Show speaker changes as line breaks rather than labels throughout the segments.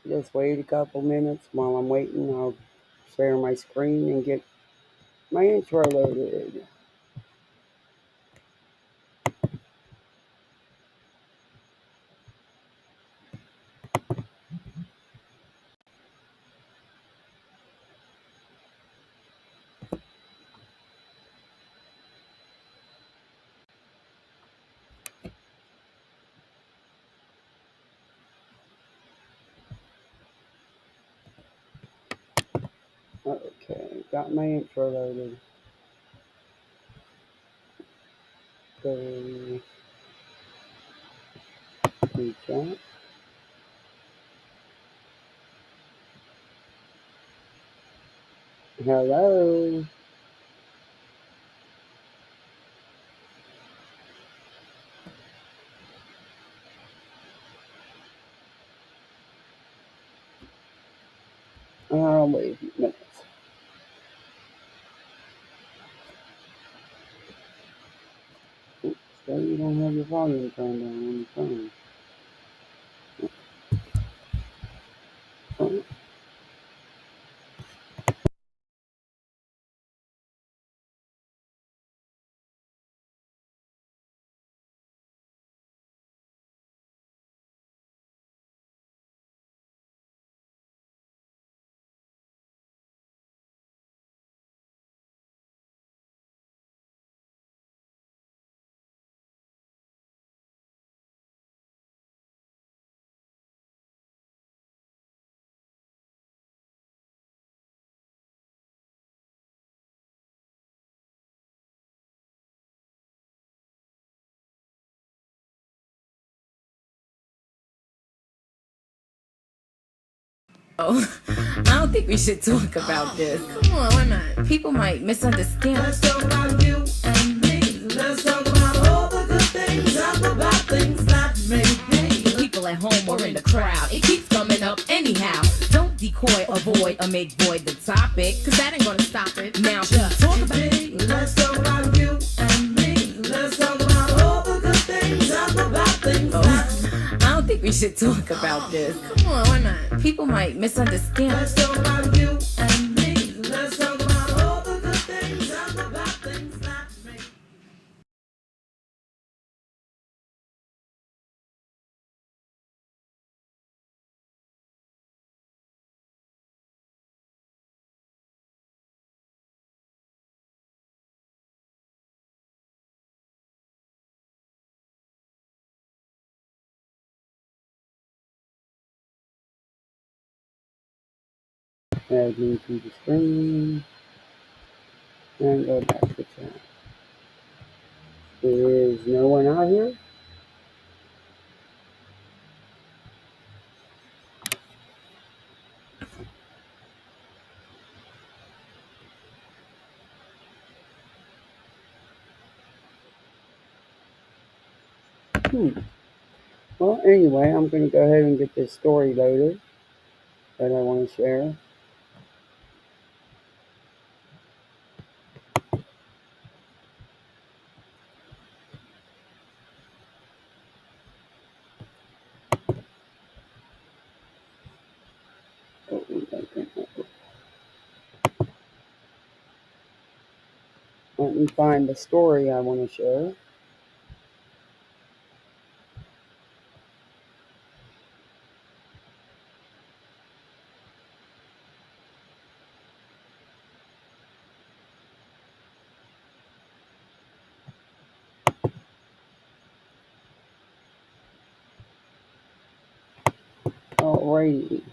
Just wait a couple minutes. While I'm waiting, I'll share my screen and get my intro loaded. Okay, got my intro loaded. Go to chat. Hello. I'll wait a few minutes. Oops, so you don't have your volume turned on the phone. Oh,
Oh, I don't think we should talk about this. Come on, why not? People might misunderstand. Let's talk about you and me. Let's talk about all the good things. Talk about things that make me. People at home or in the crowd. It keeps coming up anyhow. Don't decoy, avoid, or make void the topic, cause that ain't gonna stop it. Now, just talk about me. Let's talk about you and me. Let's talk about all the good things. Talk about things that I don't think we should talk about this. Come on, why not? People might misunderstand. Let's talk about you and me. Let's talk about all the good things. Talk about things that make.
add me to the screen and go back to chat. Is no one out here? Well, anyway, I'm going to go ahead and get this story loaded that I want to share. Let me find the story I want to share. Alrighty.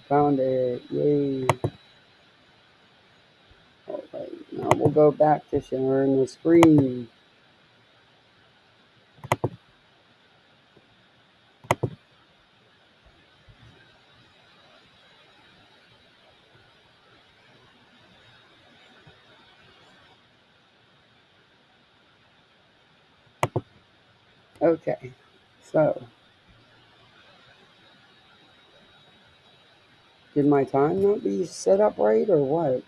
Found it. Yay. Alright, now we'll go back to sharing the screen. Okay, so Did my time not be set up right or what?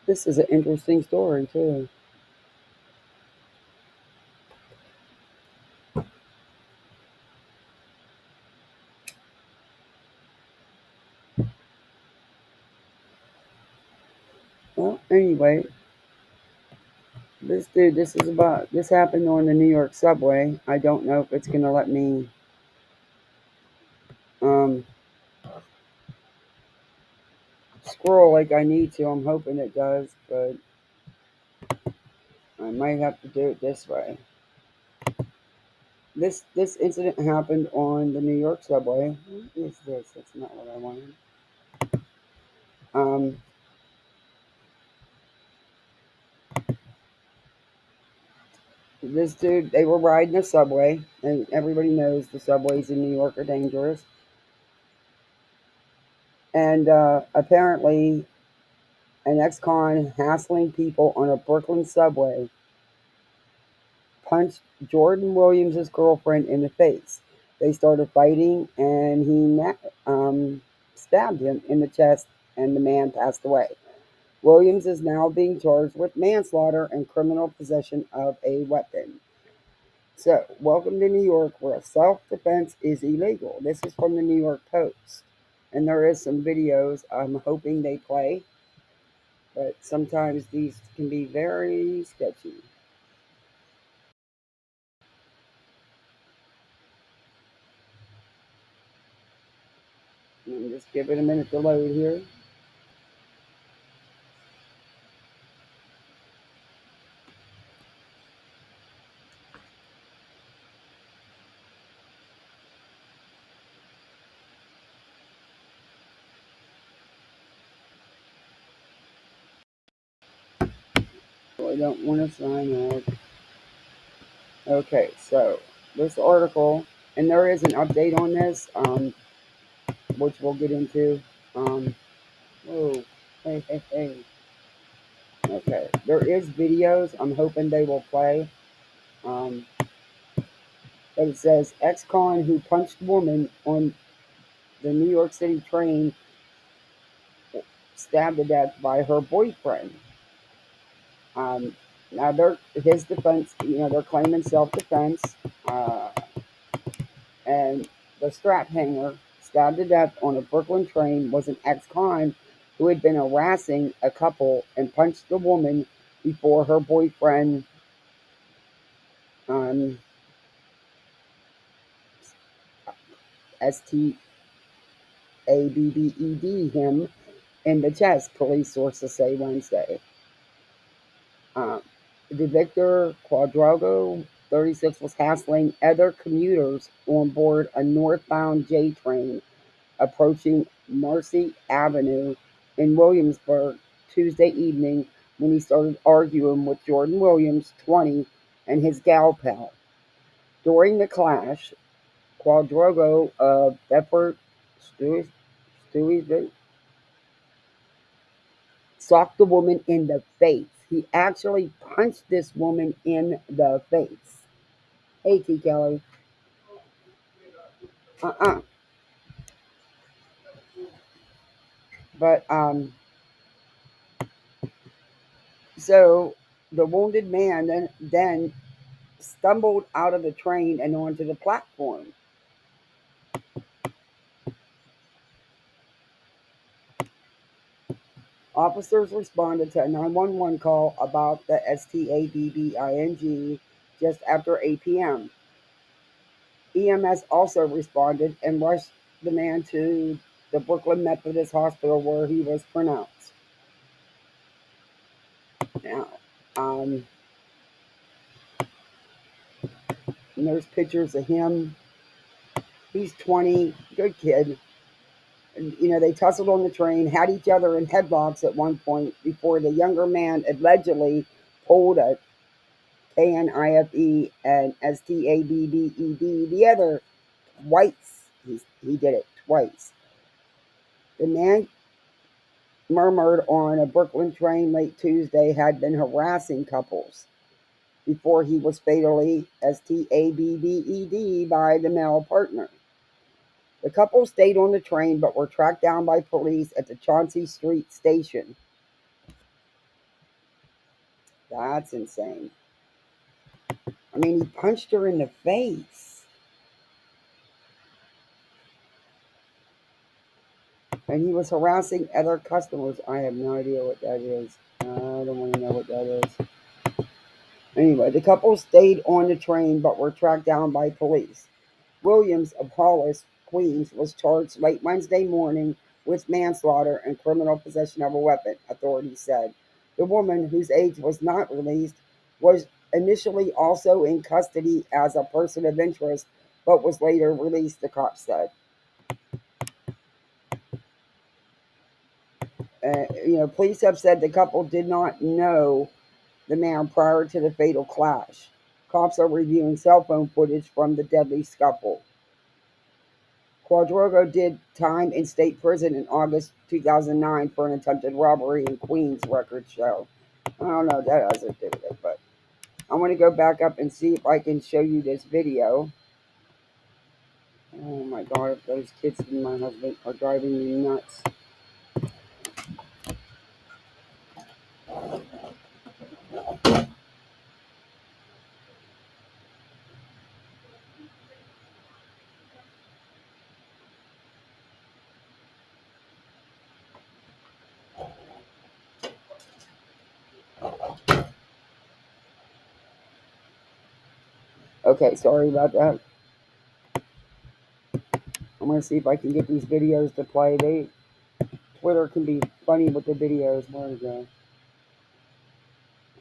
This is an interesting story too. Well, anyway, this happened on the New York subway. I don't know if it's gonna let me um, scroll like I need to. I'm hoping it does, but I might have to do it this way. This incident happened on the New York subway. What is this? That's not what I wanted. Um, this dude, they were riding the subway, and everybody knows the subways in New York are dangerous. And apparently, an ex-con hassling people on a Brooklyn subway punched Jordan Williams' girlfriend in the face. They started fighting, and stabbed him in the chest, and the man passed away. Williams is now being charged with manslaughter and criminal possession of a weapon. So, welcome to New York, where self-defense is illegal. This is from the New York Post, and there is some videos. I'm hoping they play, but sometimes these can be very sketchy. Just give it a minute to load here. I don't want to sign out. Okay, so this article, and there is an update on this, which we'll get into. Whoa, hey. Okay, there is videos. I'm hoping they will play. Um, but it says ex-con who punched woman on the New York City train stabbed to death by her boyfriend. Now his defense, they're claiming self-defense, and the strap hanger stabbed to death on a Brooklyn train was an ex-con who had been harassing a couple and punched the woman before her boyfriend um, STABBED him in the chest, police sources say Wednesday. The Victor Quadrago, 36, was hassling other commuters on board a northbound J train approaching Marcy Avenue in Williamsburg Tuesday evening when he started arguing with Jordan Williams, 20, and his gal pal. During the clash, Quadrago of Bedford Stuyvesant socked the woman in the face. He actually punched this woman in the face. Hey, T. Kelly. Uh-uh. But, so the wounded man then stumbled out of the train and onto the platform. Officers responded to a 911 call about the STABBING just after 8 p.m. EMS also responded and rushed the man to the Brooklyn Methodist Hospital where he was pronounced. Now, and there's pictures of him. He's 20, good kid. And, they tussled on the train, had each other in headlocks at one point before the younger man allegedly pulled a KNIFE and STABBED. The other twice. He did it twice. The man murmured on a Brooklyn train late Tuesday had been harassing couples. before he was fatally stabbed by the male partner. The couple stayed on the train but were tracked down by police at the Chauncey Street station. That's insane. I mean, he punched her in the face. And he was harassing other customers. I have no idea what that is. I don't want to know what that is. Anyway, the couple stayed on the train but were tracked down by police. Williams of Hollis, Queens, was charged late Wednesday morning with manslaughter and criminal possession of a weapon, authorities said. The woman, whose age was not released, was initially also in custody as a person of interest, but was later released, the cops said. Police have said the couple did not know the man prior to the fatal clash. Cops are reviewing cell phone footage from the deadly scuffle. Quadrogo did time in state prison in August 2009 for an attempted robbery in Queens, records show. I don't know what that has to do with it, but I want to go back up and see if I can show you this video. Oh my God, if those kids and my husband are driving me nuts. Okay, sorry about that. I'm going to see if I can get these videos to play. Twitter can be funny with the videos. Where is that?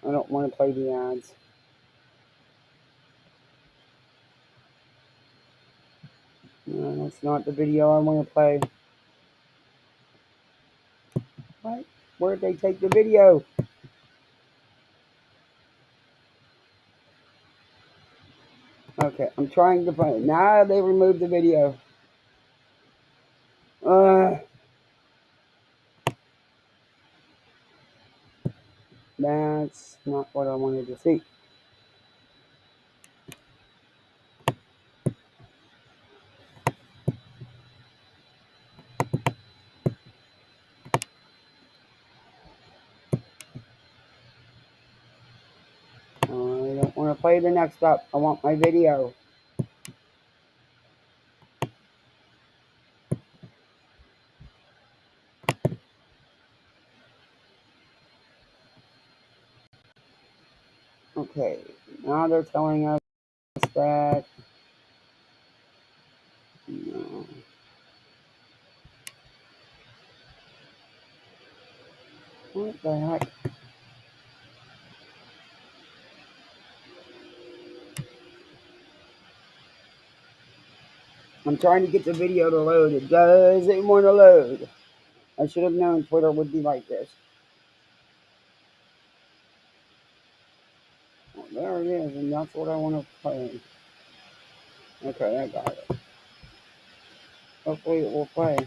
I don't want to play the ads. No, that's not the video I want to play. What? Where'd they take the video? Okay, I'm trying to find it. Now they removed the video. That's not what I wanted to see. I don't want to play the next up. I want my video. Okay, now they're telling us that. No. What the heck? I'm trying to get the video to load. It doesn't want to load. I should have known Twitter would be like this. Well, there it is, and that's what I want to play. Okay, I got it. Hopefully it will play.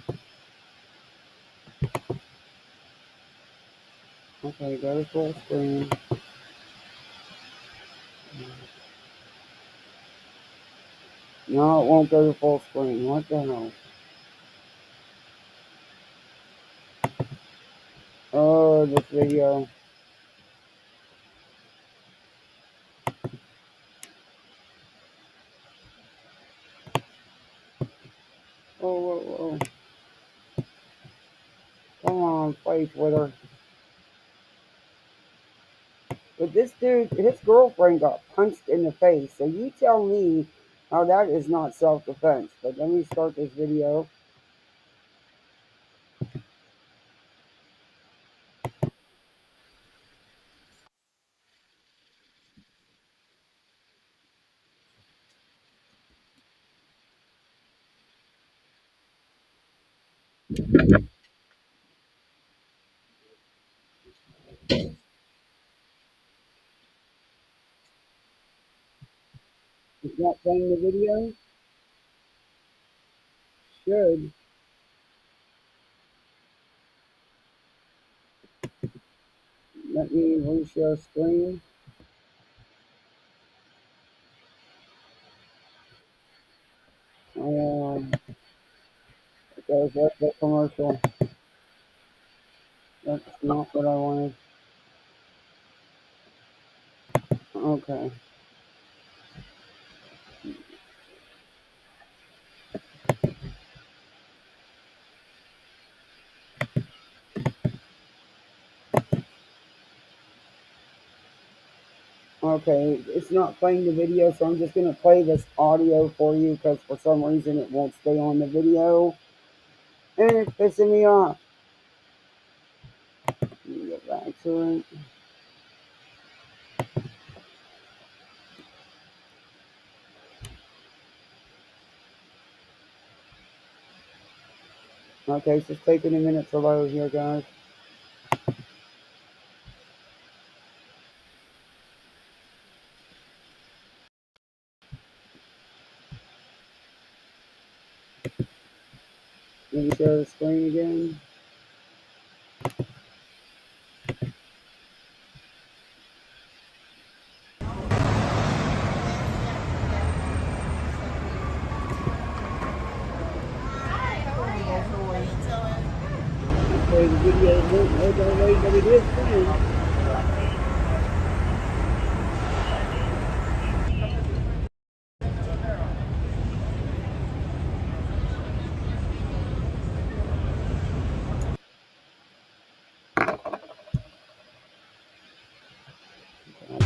Okay, go to full screen. No, it won't go to full screen. What the hell? Oh, this video. Oh, whoa, whoa. Come on, play Twitter. But this dude, his girlfriend got punched in the face. So you tell me how that is not self-defense. But let me start this video. Is that playing the video? Should. Let me reshare screen. There's the commercial. That's not what I wanted. Okay. Okay, it's not playing the video, so I'm just going to play this audio for you because for some reason it won't stay on the video. And it's pissing me off. Let me get back to it. Okay, it's just taking a minute to load here, guys. Let me share the screen again. Okay, the video won't load all the way, but it is playing.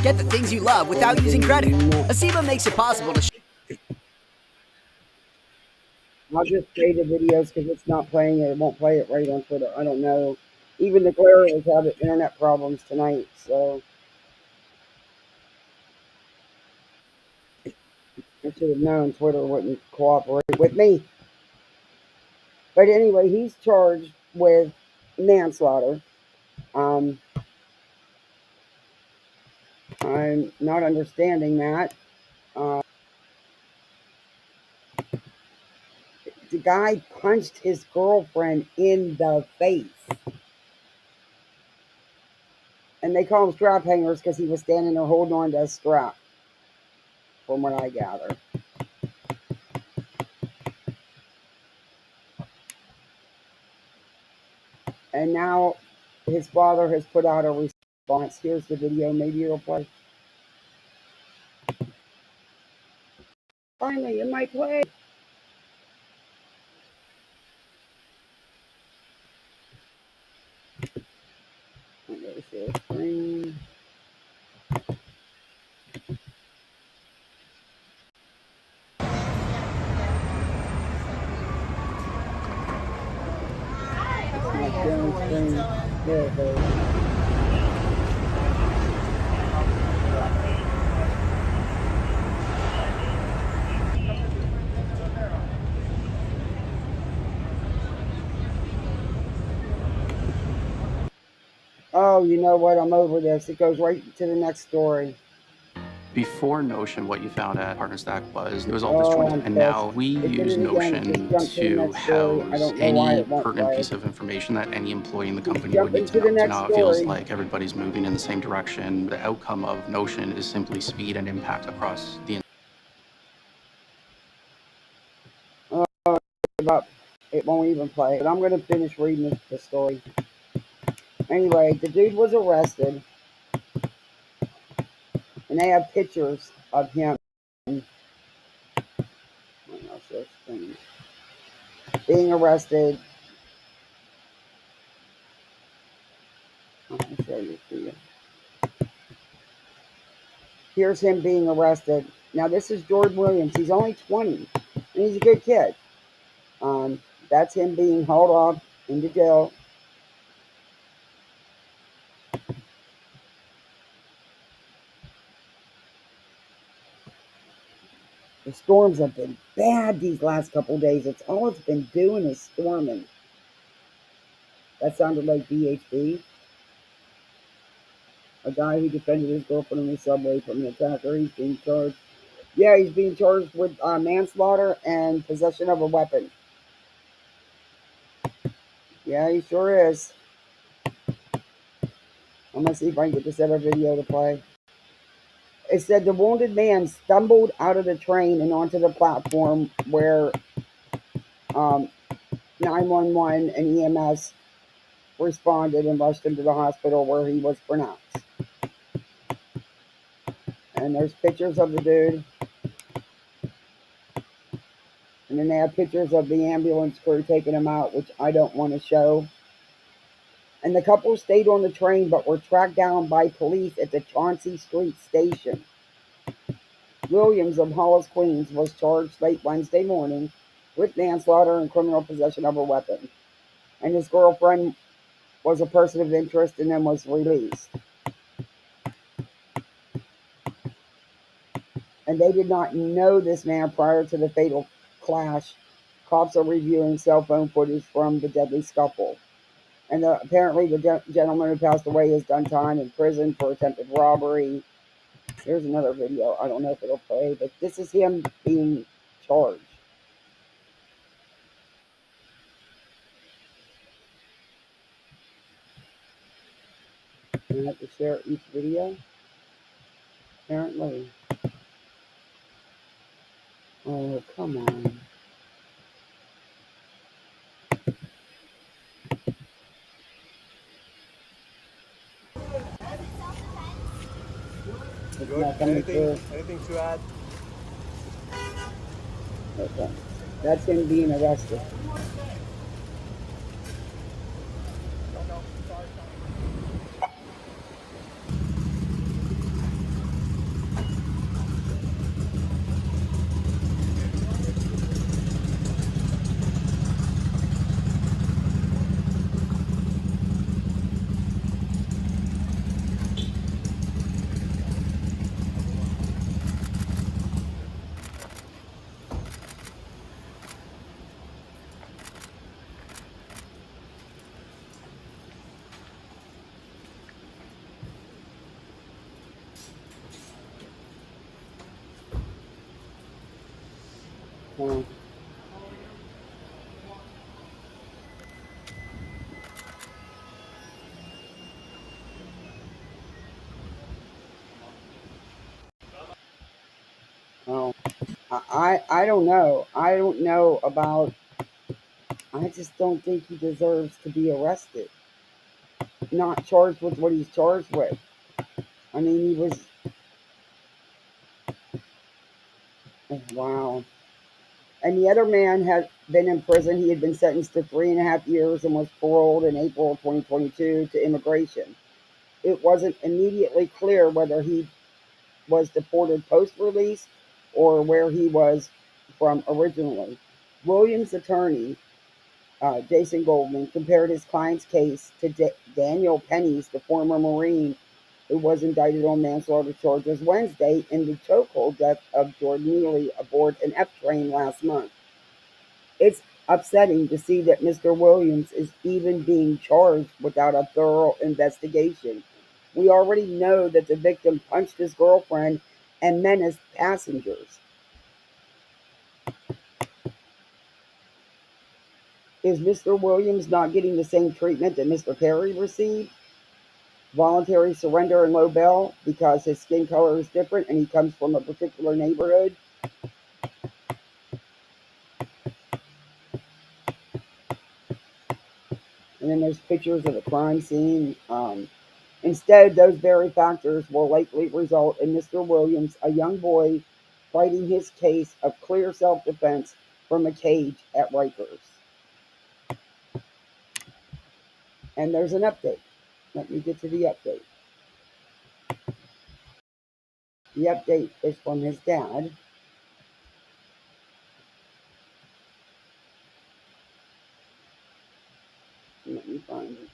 Get the things you love without using credit. Acima makes it possible to.
I'll just play the videos because it's not playing it. It won't play it right on Twitter. I don't know. Even the Clara is having internet problems tonight, so I should have known Twitter wouldn't cooperate with me. But anyway, he's charged with manslaughter. I'm not understanding that. The guy punched his girlfriend in the face. And they call them strap hangers because he was standing there holding on to a strap, from what I gather. And now his father has put out a response. Here's the video. Maybe it'll play. Finally, it might play. I'm going to share screen. Sharing screen. There it goes. Oh, you know what? I'm over this. It goes right to the next story.
Before Notion, what you found at PartnerStack was it was all disjointed, and now we use Notion to house any pertinent piece of information that any employee in the company would need to know. So now it feels like everybody's moving in the same direction. The outcome of Notion is simply speed and impact across the.
It won't even play. But I'm going to finish reading the story. Anyway, the dude was arrested, and they have pictures of him being arrested. I'll show you to you. Here's him being arrested. Now, this is Jordan Williams. He's only 20, and he's a good kid. That's him being hauled off into jail. The storms have been bad these last couple days. It's all it's been doing is storming. That sounded like BHB. A guy who defended his girlfriend in the subway from an attacker. He's being charged. Yeah, he's being charged with manslaughter and possession of a weapon. Yeah, he sure is. I'm going to see if I can get this other video to play. It said the wounded man stumbled out of the train and onto the platform where 911 and EMS responded and rushed him to the hospital where he was pronounced. And there's pictures of the dude. And then they have pictures of the ambulance crew taking him out, which I don't want to show. And the couple stayed on the train but were tracked down by police at the Chauncey Street station. Williams of Hollis, Queens, was charged late Wednesday morning with manslaughter and criminal possession of a weapon. And his girlfriend was a person of interest and then was released. And they did not know this man prior to the fatal clash. Cops are reviewing cell phone footage from the deadly scuffle. And apparently the gentleman who passed away has done time in prison for attempted robbery. Here's another video. I don't know if it'll play, but this is him being charged. I have to share each video, apparently. Oh, come on. It's not coming through.
Anything to add?
Okay. That's him being arrested. Oh. Oh. I don't know. I don't know about. I just don't think he deserves to be arrested. Not charged with what he's charged with. I mean, he was. Oh, wow. And the other man had been in prison. He had been sentenced to 3.5 years and was paroled in April of 2022 to immigration. It wasn't immediately clear whether he was deported post-release or where he was from originally. Williams' attorney, Jason Goldman, compared his client's case to Daniel Penny's, the former Marine who was indicted on manslaughter charges Wednesday in the chokehold death of Jordan Neely aboard an F train last month. It's upsetting to see that Mr. Williams is even being charged without a thorough investigation. We already know that the victim punched his girlfriend and menaced passengers. Is Mr. Williams not getting the same treatment that Mr. Perry received? Voluntary surrender and low bail because his skin color is different and he comes from a particular neighborhood? And then there's pictures of the crime scene. Instead, those very factors will likely result in Mr. Williams, a young boy, fighting his case of clear self-defense from a cage at Rikers. And there's an update. Let me get to the update. The update is from his dad. Let me find it.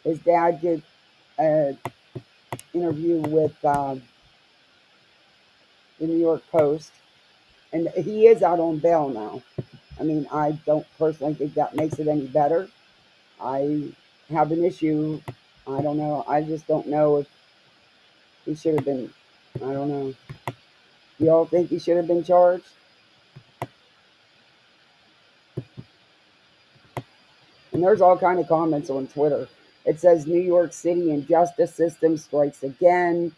His dad did an interview with the New York Post, and he is out on bail now. I mean, I don't personally think that makes it any better. I have an issue. I don't know. I just don't know if he should have been. I don't know. Y'all think he should have been charged? And there's all kind of comments on Twitter. It says New York City injustice system strikes again.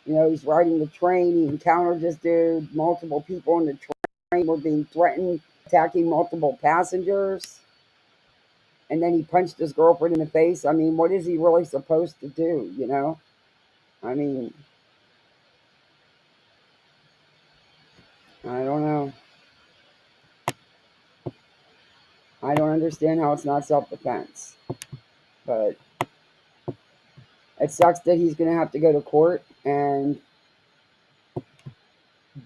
You know, he's riding the train. He encountered this dude. Multiple people on the train were being threatened, attacking multiple passengers. and then he punched his girlfriend in the face. I mean, what is he really supposed to do, you know? I mean, I don't know. I don't understand how it's not self-defense. But it sucks that he's going to have to go to court and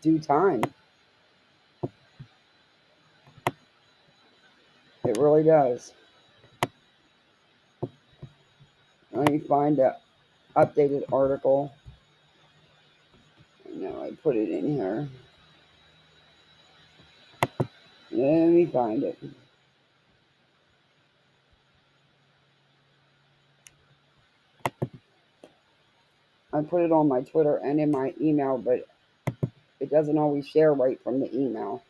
do time. It really does. Let me find the updated article. No, I put it in here. Let me find it. I put it on my Twitter and in my email, but it doesn't always share right from the email.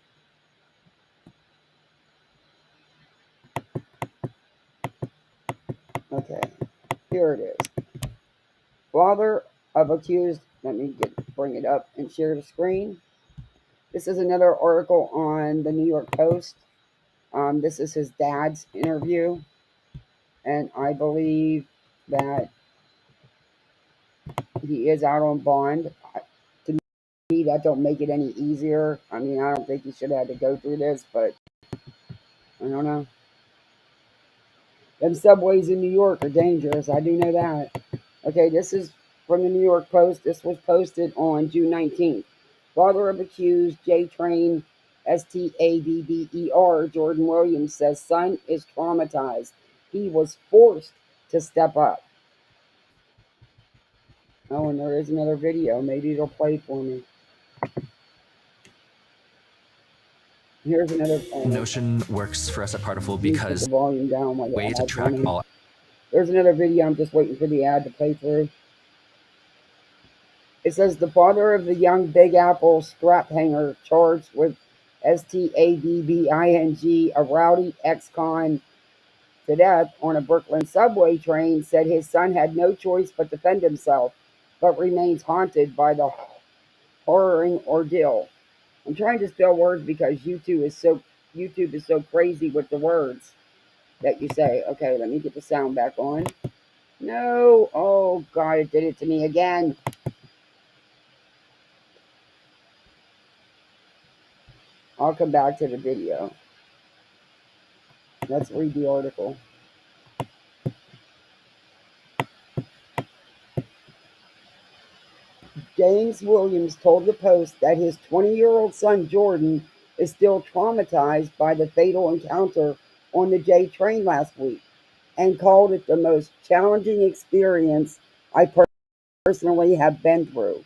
Okay, here it is. Father of accused, let me bring it up and share the screen. This is another article on the New York Post. This is his dad's interview, and I believe that he is out on bond. To me, that don't make it any easier. I mean, I don't think he should have had to go through this, but I don't know. Them subways in New York are dangerous. I do know that. Okay, this is from the New York Post. This was posted on June 19th. Father of accused J-Train STADDER, Jordan Williams, says son is traumatized. He was forced to step up. Oh, and there is another video. Maybe it'll play for me. Here's another.
Notion works for us at Partiful because
the volume down while
way to track all.
There's another video. I'm just waiting for the ad to play through. It says the father of the young Big Apple straphanger charged with STABBING, a rowdy ex-con, to death on a Brooklyn subway train, said his son had no choice but defend himself, but remains haunted by the horroring ordeal. I'm trying to spell words because YouTube is so crazy with the words that you say. Okay, let me get the sound back on. No, oh God, it did it to me again. I'll come back to the video. Let's read the article. James Williams told the Post that his 20-year-old son Jordan is still traumatized by the fatal encounter on the J train last week and called it the most challenging experience I personally have been through.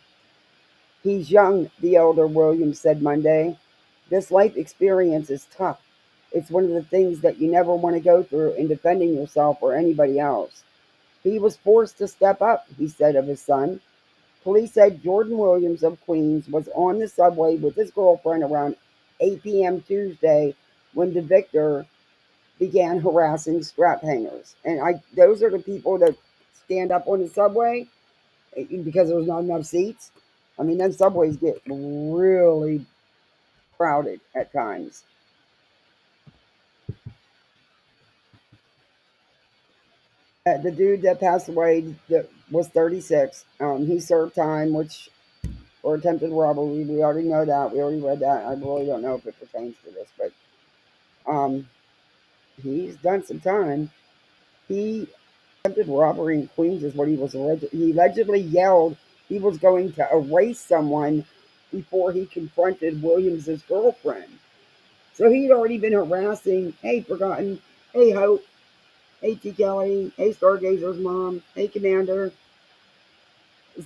He's young, the elder Williams said Monday. This life experience is tough. It's one of the things that you never want to go through in defending yourself or anybody else. He was forced to step up, he said of his son. Police said Jordan Williams of Queens was on the subway with his girlfriend around 8 p.m. Tuesday when the victor began harassing strap hangers. And those are the people that stand up on the subway because there's not enough seats. I mean, them subways get really crowded at times. The dude that passed away that was 36. He served time, or attempted robbery. We already know that. We already read that. I really don't know if it pertains to this, but he's done some time. He attempted robbery in Queens is what he was he allegedly yelled he was going to erase someone before he confronted Williams's girlfriend. So he'd already been harassing, hey, Forgotten, hey, Hope, hey, T. Kelly, hey, Stargazer's mom, hey, Commander.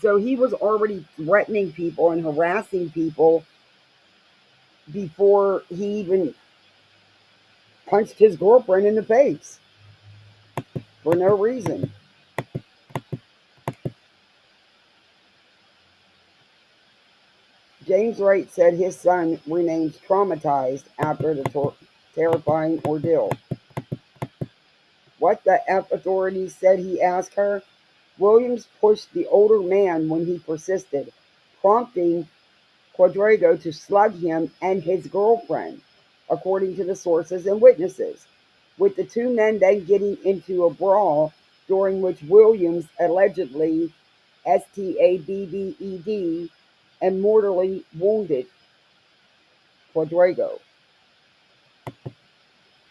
So he was already threatening people and harassing people before he even punched his girlfriend in the face for no reason. James Wright said his son remains traumatized after the terrifying ordeal. What the F authorities said, he asked her. Williams pushed the older man when he persisted, prompting Quadrago to slug him and his girlfriend, according to the sources and witnesses. with the two men then getting into a brawl during which Williams allegedly stabbed and mortally wounded Quadrago.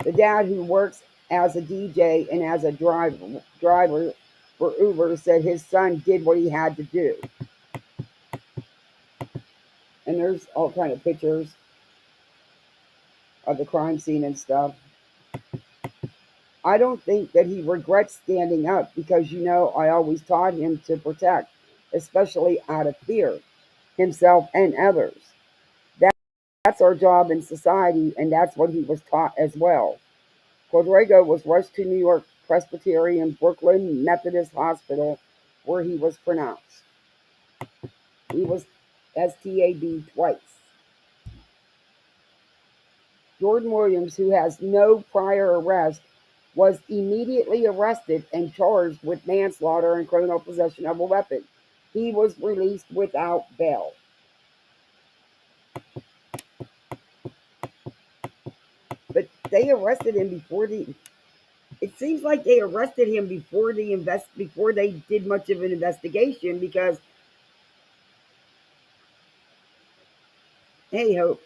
The dad, who works as a DJ and as a driver for Uber, said his son did what he had to do. And there's all kind of pictures of the crime scene and stuff. I don't think that he regrets standing up because, I always taught him to protect, especially out of fear, himself and others. That's our job in society, and that's what he was taught as well. Quadrago was rushed to New York Presbyterian Brooklyn Methodist Hospital, where he was pronounced. He was stabbed twice. Jordan Williams, who has no prior arrest, was immediately arrested and charged with manslaughter and criminal possession of a weapon. He was released without bail. But they arrested him before it seems like they arrested him before they did much of an investigation, because hey Hope,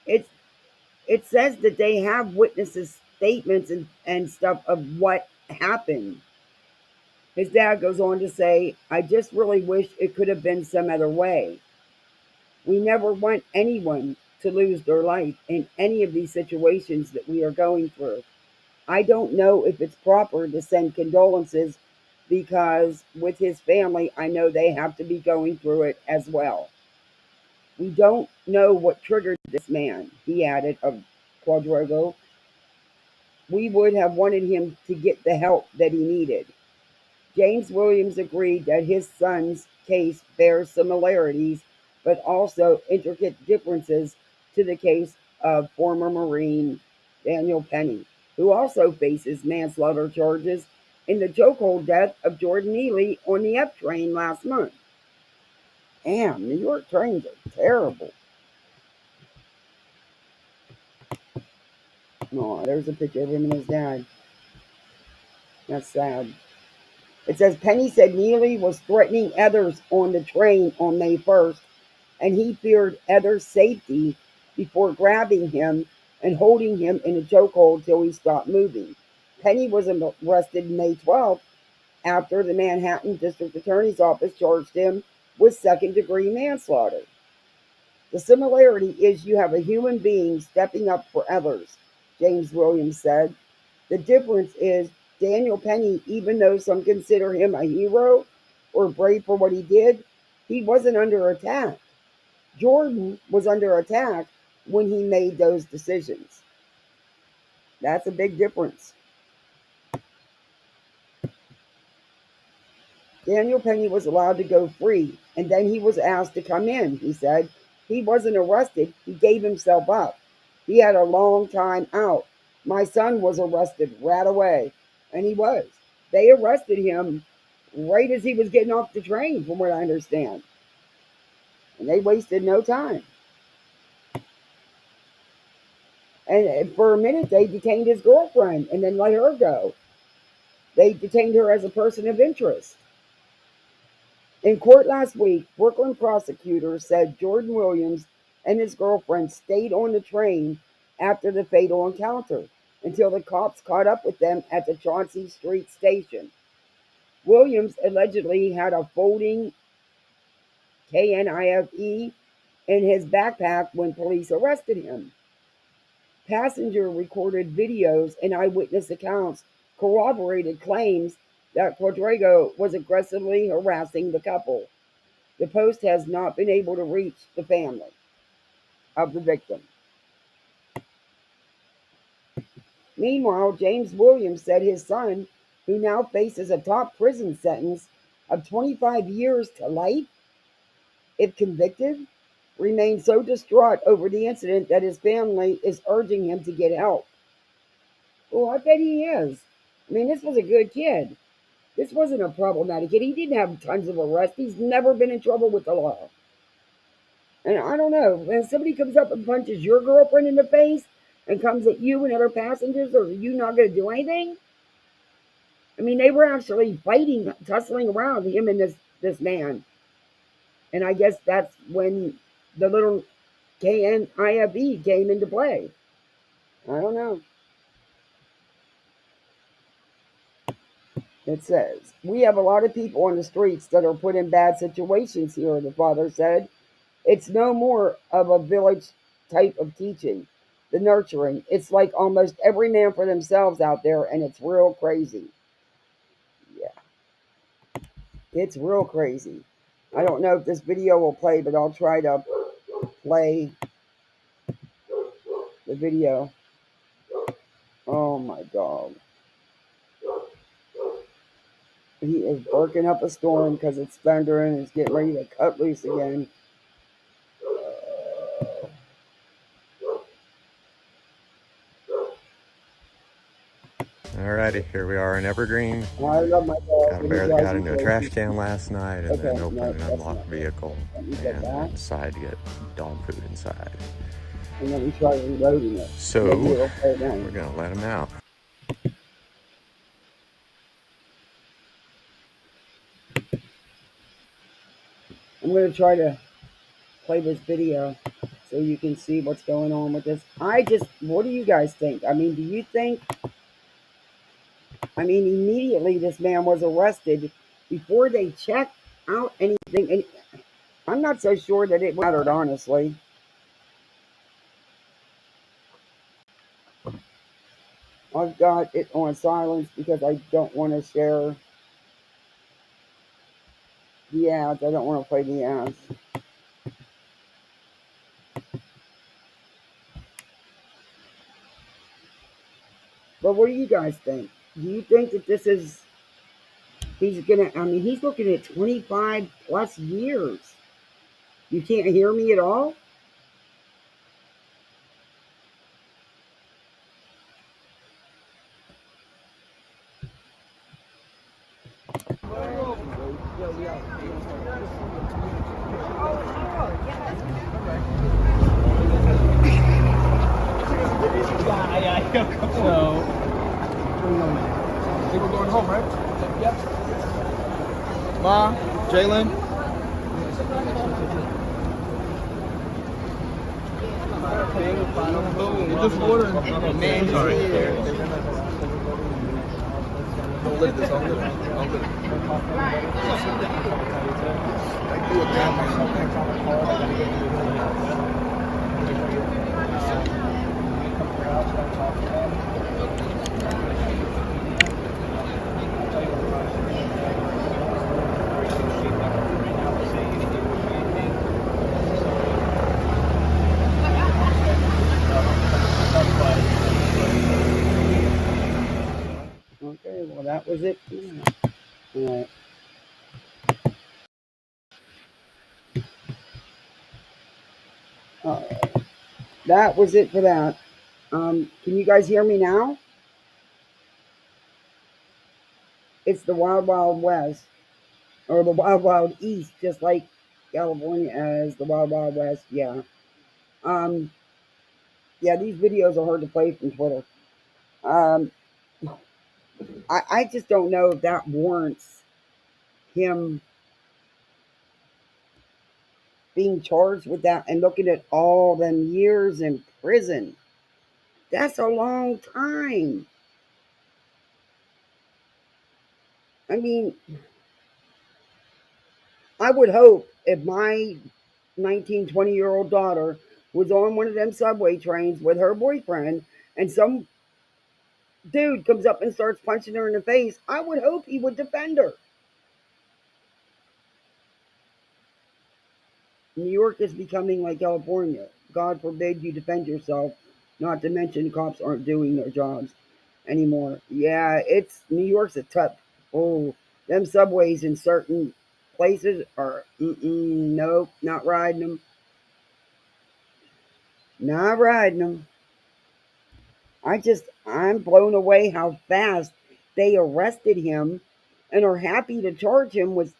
it says that they have witnesses statements and stuff of what happened. His dad goes on to say, I just really wish it could have been some other way. We never want anyone to lose their life in any of these situations that we are going through. I don't know if it's proper to send condolences, because with his family, I know they have to be going through it as well. We don't know what triggered this man, he added of Quadrago. We would have wanted him to get the help that he needed. James Williams agreed that his son's case bears similarities, but also intricate differences to the case of former Marine Daniel Penny, who also faces manslaughter charges in the chokehold death of Jordan Neely on the F train last month. Damn, New York trains are terrible. Oh, there's a picture of him and his dad. That's sad. It says Penny said Neely was threatening others on the train on May 1st, and he feared others' safety before grabbing him and holding him in a chokehold till he stopped moving. Penny was arrested May 12th after the Manhattan District Attorney's Office charged him with second-degree manslaughter. The similarity is you have a human being stepping up for others, James Williams said. The difference is Daniel Penny, even though some consider him a hero or brave for what he did, he wasn't under attack. Jordan was under attack when he made those decisions. That's a big difference. Daniel Penny was allowed to go free, and then he was asked to come in, he said. He wasn't arrested. He gave himself up. He had a long time out. My son was arrested right away, and he was. They arrested him right as he was getting off the train, from what I understand. And they wasted no time. And for a minute, they detained his girlfriend and then let her go. They detained her as a person of interest. In court last week, Brooklyn prosecutors said Jordan Williams and his girlfriend stayed on the train after the fatal encounter until the cops caught up with them at the Chauncey Street station. Williams allegedly had a folding knife in his backpack when police arrested him. Passenger recorded videos and eyewitness accounts corroborated claims that Quadrago was aggressively harassing the couple. The Post has not been able to reach the family of the victim. Meanwhile, James Williams said his son, who now faces a top prison sentence of 25 years to life, if convicted, remains so distraught over the incident that his family is urging him to get help. Well, I bet he is. I mean, this was a good kid. This wasn't a problematic kid. He didn't have tons of arrests. He's never been in trouble with the law. And I don't know, when somebody comes up and punches your girlfriend in the face, and comes at you and other passengers, are you not going to do anything? I mean, they were actually fighting, tussling around, him and this man. And I guess that's when the little KNIFE came into play. I don't know. It says, we have a lot of people on the streets that are put in bad situations here, the father said. It's no more of a village type of teaching, the nurturing. It's like almost every man for themselves out there, and it's real crazy. Yeah, it's real crazy. I don't know if this video will play, but I'll try to play the video. Oh my God. He is barking up a storm because it's thundering and it's getting ready to cut loose again.
Alrighty, here we are in Evergreen.
I love my dog.
Got a bear that got into a trash can last night and then opened an unlocked vehicle and went inside to get dog food inside.
And then we tried reloading it.
So, we're going to let him out.
I'm going to try to play this video so you can see what's going on with this. What do you guys think? I mean, do you think, immediately this man was arrested before they checked out anything. And I'm not so sure that it mattered, honestly. I've got it on silence because I don't want to share the ads. I don't want to play the ads. But what do you guys think? Do you think that this is, he's looking at 25 plus years. You can't hear me at all?
So, I think we're going home, right? Yep. Ma, Jalen. We're just ordering names right here. Don't lift this, don't lift it. Don't lift it. I do it down.
Okay, well, that was it. All right. That was it for that. Can you guys hear me now? It's the Wild Wild West, or the Wild Wild East, just like California as the Wild Wild West. Yeah. Yeah, these videos are hard to play from Twitter. I just don't know if that warrants him being charged with that and looking at all them years in prison. That's a long time. I mean, I would hope if my 19, 20-year-old daughter was on one of them subway trains with her boyfriend and some dude comes up and starts punching her in the face, I would hope he would defend her. New York is becoming like California. God forbid you defend yourself, not to mention cops aren't doing their jobs anymore. Yeah, New York's a tough. Oh, them subways in certain places are, nope, not riding them. Not riding them. I'm blown away how fast they arrested him and are happy to charge him with.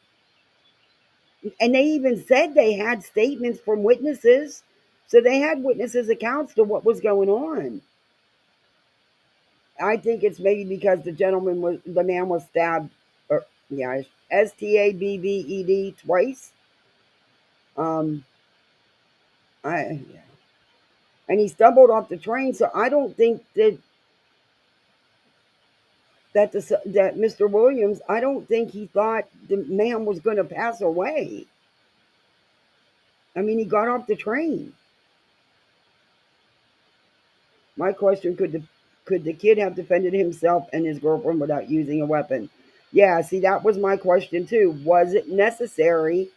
And they even said they had statements from witnesses. So they had witnesses' accounts to what was going on. I think it's maybe because the man was stabbed, or yeah, STABBED twice. Um, yeah. And he stumbled off the train. So I don't think that Mr. Williams. I don't think he thought the man was going to pass away. I mean, he got off the train. My question: could the kid have defended himself and his girlfriend without using a weapon? Yeah, see, that was my question too. Was it necessary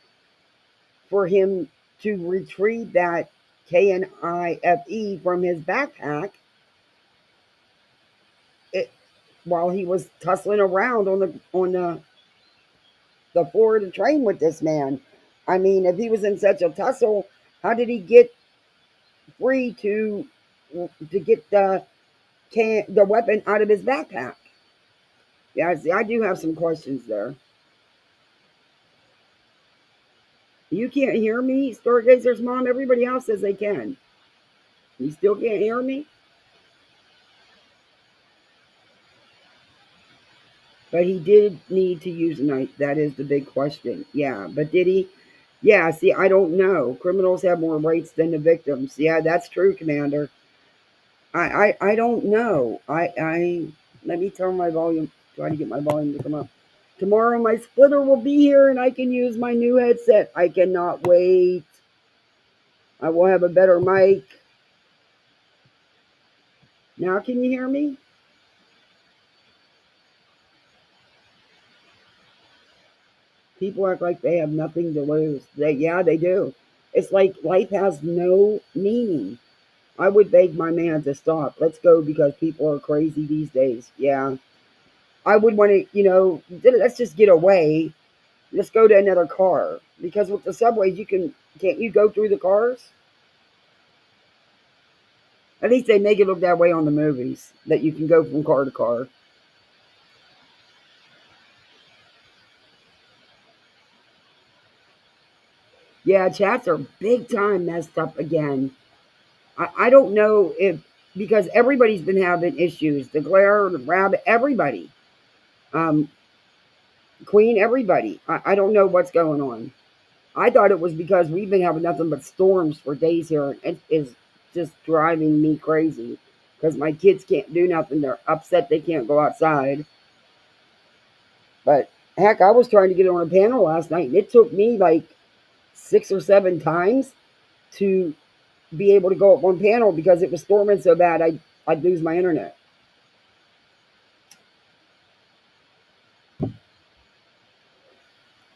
for him to retrieve that KNIFE from his backpack it, while he was tussling around on the floor of the train with this man? I mean, if he was in such a tussle, how did he get free to get the weapon out of his backpack? Yeah, see, I do have some questions there. You can't hear me, Stargazer's mom. Everybody else says they can. You still can't hear me? But he did need to use a knife. That is the big question. Yeah, but did he? Yeah, see, I don't know. Criminals have more rights than the victims. Yeah, that's true, Commander. I don't know. I let me turn my volume. Try to get my volume to come up. Tomorrow my splitter will be here and I can use my new headset. I cannot wait. I will have a better mic. Now can you hear me? People act like they have nothing to lose. Yeah, they do. It's like life has no meaning. I would beg my man to stop. Let's go because people are crazy these days. Yeah. I would want to, let's just get away. Let's go to another car. Because with the subways, can't you go through the cars? At least they make it look that way on the movies, that you can go from car to car. Yeah, chats are big time messed up again. I don't know if, because everybody's been having issues. The Glare, the Rabbit, everybody. Um, Queen, everybody. I don't know what's going on. I thought it was because we've been having nothing but storms for days here, and it is just driving me crazy because my kids can't do nothing. They're upset they can't go outside. But heck, I was trying to get on a panel last night, and it took me like 6 or 7 times to be able to go up one panel because it was storming so bad I'd lose my internet.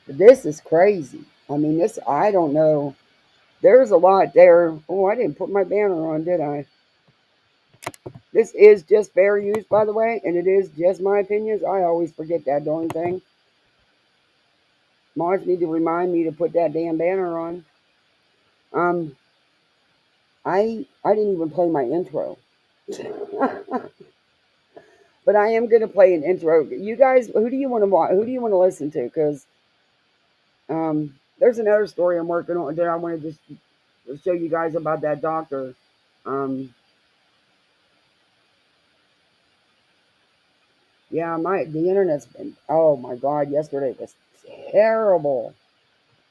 This is crazy. I mean, I don't know. There's a lot there. Oh, I didn't put my banner on, did I? This is just fair use, by the way, and it is just my opinions. I always forget that darn thing. Mods need to remind me to put that damn banner on. I didn't even play my intro. But I am going to play an intro. You guys, who do you want to watch? Who do you want to listen to? Because there's another story I'm working on that I want to just show you guys about that doctor. Yeah, the internet's been, oh my God, yesterday was terrible.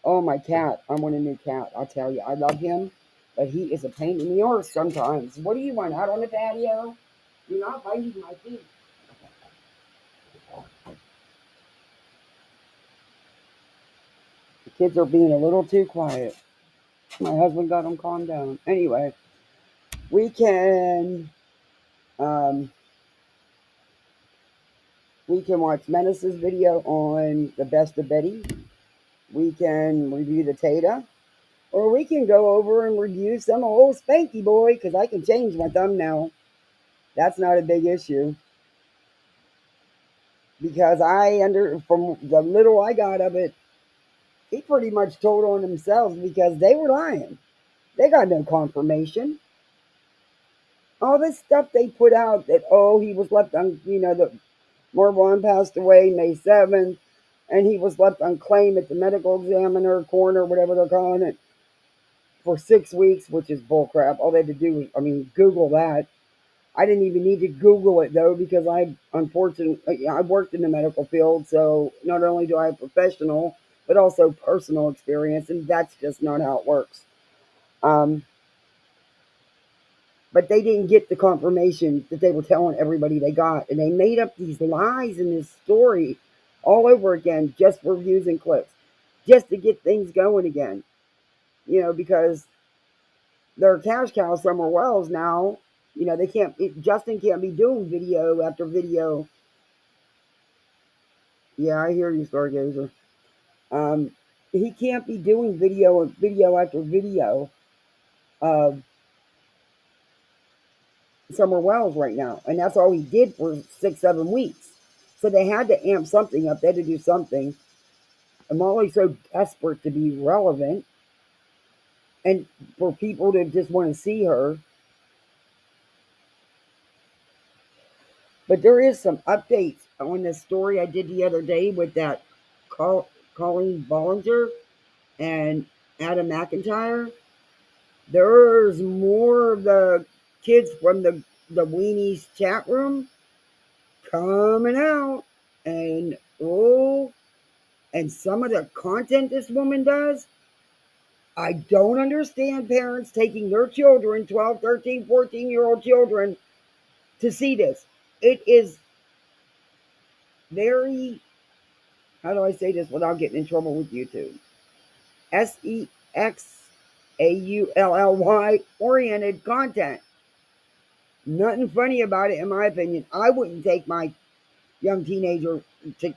Oh, my cat. I want a new cat. I'll tell you, I love him, but he is a pain in the arse sometimes. What do you want, out on the patio? You're not biting my feet. The kids are being a little too quiet. My husband got them calmed down. Anyway, we can watch Menace's video on the best of Betty. We can review the Tadah. Or we can go over and review some old Spanky Boy, because I can change my thumbnail. That's not a big issue. Because from the little I got of it, he pretty much told on themselves because they were lying. They got no confirmation. All this stuff they put out that, he was left on, the marvon passed away May 7th, and he was left unclaimed at the medical examiner, coroner, whatever they're calling it, for 6 weeks, which is bullcrap. All they had to do was, Google that. I didn't even need to Google it though, because I unfortunately I worked in the medical field, so not only do I have professional but also personal experience, and that's just not how it works. Um, but they didn't get the confirmation that they were telling everybody they got, and they made up these lies in this story all over again just for views and clicks, just to get things going again. Because they're cash cows somewhere Wells now. They can't. Justin can't be doing video after video. Yeah, I hear you, Stargazer. Um, he can't be doing video after video of Summer Wells right now, and that's all he did for 6-7 weeks. So they had to amp something up. They had to do something. And Molly's so desperate to be relevant, and for people to just want to see her. But there is some updates on this story I did the other day with that Colleen Bollinger and Adam McIntyre. There's more of the kids from the Weenies chat room coming out, and and some of the content this woman does, I don't understand parents taking their children, 12, 13, 14-year-old children, to see this. It is very, how do I say this without getting in trouble with YouTube? SEXAULLY oriented content. Nothing funny about it, in my opinion. I wouldn't take my young teenager to.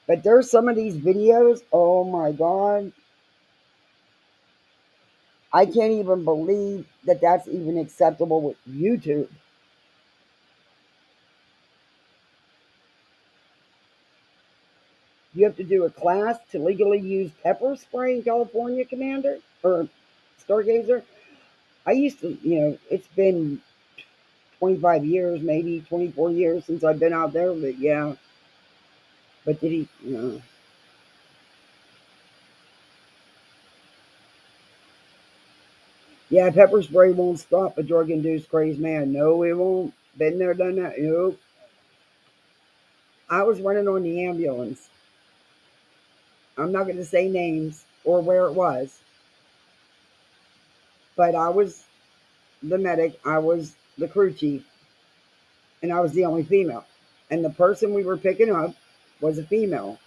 But there's some of these videos. Oh my God. I can't even believe that that's even acceptable with YouTube. You have to do a class to legally use pepper spray in California, Commander? Or Stargazer? I used to, it's been 25 years, maybe 24 years since I've been out there, but yeah. But did he, Yeah, pepper spray won't stop a drug-induced crazed man. No, it won't. Been there, done that. Nope. I was running on the ambulance. I'm not going to say names or where it was, but I was the medic. I was the crew chief, and I was the only female. And the person we were picking up was a female,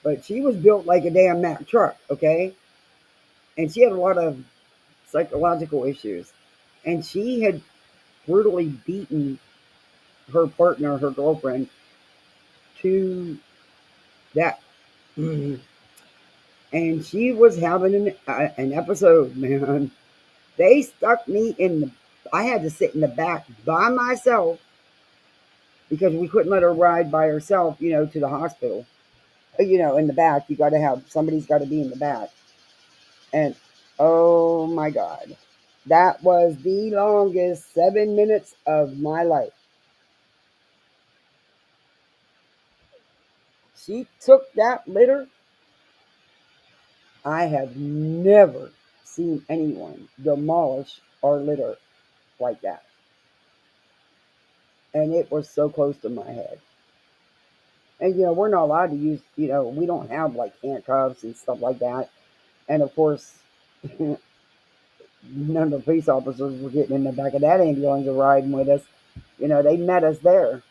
but she was built like a damn Mack truck, okay? And she had a lot of psychological issues. And she had brutally beaten her partner, her girlfriend, to that. And she was having an episode, man. They stuck me I had to sit in the back by myself because we couldn't let her ride by herself, to the hospital. In the back, somebody's got to be in the back. And oh my God, that was the longest 7 minutes of my life. She took that litter. I have never seen anyone demolish our litter like that. And it was so close to my head. And, we're not allowed to use, we don't have like handcuffs and stuff like that. And of course, none of the police officers were getting in the back of that ambulance or riding with us. They met us there.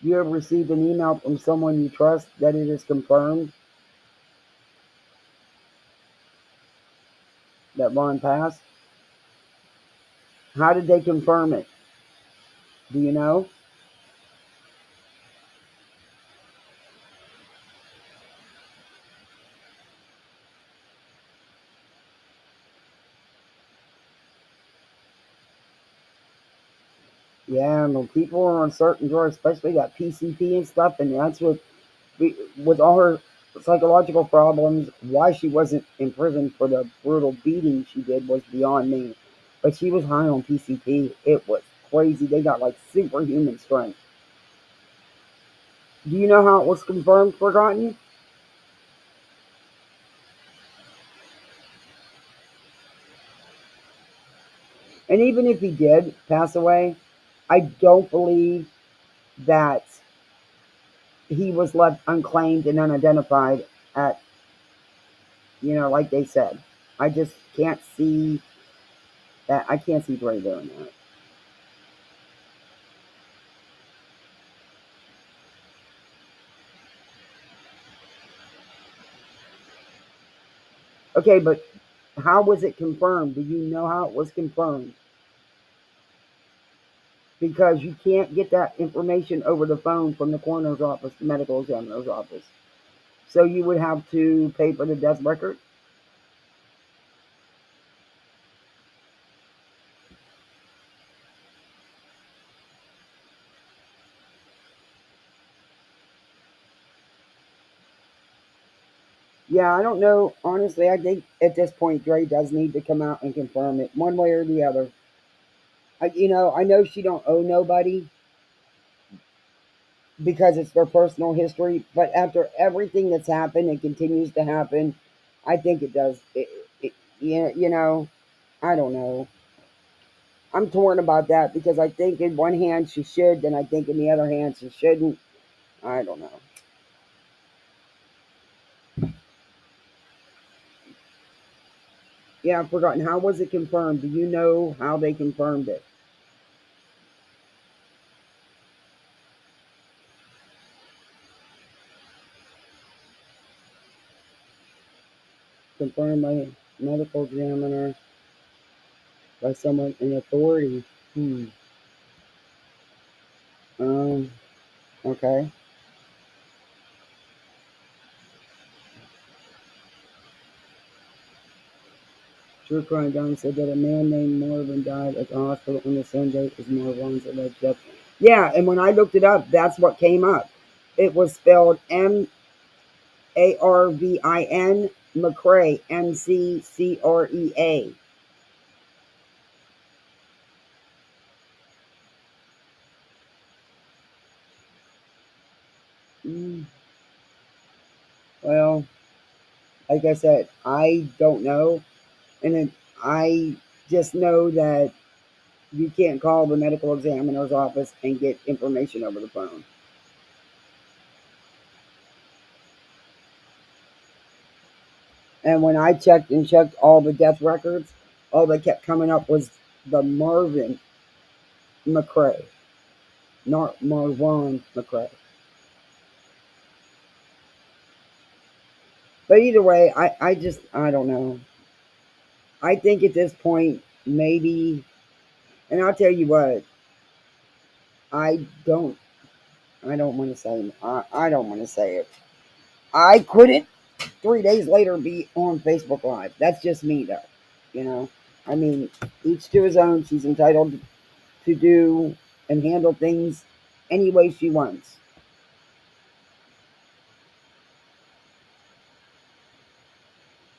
You have received an email from someone you trust that it is confirmed that Ron passed? How did they confirm it? Do you know? Yeah, well, people are on certain drugs, especially that PCP and stuff, and that's what, with all her psychological problems, why she wasn't in prison for the brutal beating she did was beyond me. But she was high on PCP. It was crazy. They got like superhuman strength. Do you know how it was confirmed, Forgotten? And even if he did pass away, I don't believe that he was left unclaimed and unidentified at, like they said. I just can't see that. I can't see Dre doing that. Okay, but how was it confirmed? Do you know how it was confirmed? Because you can't get that information over the phone from the coroner's office, the medical examiner's office. So you would have to pay for the death record. Yeah, I don't know. Honestly, I think at this point, Dre does need to come out and confirm it one way or the other. I know she don't owe nobody because it's their personal history, but after everything that's happened and continues to happen, I think it does. I don't know. I'm torn about that because I think in one hand she should, and I think in the other hand she shouldn't. I don't know. Yeah, I've forgotten. How was it confirmed? Do you know how they confirmed it? Confirmed by a medical examiner, by someone in authority. Um, okay. True Crime Down said that a man named Marvon died at the hospital on the same day as Marvon's alleged death. Yeah, and when I looked it up, that's what came up. It was spelled Marvin, McCrea, McCrea. Well, like I said, I don't know. And I just know that you can't call the medical examiner's office and get information over the phone. And when I checked all the death records, all that kept coming up was the Marvin McCrea, not Marvon McCrea. But either way, I don't know. I think at this point, maybe, and I'll tell you what, I don't, I don't want to say, I don't want to say it. I couldn't 3 days later be on Facebook Live. That's just me, though. You know, I mean, each to his own. She's entitled to do and handle things any way she wants.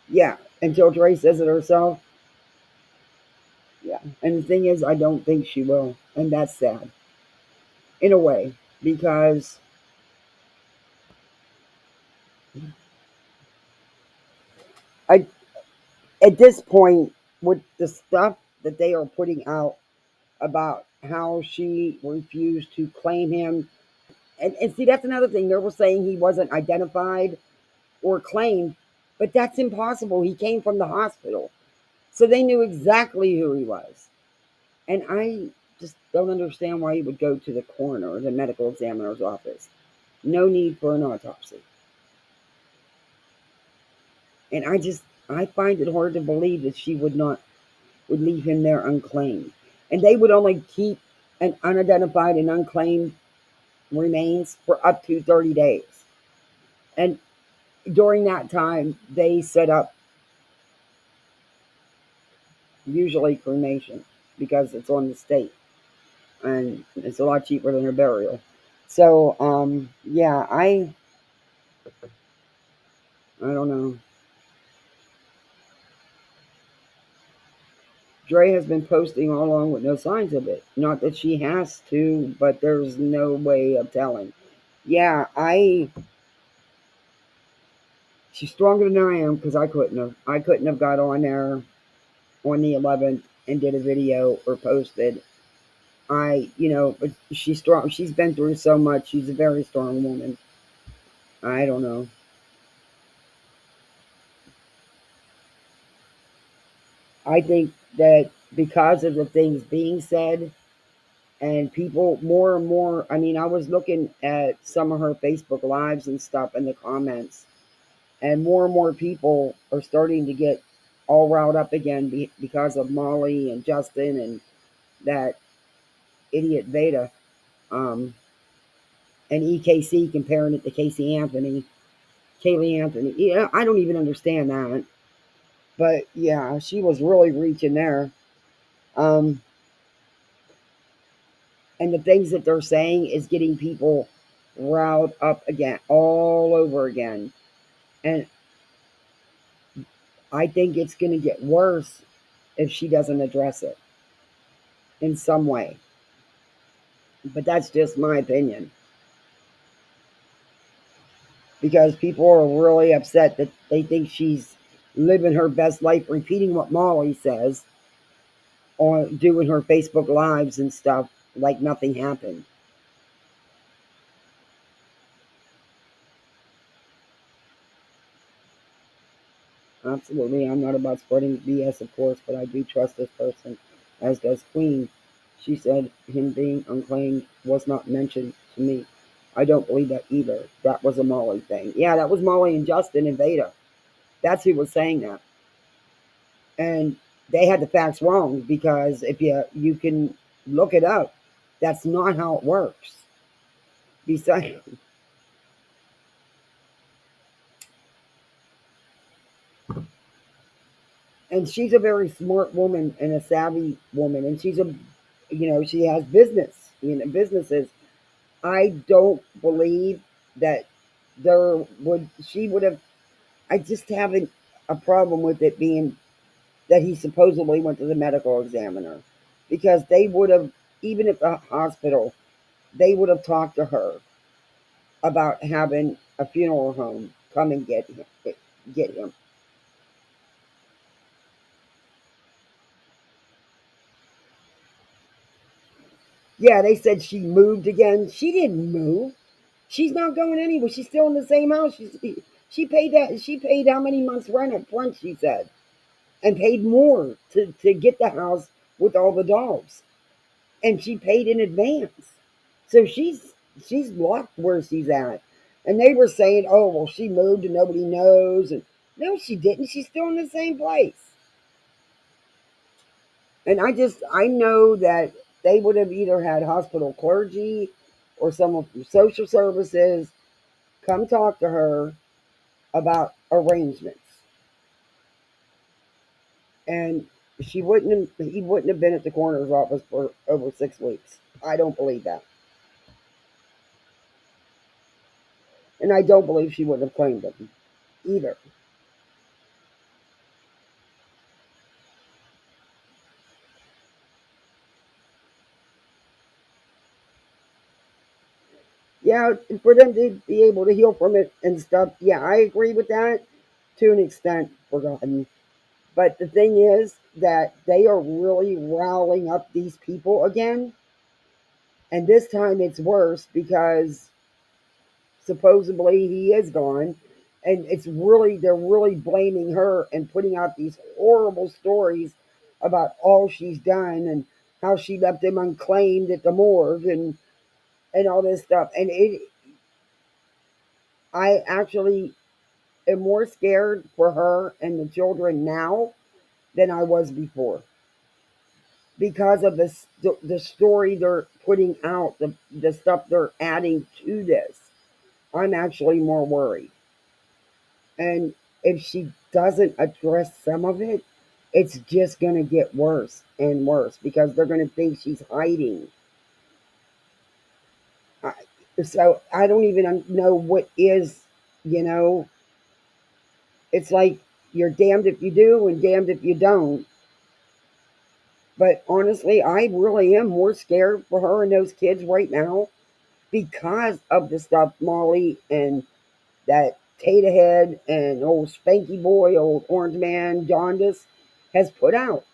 Yeah, until Dre says it herself. Yeah, and the thing is, I don't think she will, and that's sad in a way because I, at this point, with the stuff that they are putting out about how she refused to claim him, and see, that's another thing. They were saying he wasn't identified or claimed, but that's impossible. He came from the hospital, so they knew exactly who he was. And I just don't understand why he would go to the coroner or the medical examiner's office. No need for an autopsy. And I find it hard to believe that she would leave him there unclaimed. And they would only keep an unidentified and unclaimed remains for up to 30 days. And during that time, they set up usually cremation because it's on the state and it's a lot cheaper than a burial. So, yeah, I don't know. Dre has been posting all along with no signs of it. Not that she has to, but there's no way of telling. Yeah, she's stronger than I am because I couldn't have got on there on the 11th and did a video or posted. But she's strong. She's been through so much. She's a very strong woman. I don't know. I think that because of the things being said and people more and more, I mean, I was looking at some of her Facebook lives and stuff in the comments, and more people are starting to get all riled up again because of Molly and Justin and that idiot Vada, and EKC comparing it to Kaylee Anthony. Yeah, I don't even understand that. But yeah, she was really reaching there. Um, and the things that they're saying is getting people riled up again, all over again. And I think it's going to get worse if she doesn't address it in some way. But that's just my opinion. Because people are really upset that they think she's living her best life, repeating what Molly says, or doing her Facebook lives and stuff like nothing happened. Absolutely, I'm not about spreading BS, of course, but I do trust this person, as does Queen. She said him being unclaimed was not mentioned to me. I don't believe that either. That was a Molly thing. Yeah, that was Molly and Justin and Vada. That's who was saying that. And they had the facts wrong, because if you can look it up, that's not how it works. Besides, and she's a very smart woman and a savvy woman, and she has businesses. I don't believe that she would have. I just haven't a problem with it being that he supposedly went to the medical examiner, because they would have, even at the hospital, they would have talked to her about having a funeral home come and get him. Get him. Yeah, they said she moved again. She didn't move. She's not going anywhere. She's still in the same house. She paid that. She paid how many months rent up front? She said, and paid more to get the house with all the dogs, and she paid in advance. So she's locked where she's at. And they were saying, "Oh, well, she moved and nobody knows." And no, she didn't. She's still in the same place. And I know that they would have either had hospital clergy or someone from social services come talk to her about arrangements. And he wouldn't have been at the coroner's office for over 6 weeks. I don't believe that. And I don't believe she would have claimed him either. Yeah, for them to be able to heal from it and stuff, yeah, I agree with that to an extent, forgotten. But the thing is that they are really riling up these people again. And this time it's worse, because supposedly he is gone. And they're really blaming her and putting out these horrible stories about all she's done and how she left him unclaimed at the morgue and all this stuff. And I actually am more scared for her and the children now than I was before, because of the story they're putting out, the stuff they're adding to this. I'm actually more worried. And if she doesn't address some of it, it's just going to get worse and worse, because they're going to think she's hiding. So I don't even know what is, you know, it's like you're damned if you do and damned if you don't. But honestly, I really am more scared for her and those kids right now, because of the stuff Molly and that Tadah head and old Spanky Boy, old Orange Man, Jaundice, has put out.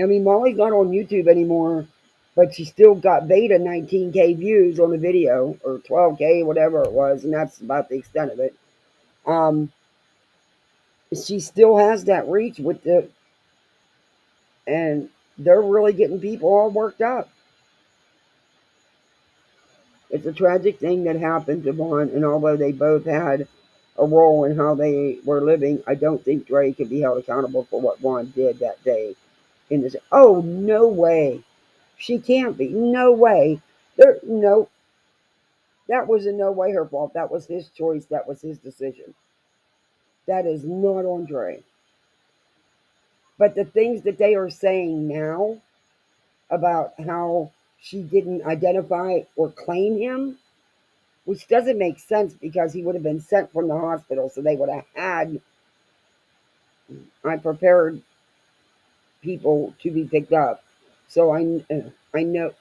I mean, Molly's not on YouTube anymore, but she still got Vada 19K views on the video, or 12K, whatever it was, and that's about the extent of it. She still has that reach with the, and they're really getting people all worked up. It's a tragic thing that happened to Vaughn, and although they both had a role in how they were living, I don't think Dre could be held accountable for what Vaughn did that day. In this, oh no way, she can't be. No way. No, that was in no way her fault. That was his choice. That was his decision. That is not on Dre. But the things that they are saying now about how she didn't identify or claim him, which doesn't make sense because he would have been sent from the hospital, so they would have had, I prepared people to be picked up. So I know,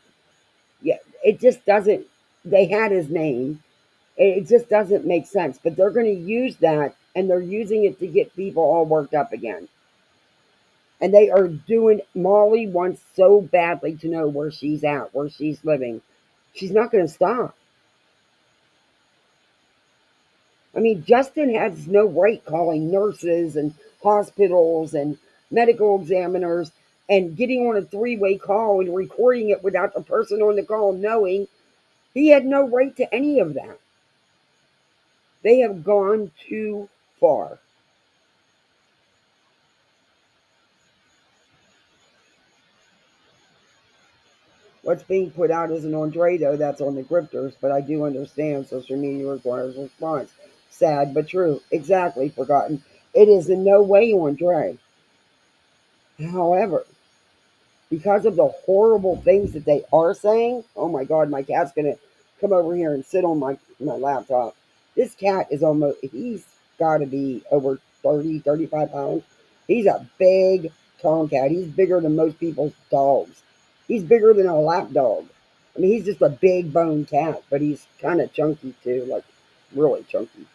yeah, it just doesn't, they had his name. It just doesn't make sense. But they're going to use that, and they're using it to get people all worked up again. And they are doing, Molly wants so badly to know where she's at, where she's living. She's not going to stop. I mean, Justin has no right calling nurses and hospitals and medical examiners and getting on a three-way call and recording it without the person on the call knowing. He had no right to any of that. They have gone too far. What's being put out isn't on Dre, though. That's on the grifters, but I do understand social media requires a response. Sad, but true. Exactly, Forgotten. It is in no way on Dre. However, because of the horrible things that they are saying, oh my God, my cat's going to come over here and sit on my laptop. This cat is almost, he's got to be over 30, 35 pounds. He's a big tomcat. He's bigger than most people's dogs. He's bigger than a lap dog. I mean, he's just a big bone cat, but he's kind of chunky too, like really chunky.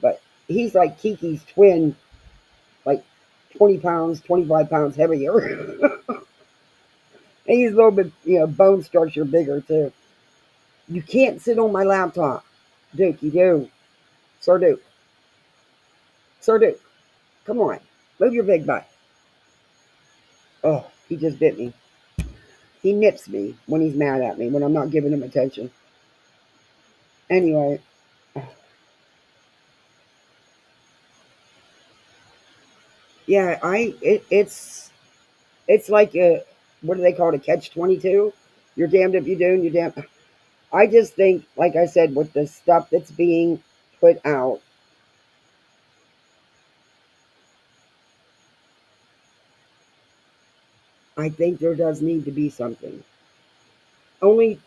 But he's like Kiki's twin, like 20 pounds, 25 pounds heavier. And he's a little bit, bone structure bigger too. You can't sit on my laptop. Duke, you do. Sir Duke. Sir Duke. Come on. Move your big butt. Oh, he just bit me. He nips me when he's mad at me, when I'm not giving him attention. Anyway. Yeah, it's like a, what do they call it, a catch-22? You're damned if you do and you're damned. I just think, like I said, with the stuff that's being put out, I think there does need to be something. Only,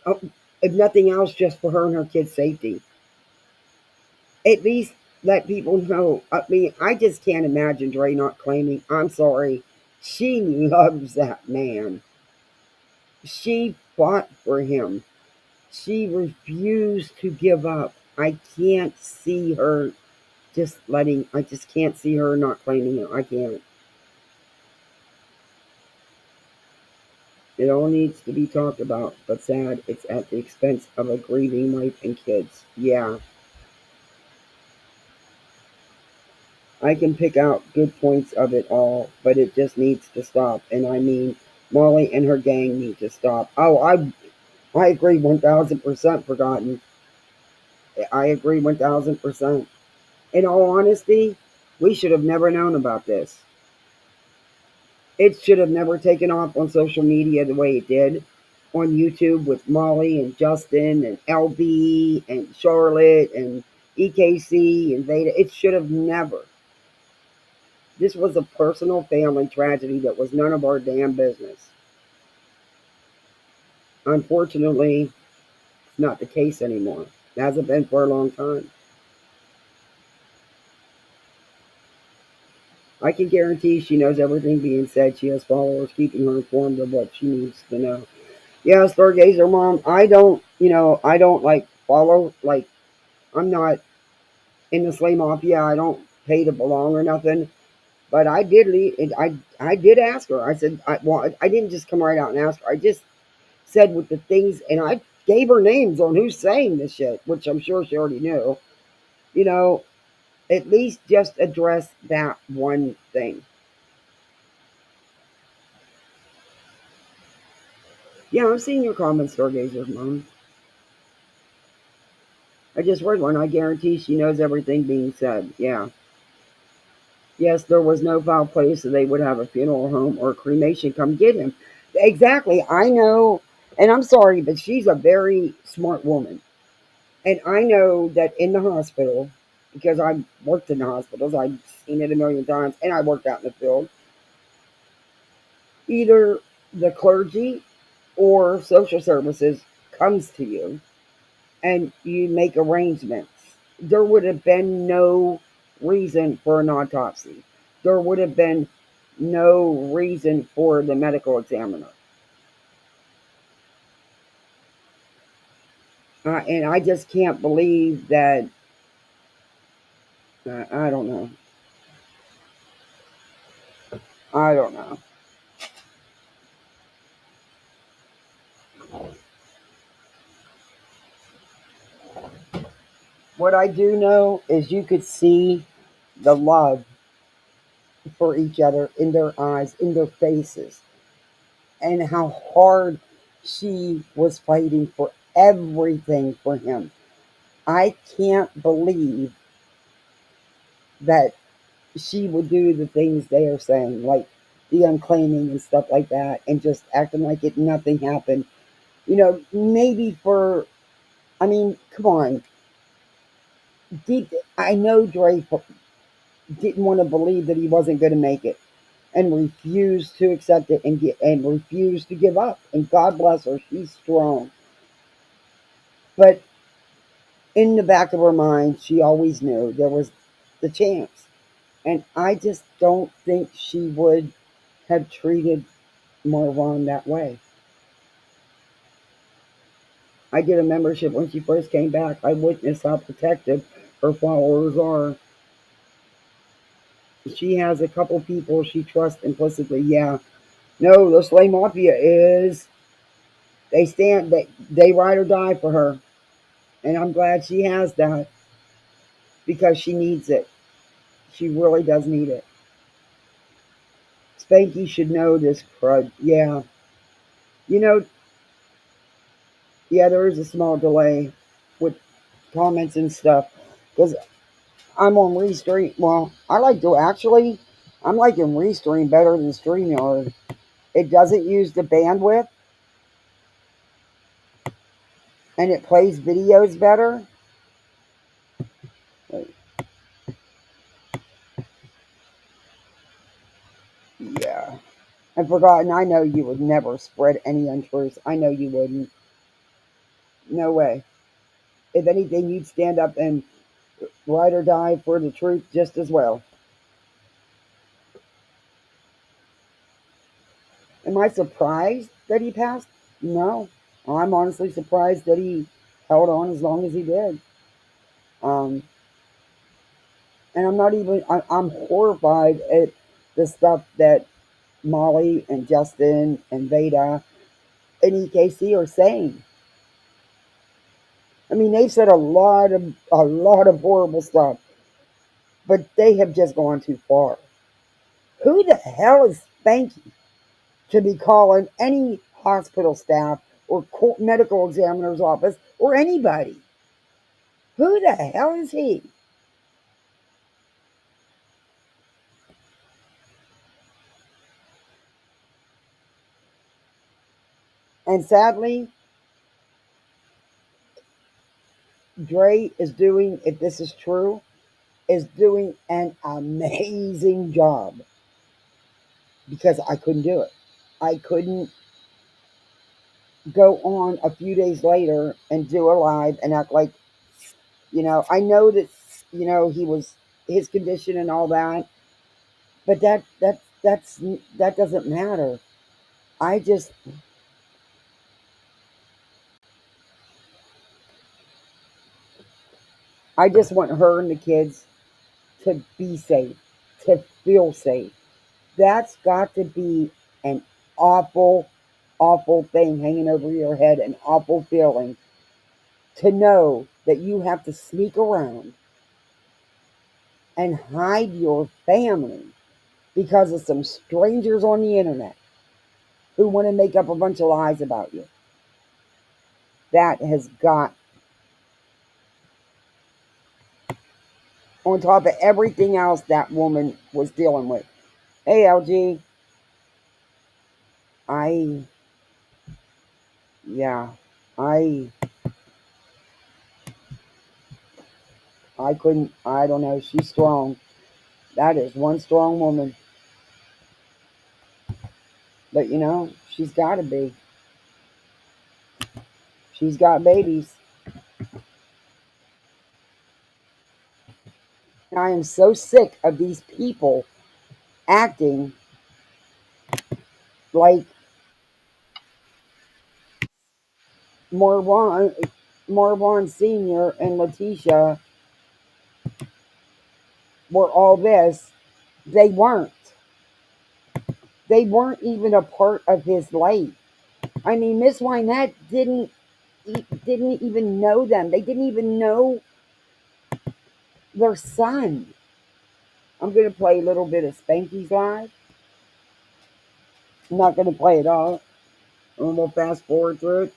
if nothing else, just for her and her kids' safety. At least let people know. I mean, I just can't imagine Dre not claiming. I'm sorry. She loves that man. She fought for him. She refused to give up. I can't see her I just can't see her not claiming him. I can't. It all needs to be talked about, but sad, it's at the expense of a grieving wife and kids. Yeah. I can pick out good points of it all, but it just needs to stop. And I mean, Molly and her gang need to stop. Oh, I agree 1000%, Forgotten. I agree 1000%. In all honesty, we should have never known about this. It should have never taken off on social media the way it did on YouTube with Molly and Justin and LB and Charlotte and EKC and Vada. It should have never. This was a personal family tragedy that was none of our damn business. Unfortunately, it's not the case anymore. It hasn't been for a long time. I can guarantee she knows everything being said. She has followers keeping her informed of what she needs to know. Yeah, Stargazer Mom, I don't follow, I'm not in the slave mafia. I don't pay to belong or nothing. But I did leave. I did ask her. I said, I didn't just come right out and ask her. I just said with the things, and I gave her names on who's saying this shit, which I'm sure she already knew. You know, at least just address that one thing. Yeah, I'm seeing your comments, Stargazer, Mom. I just read one. I guarantee she knows everything being said. Yeah. Yes, there was no foul play, so they would have a funeral home or cremation come get him. Exactly. I know, and I'm sorry, but she's a very smart woman. And I know that in the hospital, because I've worked in the hospitals, I've seen it a million times, and I worked out in the field, either the clergy or social services comes to you and you make arrangements. There would have been no reason for an autopsy. There would have been no reason for the medical examiner. And I just can't believe that. I don't know. I don't know. What I do know is you could see the love for each other in their eyes, in their faces, and how hard she was fighting for everything for him. I can't believe that she would do the things they are saying, like the unclaiming and stuff like that, and just acting like nothing happened. Maybe I mean, come on. I know Dre didn't want to believe that he wasn't going to make it and refused to accept it and refused to give up. And God bless her, she's strong. But in the back of her mind, she always knew there was the chance. And I just don't think she would have treated Marvon that way. I did a membership when she first came back. I witnessed how protective her followers are. She has a couple people she trusts implicitly. Yeah. No, the Slay Mafia is they ride or die for her. And I'm glad she has that because she needs it. She really does need it. Spanky should know this crud. Yeah. You know, yeah, there is a small delay with comments and stuff because I'm on Restream. Well, I'm liking Restream better than StreamYard. It doesn't use the bandwidth and it plays videos better. Wait. Yeah. I've forgotten. I know you would never spread any untruths. I know you wouldn't. No way. If anything, you'd stand up and ride or die for the truth just as well. Am I surprised that he passed? No. I'm honestly surprised that he held on as long as he did. And I'm not even, I'm horrified at the stuff that Molly and Justin and Vada and EKC are saying. I mean, they've said a lot of horrible stuff, but they have just gone too far. Who the hell is Spanky to be calling any hospital staff or medical examiner's office or anybody? Who the hell is he? And sadly, Dre is doing, if this is true, is doing an amazing job because I couldn't do it. I couldn't go on a few days later and do a live and act like, I know that, he was his condition and all that, but that doesn't matter. I just want her and the kids to be safe. to feel safe. That's got to be an awful, awful thing hanging over your head, an awful feeling to know that you have to sneak around and hide your family because of some strangers on the internet who want to make up a bunch of lies about you. That has got, on top of everything else that woman was dealing with. Hey, LG, I, yeah, I couldn't, I don't know, she's strong. That is one strong woman. But you know, she's got to be. She's got babies. And I am so sick of these people acting like Marvon Sr. and Letitia were all this. They weren't. They weren't even a part of his life. I mean, Miss Wynette didn't even know them. They didn't even know their son. I'm going to play a little bit of Spanky's Live. I'm not going to play it all. I'm going to fast forward through it.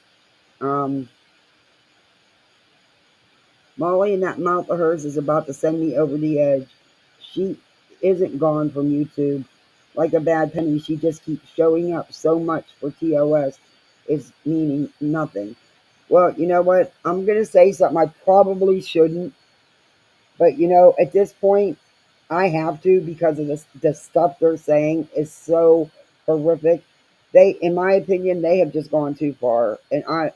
Molly, in that mouth of hers, is about to send me over the edge. She isn't gone from YouTube. Like a bad penny, she just keeps showing up. So much for TOS is meaning nothing. Well, you know what? I'm going to say something I probably shouldn't. But, you know, at this point, I have to, because of the stuff they're saying is so horrific. In my opinion, they have just gone too far. And I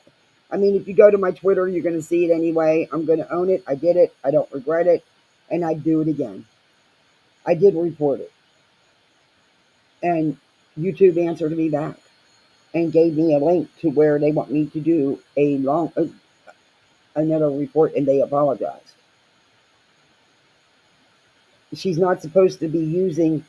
mean, if you go to my Twitter, you're going to see it anyway. I'm going to own it. I did it. I don't regret it. And I'd do it again. I did report it. And YouTube answered me back and gave me a link to where they want me to do another report, and they apologized. She's not supposed to be using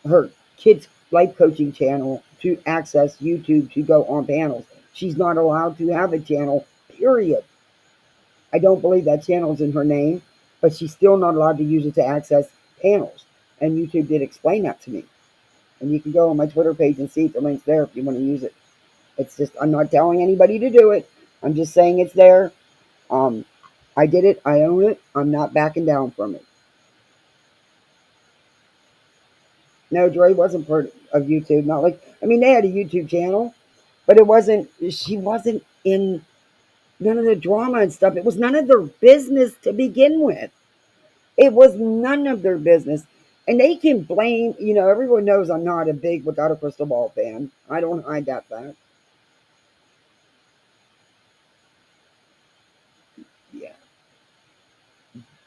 her kids' life coaching channel to access YouTube to go on panels. She's not allowed to have a channel, period. I don't believe that channel's in her name, but she's still not allowed to use it to access panels. And YouTube did explain that to me. And you can go on my Twitter page and see if the link's there if you want to use it. It's just, I'm not telling anybody to do it. I'm just saying it's there. I did it. I own it. I'm not backing down from it. No, Dre wasn't part of YouTube. Not like, I mean, they had a YouTube channel, but she wasn't in none of the drama and stuff. It was none of their business to begin with. It was none of their business. And they can blame, you know, everyone knows I'm not a big Without a Crystal Ball fan. I don't hide that fact. Yeah.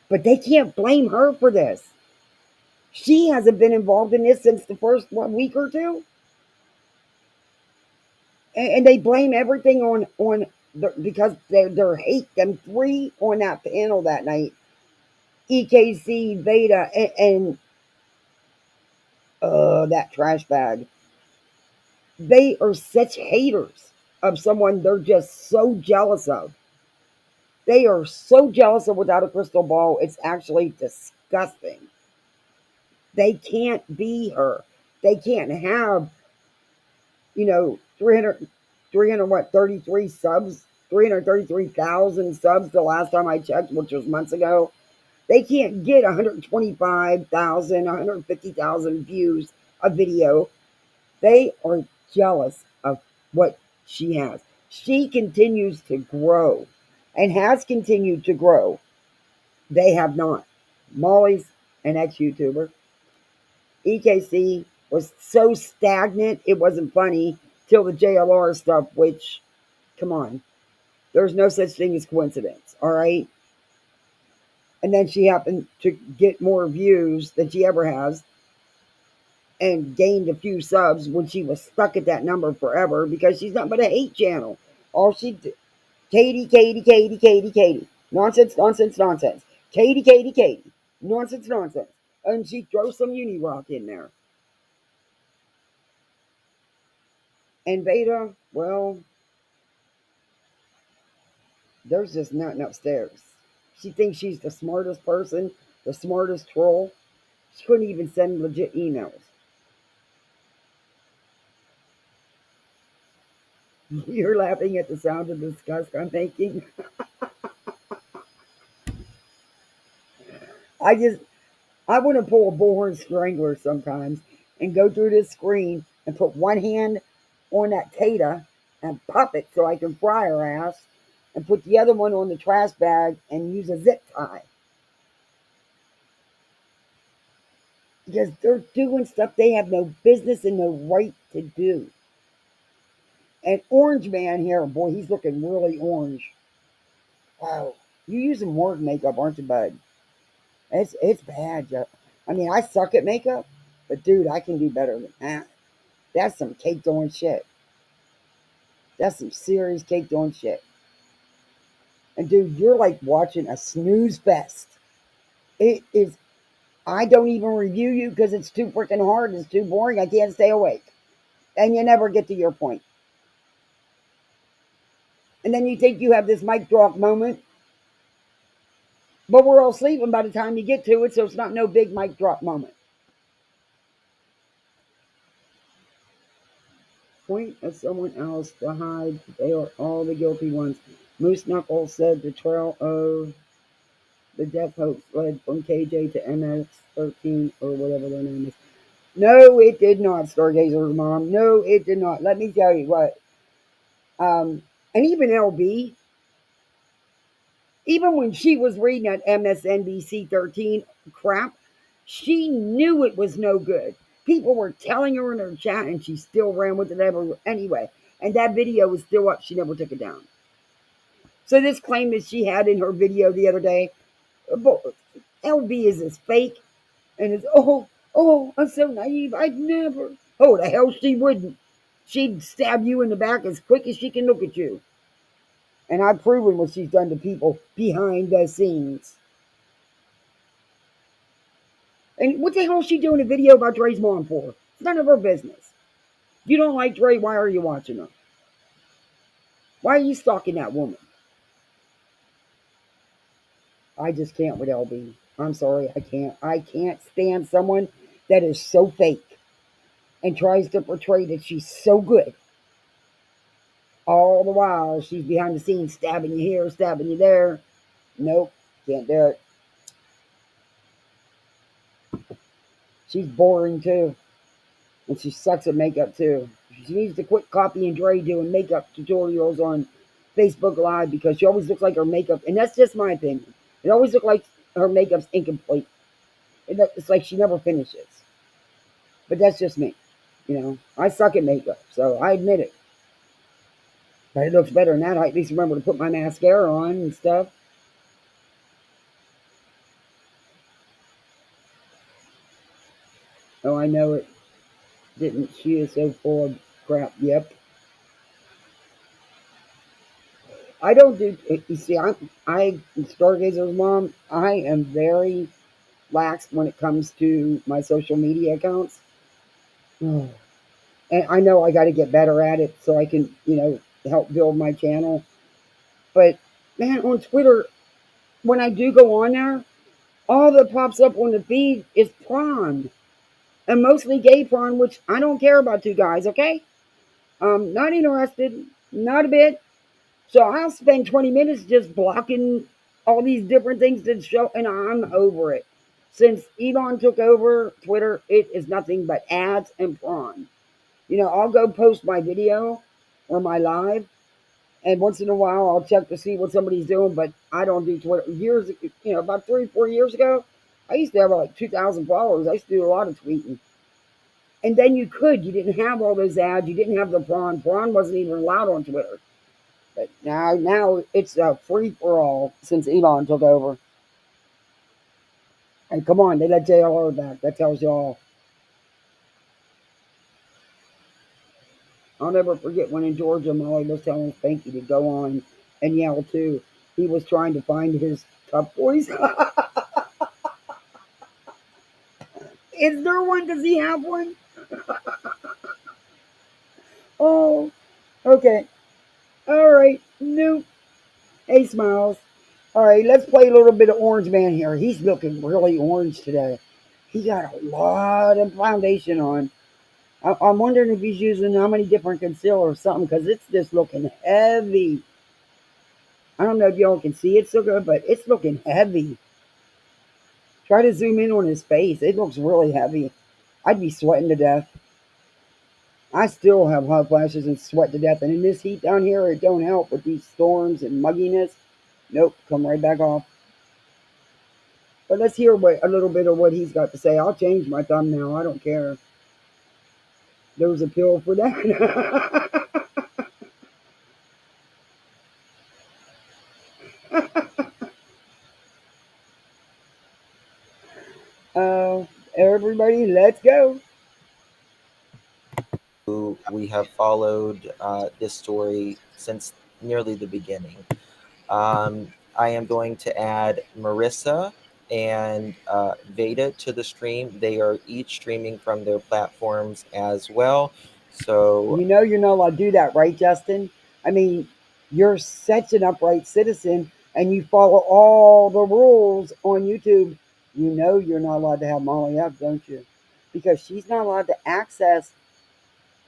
But they can't blame her for this. She hasn't been involved in this since the first week or two. And they blame everything on because they're hate them three on that panel that night. EKC, Vada, and that trash bag. They are such haters of someone they're just so jealous of. They are so jealous of Without a Crystal Ball, it's actually disgusting. They can't be her. They can't have, you know, 33 subs, 333,000 subs the last time I checked, which was months ago. They can't get 125,000, 150,000 views a video. They are jealous of what she has. She continues to grow and has continued to grow. They have not. Molly's an ex-YouTuber. EKC was so stagnant, it wasn't funny till the JLR stuff, which, come on, there's no such thing as coincidence, all right? And then she happened to get more views than she ever has and gained a few subs when she was stuck at that number forever because she's not but a hate channel. All she did, Katie, Katie, Katie, Katie, Katie. Nonsense, nonsense, nonsense. Katie, Katie, Katie. Nonsense, nonsense. And she throws some uni rock in there. And Vada, well, there's just nothing upstairs. She thinks she's the smartest person, the smartest troll. She couldn't even send legit emails. You're laughing at the sound of disgust I'm making. I want to pull a bullhorn strangler sometimes and go through this screen and put one hand on that Tadah and pop it so I can fry her ass, and put the other one on the trash bag and use a zip tie. Because they're doing stuff they have no business and no right to do. And Orange Man here, boy, he's looking really orange. Wow. You using more makeup, aren't you, bud? It's bad, Joe. I mean, I suck at makeup, but dude, I can do better than that. That's some caked on shit. That's some serious caked on shit. And dude, you're like watching a snooze fest. It is. I don't even review you because it's too freaking hard. It's too boring. I can't stay awake. And you never get to your point. And then you think you have this mic drop moment, but we're all sleeping by the time you get to it, so it's not no big mic drop moment. Point at someone else to hide. They are all the guilty ones. Moose Knuckles said the trail of the death hoax led from KJ to MS-13 or whatever their name is. No, it did not, Stargazer's mom. No, it did not. Let me tell you what. And even LB, even when she was reading that MSNBC 13 crap, she knew it was no good. People were telling her in her chat, and she still ran with it anyway. And that video was still up. She never took it down. So this claim that she had in her video the other day, LB is as fake and is, I'm so naive. I'd never. Oh, the hell she wouldn't. She'd stab you in the back as quick as she can look at you. And I've proven what she's done to people behind the scenes. And what the hell is she doing a video about Dre's mom for? It's none of her business. If you don't like Dre, why are you watching her? Why are you stalking that woman? I just can't with LB. I'm sorry, I can't. I can't stand someone that is so fake and tries to portray that she's so good. All the while, she's behind the scenes stabbing you here, stabbing you there. Nope, can't do it. She's boring too. And she sucks at makeup too. She needs to quit copying Dre doing makeup tutorials on Facebook Live, because she always looks like her makeup, and that's just my opinion. It always looks like her makeup's incomplete. It's like she never finishes. But that's just me. You know, I suck at makeup, so I admit it. But it looks better than that. I at least remember to put my mascara on and stuff. Oh, I know it. Didn't she is so full of crap. Yep. I don't do. You see, I Stargazer's mom. I am very lax when it comes to my social media accounts. And I know I got to get better at it so I can, help build my channel. But man, on Twitter, when I do go on there, all that pops up on the feed is prawn, and mostly gay prawn, which I don't care about two guys. Okay, not interested, not a bit. So I'll spend 20 minutes just blocking all these different things that show, and I'm over it. Since Elon took over Twitter, it is nothing but ads and prawn. I'll go post my video or my live, and once in a while I'll check to see what somebody's doing, but I don't do Twitter. About 3-4 years ago, I used to have like 2,000 followers. I used to do a lot of tweeting. And then you didn't have all those ads. You didn't have the prawn. Prawn wasn't even allowed on Twitter. But now it's a free-for-all since Elon took over. And come on, they let JR back. That tells you all. I'll never forget when in Georgia, Molly was telling Spanky to go on and yell too. He was trying to find his tough boys. Is there one? Does he have one? Oh, okay. All right. Nope. Hey, Smiles. All right, let's play a little bit of Orange Man here. He's looking really orange today. He got a lot of foundation on. I'm wondering if he's using how many different concealer or something because it's just looking heavy. I don't know if y'all can see it so good, but it's looking heavy. Try to zoom in on his face. It looks really heavy. I'd be sweating to death. I still have hot flashes and sweat to death. And in this heat down here, it don't help with these storms and mugginess. Nope, come right back off. But let's hear a little bit of what he's got to say. I'll change my thumbnail. I don't care. There's a pill for that. Everybody, let's go.
We have followed this story since nearly the beginning. I am going to add Marissa and Vada to the stream. They are each streaming from their platforms as well. So
you know you're not allowed to do that, right, Justin? I mean, you're such an upright citizen and you follow all the rules on YouTube. You know you're not allowed to have Molly up, don't you? Because she's not allowed to access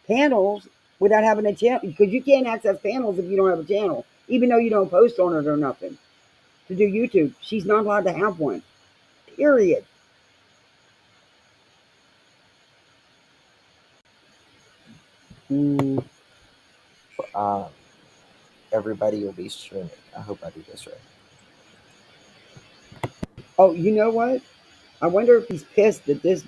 panels without having a channel. Because you can't access panels if you don't have a channel, even though you don't post on it or nothing. To do YouTube, she's not allowed to have one. Period.
Everybody will be streaming. I hope I do this right.
Oh, you know what? I wonder if he's pissed that this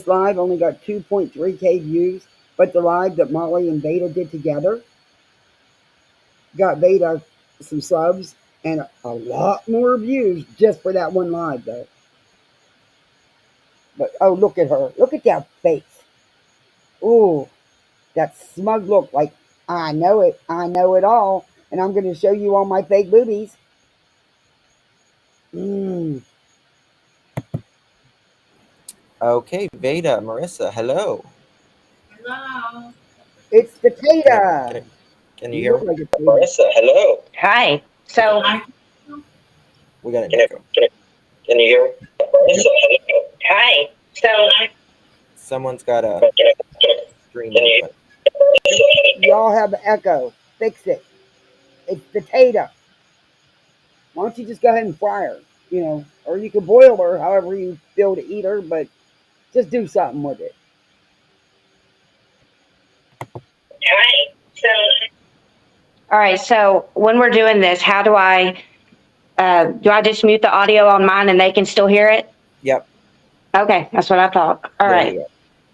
live only got 2.3K views, but the live that Molly and Vada did together got Vada some subs and a lot more views just for that one live, though. But oh, look at her. Look at that face. Ooh, that smug look like, I know it. I know it all. And I'm going to show you all my fake boobies.
Okay, Vada, Marissa, hello.
Hello.
It's the Tadah.
Can you hear me?
Like
Marissa, hello.
Hi. So
We got an echo. Can you hear me? Marissa, hello.
hi. So
Someone's got a stream open.
Y'all have an echo. Fix it. It's the Tadah. Why don't you just go ahead and fry her? Or you can boil her however you feel to eat her, but just do something with it.
all right. So when we're doing this, how do I just mute the audio on mine and they can still hear it?
Yep.
Okay, that's what I thought. All right,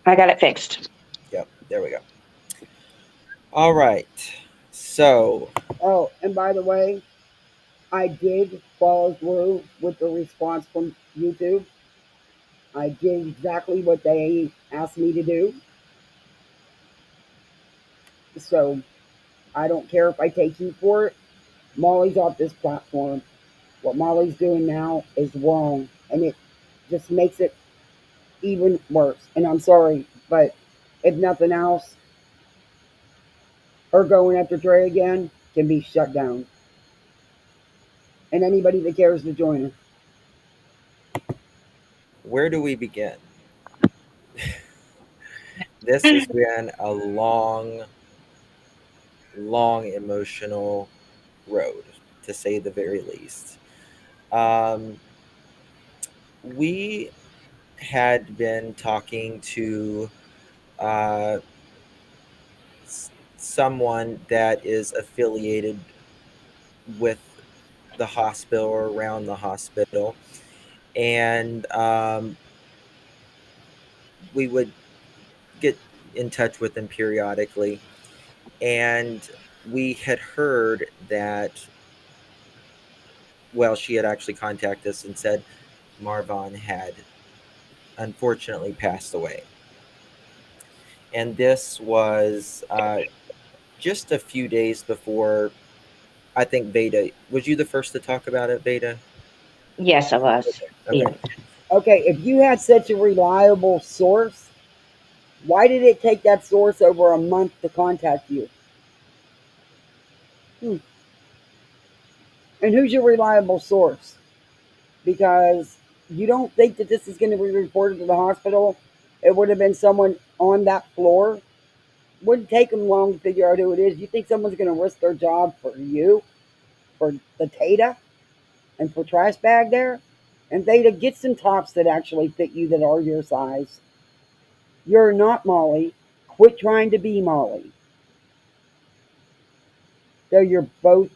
I got it fixed.
Yep, there we go. All right. So.
Oh, and by the way, I did follow through with the response from YouTube. I did exactly what they asked me to do. So I don't care if I take heat for it. Molly's off this platform. What Molly's doing now is wrong, and it just makes it even worse. And I'm sorry, but if nothing else, her going after Trey again can be shut down. And anybody that cares to join her.
Where do we begin? This has been a long emotional road, to say the very least. We had been talking to someone that is affiliated with the hospital or around the hospital, and we would get in touch with them periodically, and we had heard that, well, she had actually contacted us and said Marvon had unfortunately passed away. And this was just a few days before, I think, Vada. Was you the first to talk about it, Vada?
Yes, I was.
Okay.
Yeah.
Okay, if you had such a reliable source, why did it take that source over a month to contact you? Hmm. And who's your reliable source? Because you don't think that this is going to be reported to the hospital. It would have been someone on that floor. Wouldn't take them long to figure out who it is. You think someone's going to risk their job for you, for the Tadah, and for trash bag there? And Theta, get some tops that actually fit you that are your size. You're not Molly. Quit trying to be Molly. Though you're both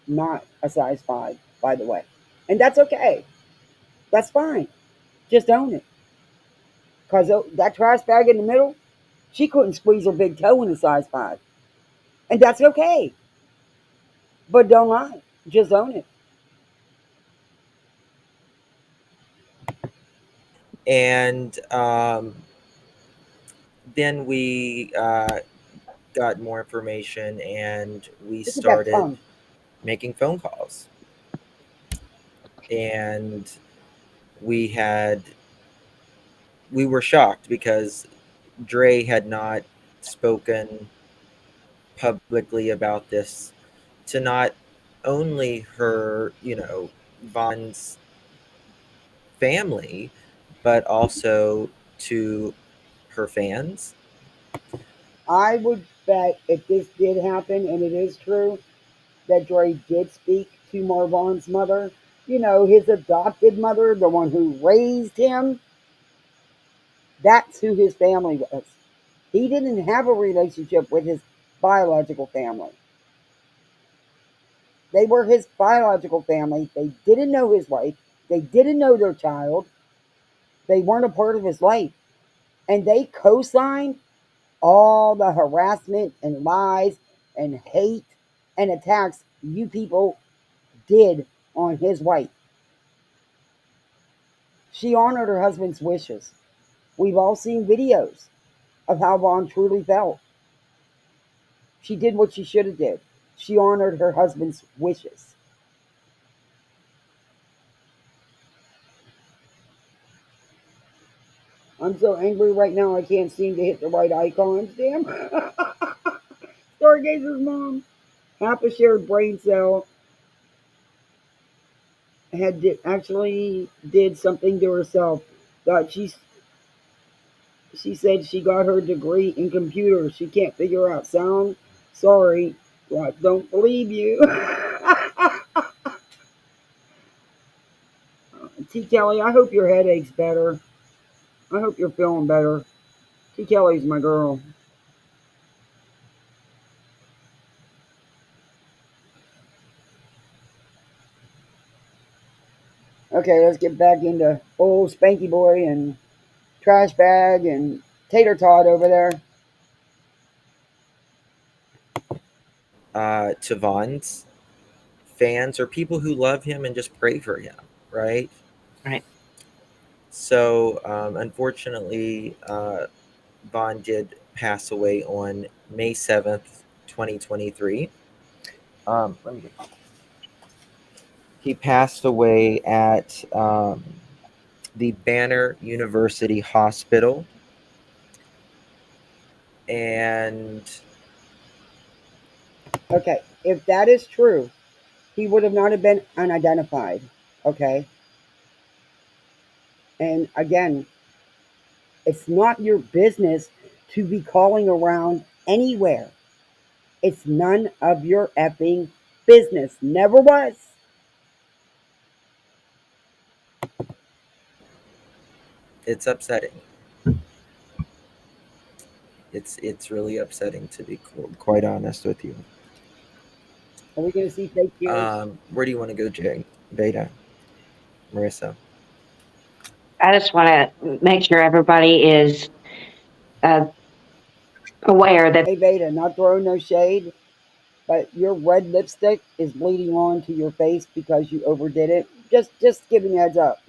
not a size 5, by the way. And that's okay. That's fine. Just own it. Because that trash bag in the middle, she couldn't squeeze her big toe in a size 5. And that's okay. But don't lie. Just own it.
And then we got more information and we
Look at that
started
tongue.
making phone calls. And we were shocked because Dre had not spoken publicly about this to not only her, Vaughn's family, but also to her fans.
I would bet if this did happen, and it is true, that Dre did speak to Marvon's mother, his adopted mother, the one who raised him. That's who his family was. He didn't have a relationship with his biological family. They were his biological family. They didn't know his wife. They didn't know their child. They weren't a part of his life. And they co signed all the harassment and lies and hate and attacks you people did on his wife. She honored her husband's wishes. We've all seen videos of how Vaughn truly felt. She did what she should have did. She honored her husband's wishes. I'm so angry right now I can't seem to hit the right icons. Damn. Stargazer's mom. Half a shared brain cell actually did something to herself. That she said she got her degree in computers. She can't figure out sound. Sorry, I don't believe you. T. Kelly, I hope your headache's better. I hope you're feeling better. T. Kelly's my girl. Okay, let's get back into old Spanky Boy and Trash Bag and Tater Tot over there.
To Vaughn's fans or people who love him and just pray for him, right?
Right.
So, unfortunately, Vaughn did pass away on May 7th, 2023. He passed away at the Banner University Hospital. And
okay, if that is true, he would have not have been unidentified. Okay. And again, it's not your business to be calling around anywhere. It's none of your effing business. Never was.
it's upsetting. It's really upsetting, to be quite honest with you.
Are we going to see fake tears?
Where do you want to go, Jay? Veda? Marissa?
I just want to make sure everybody is aware that.
Hey, Veda, not throwing no shade, but your red lipstick is bleeding onto your face because you overdid it. Just giving you a heads up,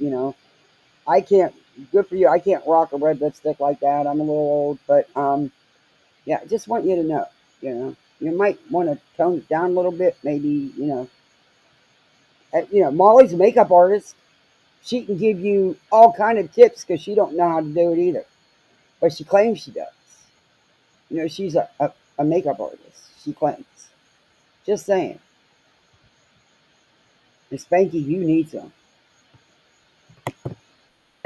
I can't. Good for you. I can't rock a red lipstick like that. I'm a little old, but yeah. Just want you to know. You might want to tone it down a little bit. Maybe Molly's a makeup artist. She can give you all kind of tips because she don't know how to do it either, but she claims she does. You know, she's a makeup artist. She claims. Just saying. And Spanky, you need some.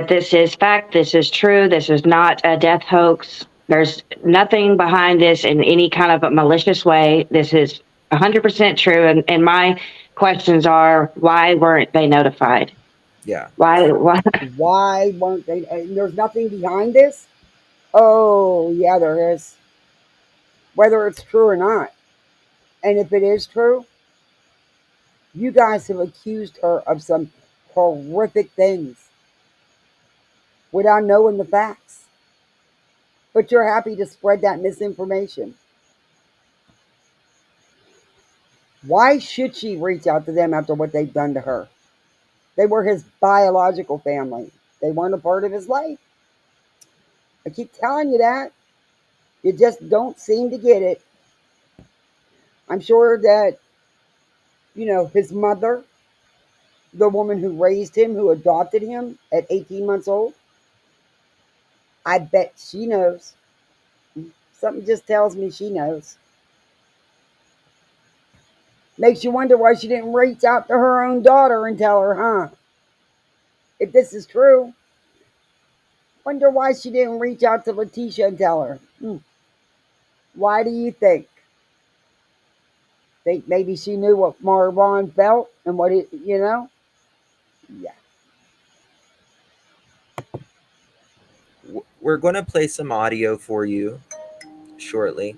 This is fact. This is true. This is not a death hoax. There's nothing behind this in any kind of a malicious way. This is 100% true. And my questions are, why weren't they notified?
Yeah.
Why
Why weren't they? And there's nothing behind this? Oh, yeah, there is. Whether it's true or not. And if it is true, you guys have accused her of some horrific things without knowing the facts. But you're happy to spread that misinformation. Why should she reach out to them after what they've done to her? They were his biological family. They weren't a part of his life. I keep telling you that. You just don't seem to get it. I'm sure that, you know, his mother, the woman who raised him, who adopted him at 18 months old, I bet she knows. Something just tells me she knows. Makes you wonder why she didn't reach out to her own daughter and tell her, huh? If this is true, wonder why she didn't reach out to Letitia and tell her. Why do you think? Think maybe she knew what Marvon felt and what it, you know? Yeah.
We're going to play some audio for you shortly.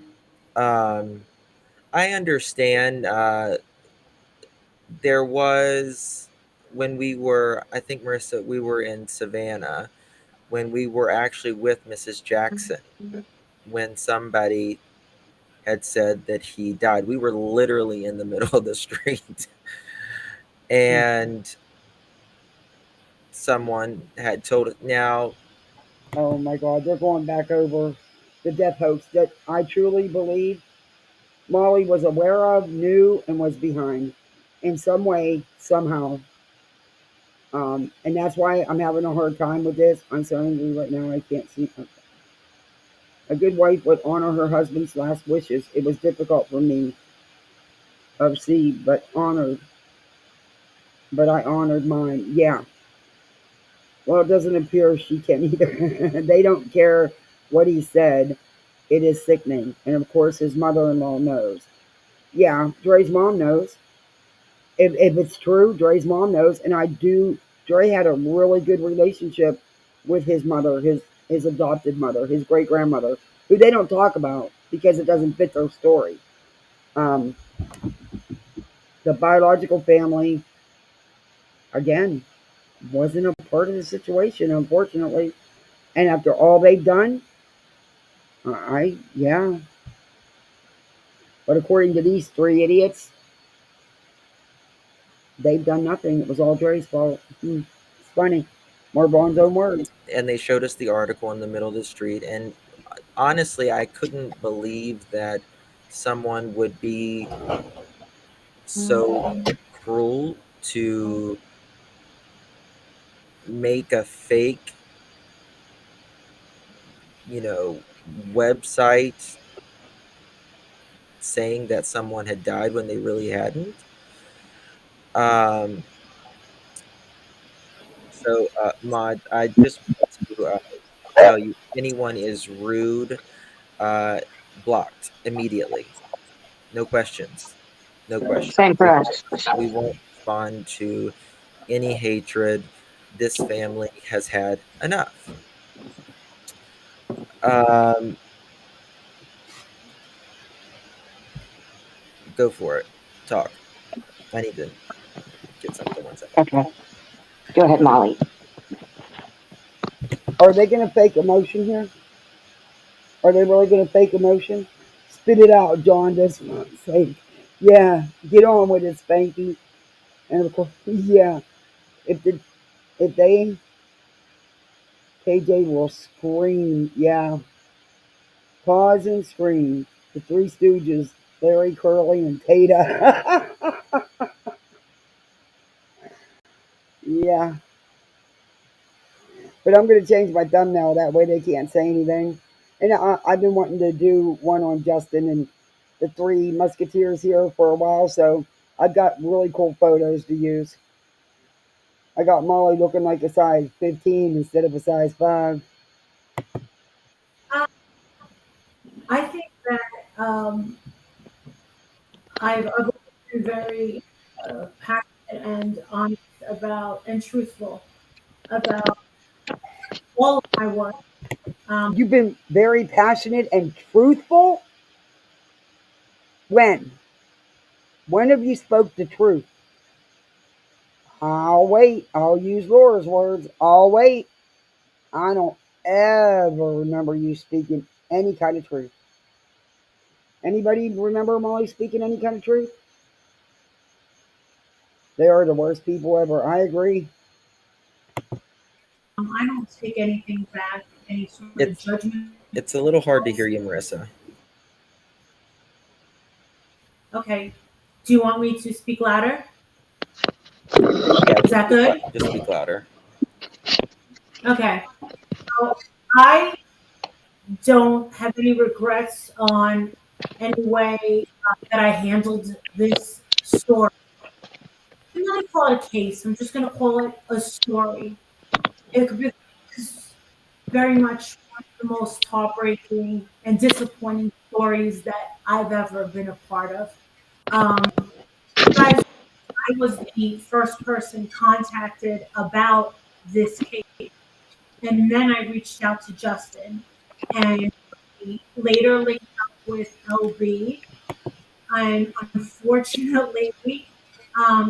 I understand there was, when we were, I think, Marissa, we were in Savannah, when we were actually with Mrs. Jackson, when somebody had said that he died. We were literally in the middle of the street. And someone had told us. Now,
oh my God, they're going back over the death hoax that I truly believe Molly was aware of, knew, and was behind in some way, somehow. And that's why I'm having a hard time with this. I'm so angry right now. I can't see. A good wife would honor her husband's last wishes. It was difficult for me of C, but honored. But I honored mine. Yeah. Well, it doesn't appear she can either. They don't care what he said. It is sickening. And of course, his mother in law knows. Yeah, Dre's mom knows. If it's true, Dre's mom knows. And I do. Dre had a really good relationship with his mother, his adopted mother, his great grandmother, who they don't talk about because it doesn't fit their story. Um, the biological family, again, wasn't a part of the situation, unfortunately. And after all they've done, yeah. But according to these three idiots, they've done nothing. It was all Dre's fault. It's funny. Marvon's own words.
And they showed us the article in the middle of the street. And honestly, I couldn't believe that someone would be so cruel to make a fake, website saying that someone had died when they really hadn't. So, Maud, I just want to tell you, anyone is rude, blocked immediately. No questions. No questions.
Same for us.
We won't respond to any hatred. This family has had enough. Go for it. Talk. I need to get something. 1 second.
Okay. Go ahead, Molly.
Are they going to fake emotion here? Are they really going to fake emotion? Spit it out, John. That's not safe. Yeah, get on with it, Spanky. And of course, yeah, if they, KJ will scream. Yeah, pause and scream. The Three Stooges, Larry, Curly, and Tadah. Yeah, But I'm going to change my thumbnail. That way they can't say anything. And I've been wanting to do one on Justin and the Three Musketeers here for a while. So I've got really cool photos to use. I got Molly looking like a size 15 instead of a size 5.
I think that I've always been very passionate and honest about and truthful about all of my work.
You've been very passionate and truthful? When? When have you spoke the truth? I'll wait. I'll use Laura's words. I'll wait. I don't ever remember you speaking any kind of truth. Anybody remember Molly speaking any kind of truth? They are the worst people ever. I agree.
I don't take anything back, any sort of judgment.
It's a little hard to hear you, Marissa.
Okay. Do you want me to speak louder?
Yeah,
Is that good?
just speak louder.
Okay. So I don't have any regrets on any way that I handled this story. I'm not going to call it a case. I'm just going to call it a story. It could be very much one of the most heartbreaking and disappointing stories that I've ever been a part of. Guys, I was the first person contacted about this case, and then I reached out to Justin, and he later linked up with LB, and unfortunately, Katie, I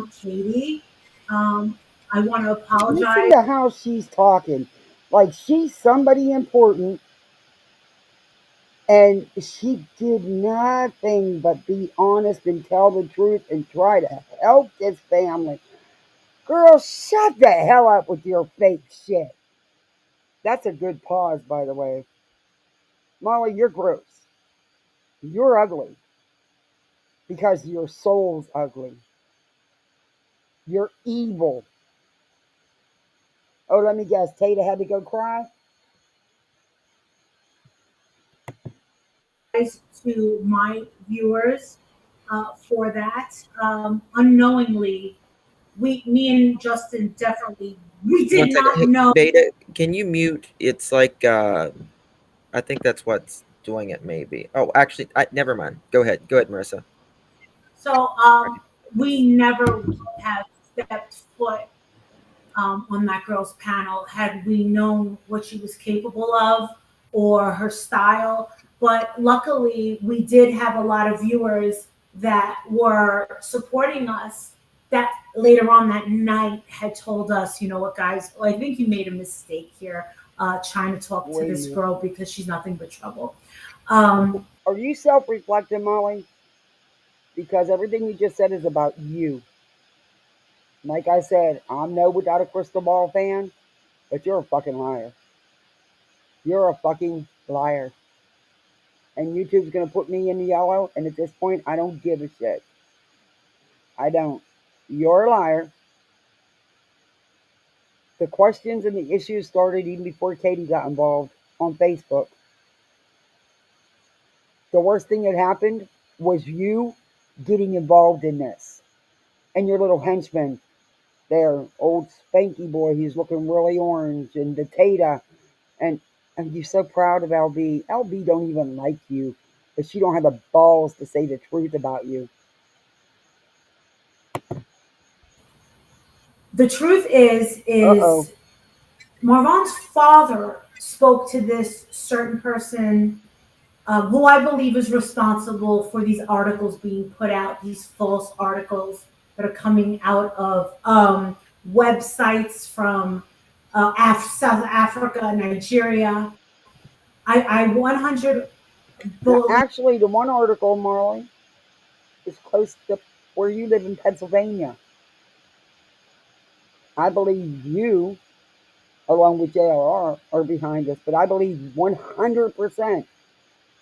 want to
Listen
apologize.
to how she's talking. Like she's somebody important, and she did nothing but be honest and tell the truth and try to help this family. Girl, shut the hell up with your fake shit. That's a good pause, by the way. Molly, you're gross. You're ugly because your soul's ugly. You're evil. Oh, let me guess. Tadah had to go cry?
To my viewers for that. Unknowingly, me and Justin definitely, we
One
did
second.
not
Hey,
know.
Veda, can you mute? It's like I think that's what's doing it. Maybe. Oh, actually, never mind. Go ahead. Go ahead, Marissa.
So we never would have stepped foot on that girl's panel had we known what she was capable of or her style. But luckily, we did have a lot of viewers that were supporting us that later on that night had told us, you know what, guys, well, I think you made a mistake here trying to talk to this girl because she's nothing but trouble.
Are you self reflecting, Molly? Because everything you just said is about you. Like I said, I'm no without a crystal ball fan, but you're a fucking liar. You're a fucking liar. And YouTube's gonna put me in the yellow, and at this point, I don't give a shit. I don't. You're a liar. The questions and the issues started even before Katie got involved on Facebook. The worst thing that happened was you getting involved in this. And your little henchman there, old Spanky boy, he's looking really orange, and the Tadah. And you're so proud of LB. LB don't even like you, but she don't have the balls to say the truth about you.
The truth is Marvon's father spoke to this certain person who I believe is responsible for these articles being put out, these false articles that are coming out of websites from South Africa, Nigeria. I 100
Now,
believe.
actually, the one article, Marley, is close to where you live in Pennsylvania. I believe you, along with JRR, are behind this, but I believe 100%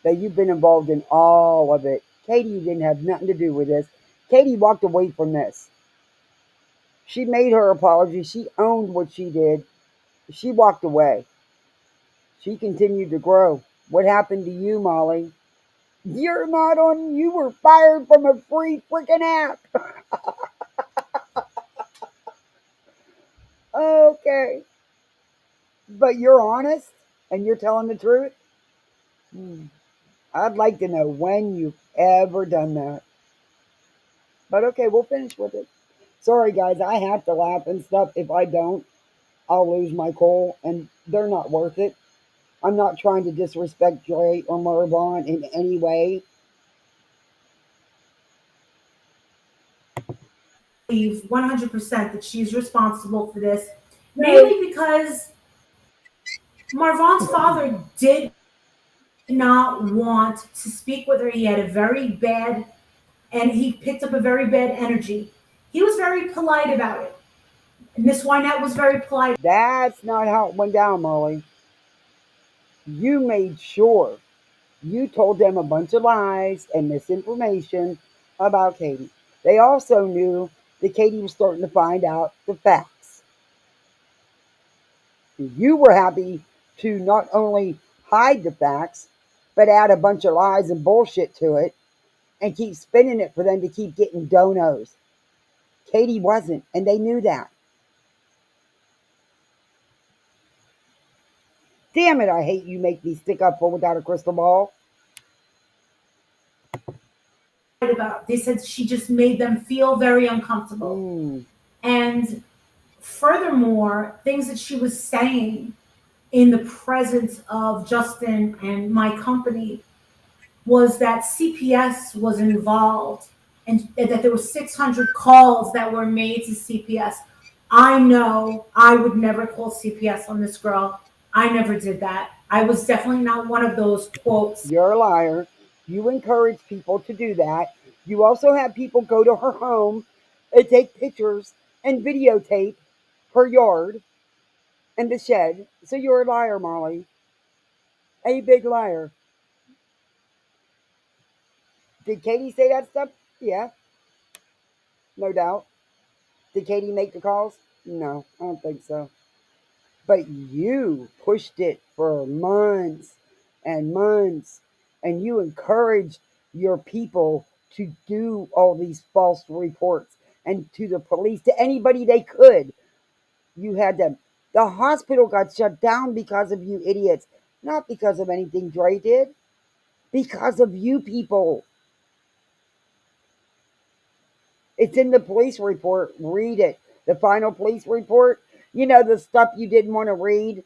that you've been involved in all of it. Katie didn't have nothing to do with this. Katie walked away from this. She made her apology. She owned what she did. She walked away. She continued to grow. What happened to you, Molly? You're not on. You were fired from a free freaking app. Okay. But you're honest and you're telling the truth? I'd like to know when you've ever done that. But okay, we'll finish with it. Sorry, guys, I have to laugh and stuff. If I don't, I'll lose my cool, and they're not worth it. I'm not trying to disrespect Dre or Marvon in any way.
Believe 100% that she's responsible for this, mainly because Marvon's father did not want to speak with her. He had a very bad, and he picked up a very bad energy. He was very polite about it. Miss Wynette was very polite.
That's not how it went down, Molly. You made sure you told them a bunch of lies and misinformation about Katie. They also knew that Katie was starting to find out the facts. You were happy to not only hide the facts, but add a bunch of lies and bullshit to it and keep spinning it for them to keep getting donos. Katie wasn't, and they knew that. Damn it, I hate you make me stick up for without a crystal ball.
About. They said she just made them feel very uncomfortable. And furthermore, things that she was saying in the presence of Justin and my company was that CPS was involved and that there were 600 calls that were made to CPS. I know I would never call CPS on this girl. I never did that. I was definitely not one of those quotes.
You're a liar. You encourage people to do that. You also have people go to her home and take pictures and videotape her yard and the shed. So you're a liar, Molly. A big liar. Did Katie say that stuff? Yeah, no doubt. Did Katie make the calls? No, I don't think so. But you pushed it for months and months, and you encouraged your people to do all these false reports and to the police, to anybody they could. You had them. The hospital got shut down because of you idiots, not because of anything Dre did, because of you people. It's in the police report. Read it. The final police report. You know, the stuff you didn't want to read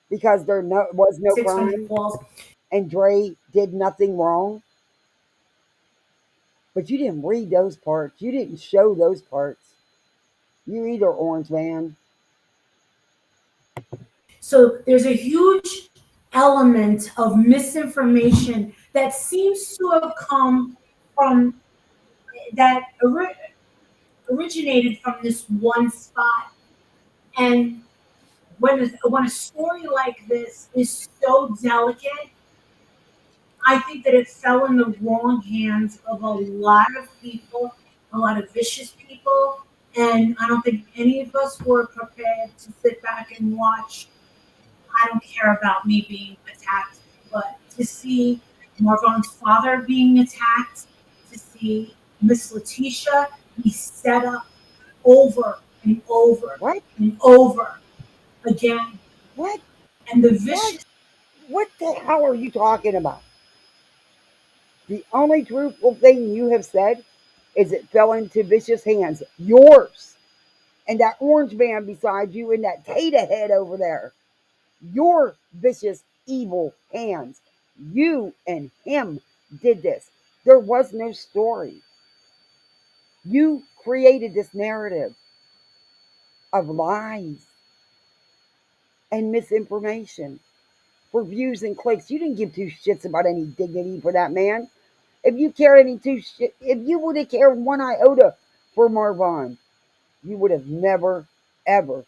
because there was no crime and Dre did nothing wrong. But you didn't read those parts. You didn't show those parts. You either, Orange Man.
So there's a huge element of misinformation that seems to have come from that originated from this one spot. And when a story like this is so delicate, I think that it fell in the wrong hands of a lot of people, a lot of vicious people, and I don't think any of us were prepared to sit back and watch. I don't care about me being attacked, but to see Marvon's father being attacked, to see Miss Letitia be set up over and over and over again.
What?
And the vicious.
What the hell are you talking about? The only truthful thing you have said is it fell into vicious hands. Yours. And that orange man beside you and that Tadah head over there. Your vicious, evil hands. You and him did this. There was no story. You created this narrative of lies and misinformation for views and clicks. You didn't give two shits about any dignity for that man. If you cared if you would have cared one iota for Marvon, you would have never, ever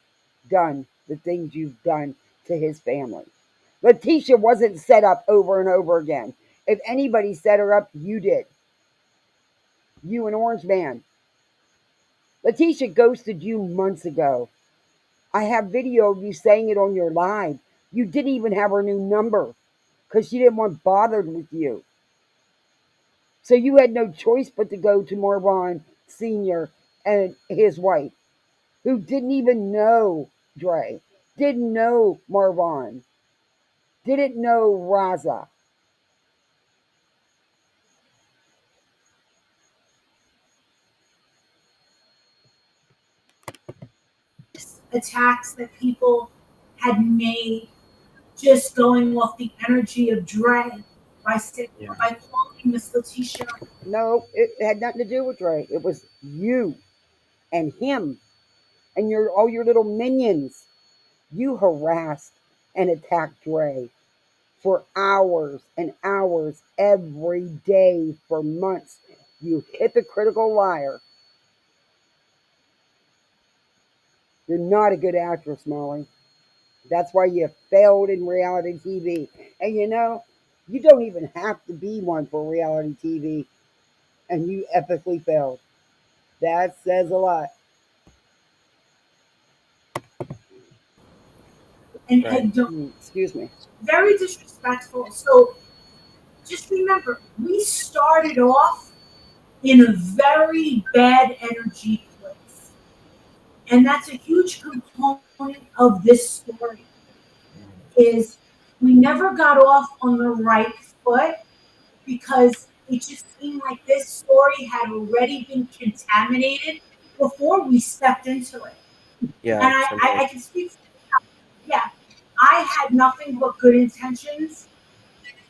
done the things you've done to his family. Letitia wasn't set up over and over again. If anybody set her up, you did. You and Orange Man. Letitia ghosted you months ago. I have video of you saying it on your live. You didn't even have her new number because she didn't want bothered with you. So you had no choice but to go to Marvon Sr. and his wife, who didn't even know Dre, didn't know Marvon, didn't know Raza.
Attacks that people had made just going off the energy of Dre by calling Miss Letitia.
No, it had nothing to do with Dre. It was you and him and all your little minions. You harassed and attacked Dre for hours and hours every day for months. You hypocritical liar. You're not a good actress, Molly. That's why you failed in reality TV. And you don't even have to be one for reality TV. And you epically failed. That says a lot.
And
excuse me.
Very disrespectful. So just remember, we started off in a very bad energy place. And that's a huge component of this story is we never got off on the right foot because it just seemed like this story had already been contaminated before we stepped into it.
Yeah,
And I can speak for yeah, I had nothing but good intentions.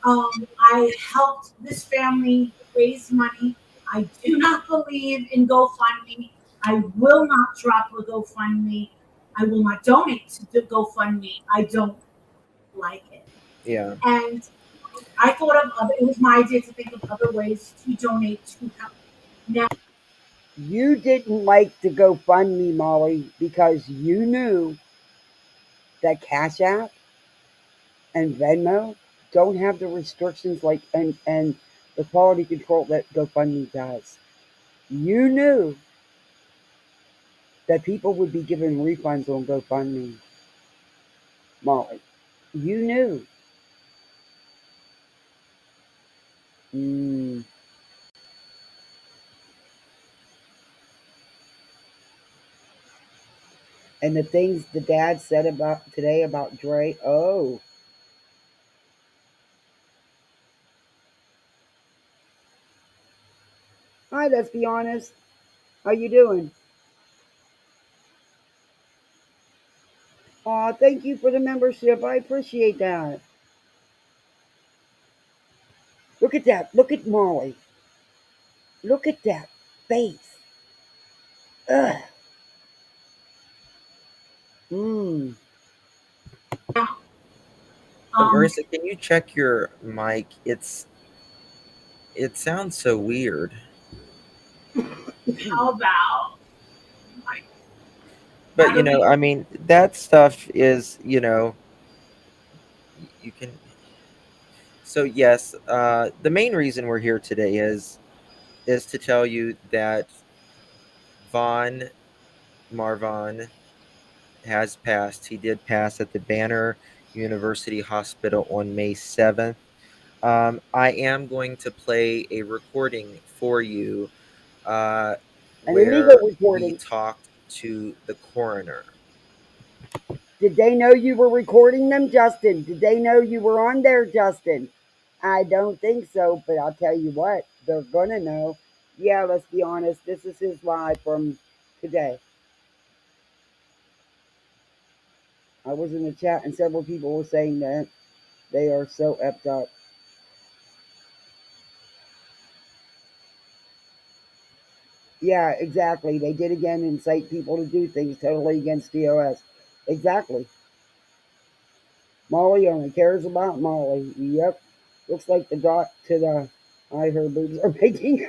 I helped this family raise money. I do not believe in GoFundMe. I will not drop a GoFundMe. I will not donate to the GoFundMe. I don't like it.
Yeah.
And I thought of it was my idea to think of other ways to donate to help. Now,
You didn't like the GoFundMe, Molly, because you knew that Cash App and Venmo don't have the restrictions and the quality control that GoFundMe does. You knew that people would be given refunds on GoFundMe, Molly. You knew. Mm. And the things the dad said about today about Dre, oh. Hi, let's be honest. How you doing? Aw, thank you for the membership. I appreciate that. Look at that. Look at Molly. Look at that face. Ugh. Mmm.
Marissa, can you check your mic? It sounds so weird.
How about?
But I mean, that stuff is, you can. So yes, the main reason we're here today is to tell you that Marvon has passed. He did pass at the Banner University Hospital on May 7th. I am going to play a recording for you where we talked to the coroner.
Did they know you were recording them, Justin? Did they know you were on there, Justin? I don't think so, but I'll tell you what, they're gonna know. Yeah, let's be honest. This is his live from today. I was in the chat and several people were saying that they are so effed up. Yeah, exactly. They did again incite people to do things totally against DOS. Exactly. Molly only cares about Molly. Yep. Looks like the dot to the eye her boobs are making.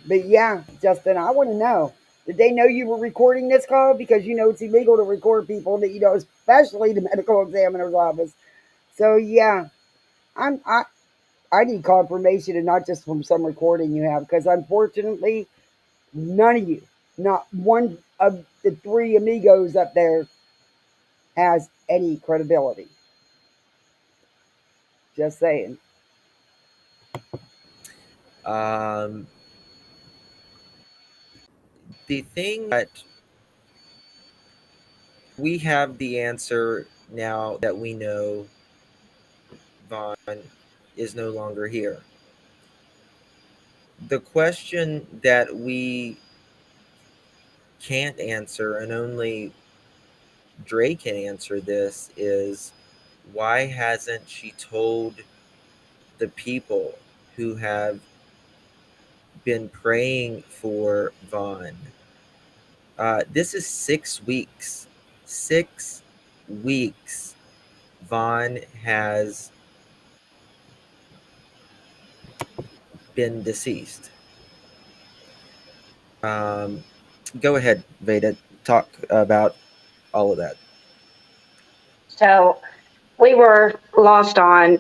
But yeah, Justin, I want to know. Did they know you were recording this call? Because it's illegal to record people that especially the medical examiner's office. So yeah, I I need confirmation and not just from some recording you have, because unfortunately, none of you, not one of the three amigos up there, has any credibility. Just saying.
The thing that we have the answer now that we know Vaughn is no longer here. The question that we can't answer, and only Dre can answer this, is why hasn't she told the people who have been praying for Vaughn? This is 6 weeks. 6 weeks Vaughn has been deceased. Go ahead, Veda. Talk about all of that.
So we were lost on,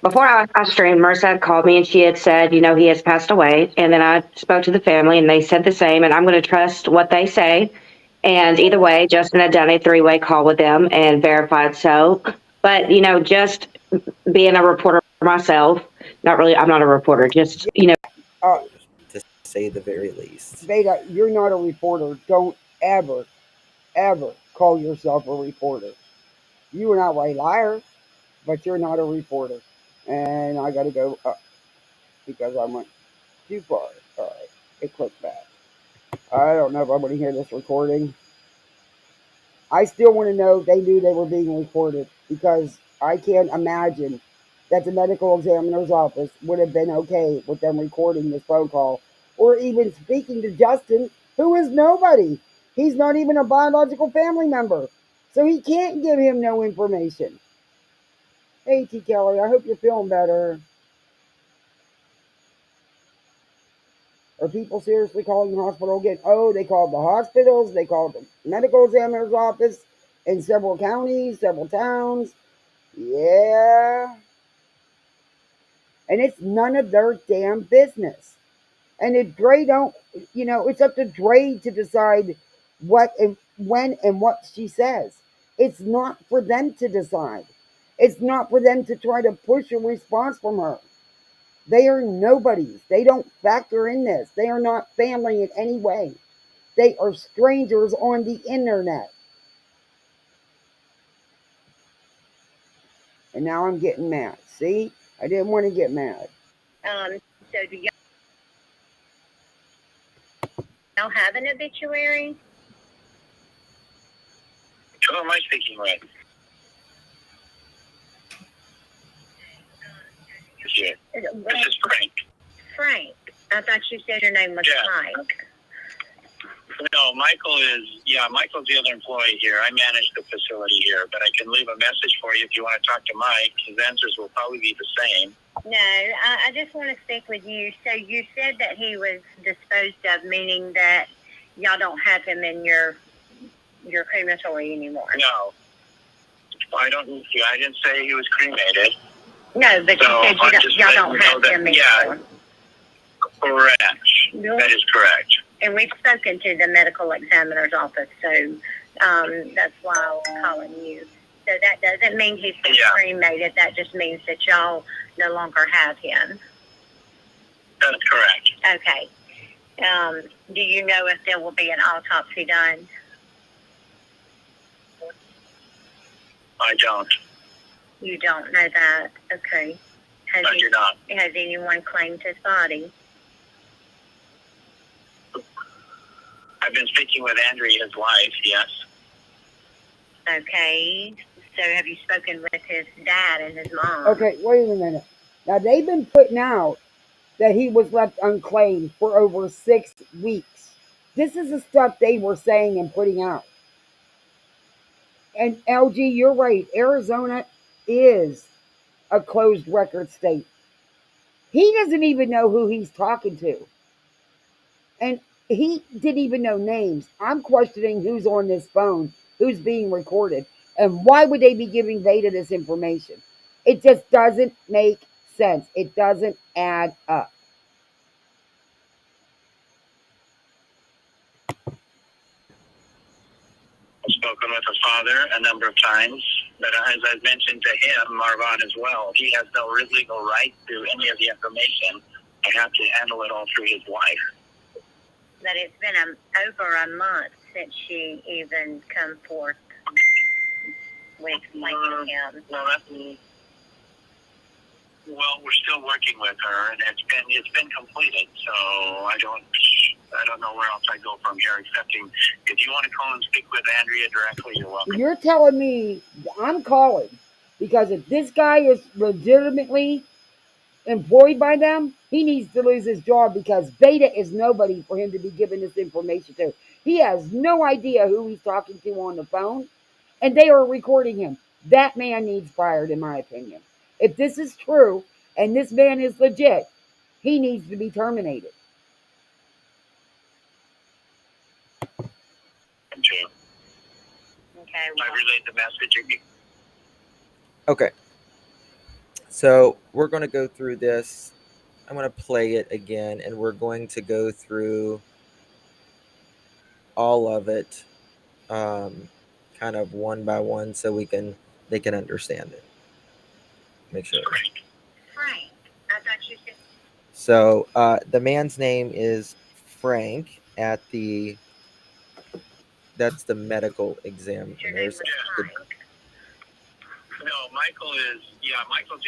before I streamed, Marissa had called me and she had said, you know, he has passed away. And then I spoke to the family and they said the same, and I'm going to trust what they say. And either way, Justin had done a 3-way call with them and verified so. But, you know, just being a reporter myself, not really, I'm not a reporter, just, you know.
To say the very least.
Veda, you're not a reporter. Don't ever, ever call yourself a reporter. You are not a liar, but you're not a reporter. And I got to go up because I went too far. All right, it clicked back. I don't know if I'm going to hear this recording. I still want to know if they knew they were being recorded, because I can't imagine that the medical examiner's office would have been okay with them recording this phone call, or even speaking to Justin, who is nobody. He's not even a biological family member, so he can't give him no information. Hey, T. Kelly, I hope you're feeling better. Are people seriously calling the hospital again? Oh, they called the hospitals, they called the medical examiner's office in several counties, several towns. Yeah. And it's none of their damn business. And if Dre don't, you know, it's up to Dre to decide what and when and what she says. It's not for them to decide. It's not for them to try to push a response from her. They are nobodies. They don't factor in this. They are not family in any way. They are strangers on the internet. And now I'm getting mad. See? I didn't want to get mad.
So do y'all have an obituary?
Who am I speaking with? Yeah. This is Frank.
Frank. I thought you said your name was Mike.
No, Michael's the other employee here. I manage the facility here, but I can leave a message for you if you want to talk to Mike. His answers will probably be the same.
No, I just want to speak with you. So you said that he was disposed of, meaning that y'all don't have him in your crematory anymore.
No. I didn't say he was cremated.
No, but so you said y'all don't have him anymore.
Yeah, correct. No. That is correct.
And we've spoken to the medical examiner's office, so that's why I was calling you. So that doesn't mean he's been cremated. That just means that y'all no longer have him.
That's correct.
Okay. Do you know if there will be an autopsy done?
I don't.
You don't know that? Okay.
I do not.
Has anyone claimed his body?
I've been speaking with Andrea, his wife, yes.
Okay. So have you spoken with his dad and his mom?
Okay, wait a minute. Now, they've been putting out that he was left unclaimed for over 6 weeks. This is the stuff they were saying and putting out. And LG, you're right. Arizona is a closed record state. He doesn't even know who he's talking to. And he didn't even know names. I'm questioning who's on this phone, who's being recorded, and why would they be giving Veda this information? It just doesn't make sense. It doesn't add up.
I've spoken with the father a number of times, but as I've mentioned to him, Marvon as well, he has no legal right to any of the information. I have to handle it all through his wife.
But it's been over a month since she even come forth with explaining him.
Well, we're still working with her, and it's been completed. So I don't know where else I go from here, excepting if you want to call and speak with Andrea directly, you're welcome.
You're telling me I'm calling because if this guy is legitimately employed by them, he needs to lose his job because Vada is nobody for him to be giving this information to. He has no idea who he's talking to on the phone, and they are recording him. That man needs fired, in my opinion. If this is true and this man is legit, he needs to be terminated.
Okay.
I relayed the message.
Okay. So we're going to go through this. I'm going to play it again, and we're going to go through all of it, kind of one by one, so they can understand it. Make sure.
Frank. I thought you said.
So the man's name is Frank that's the medical exam.
Your name was Frank.
No, Michael's the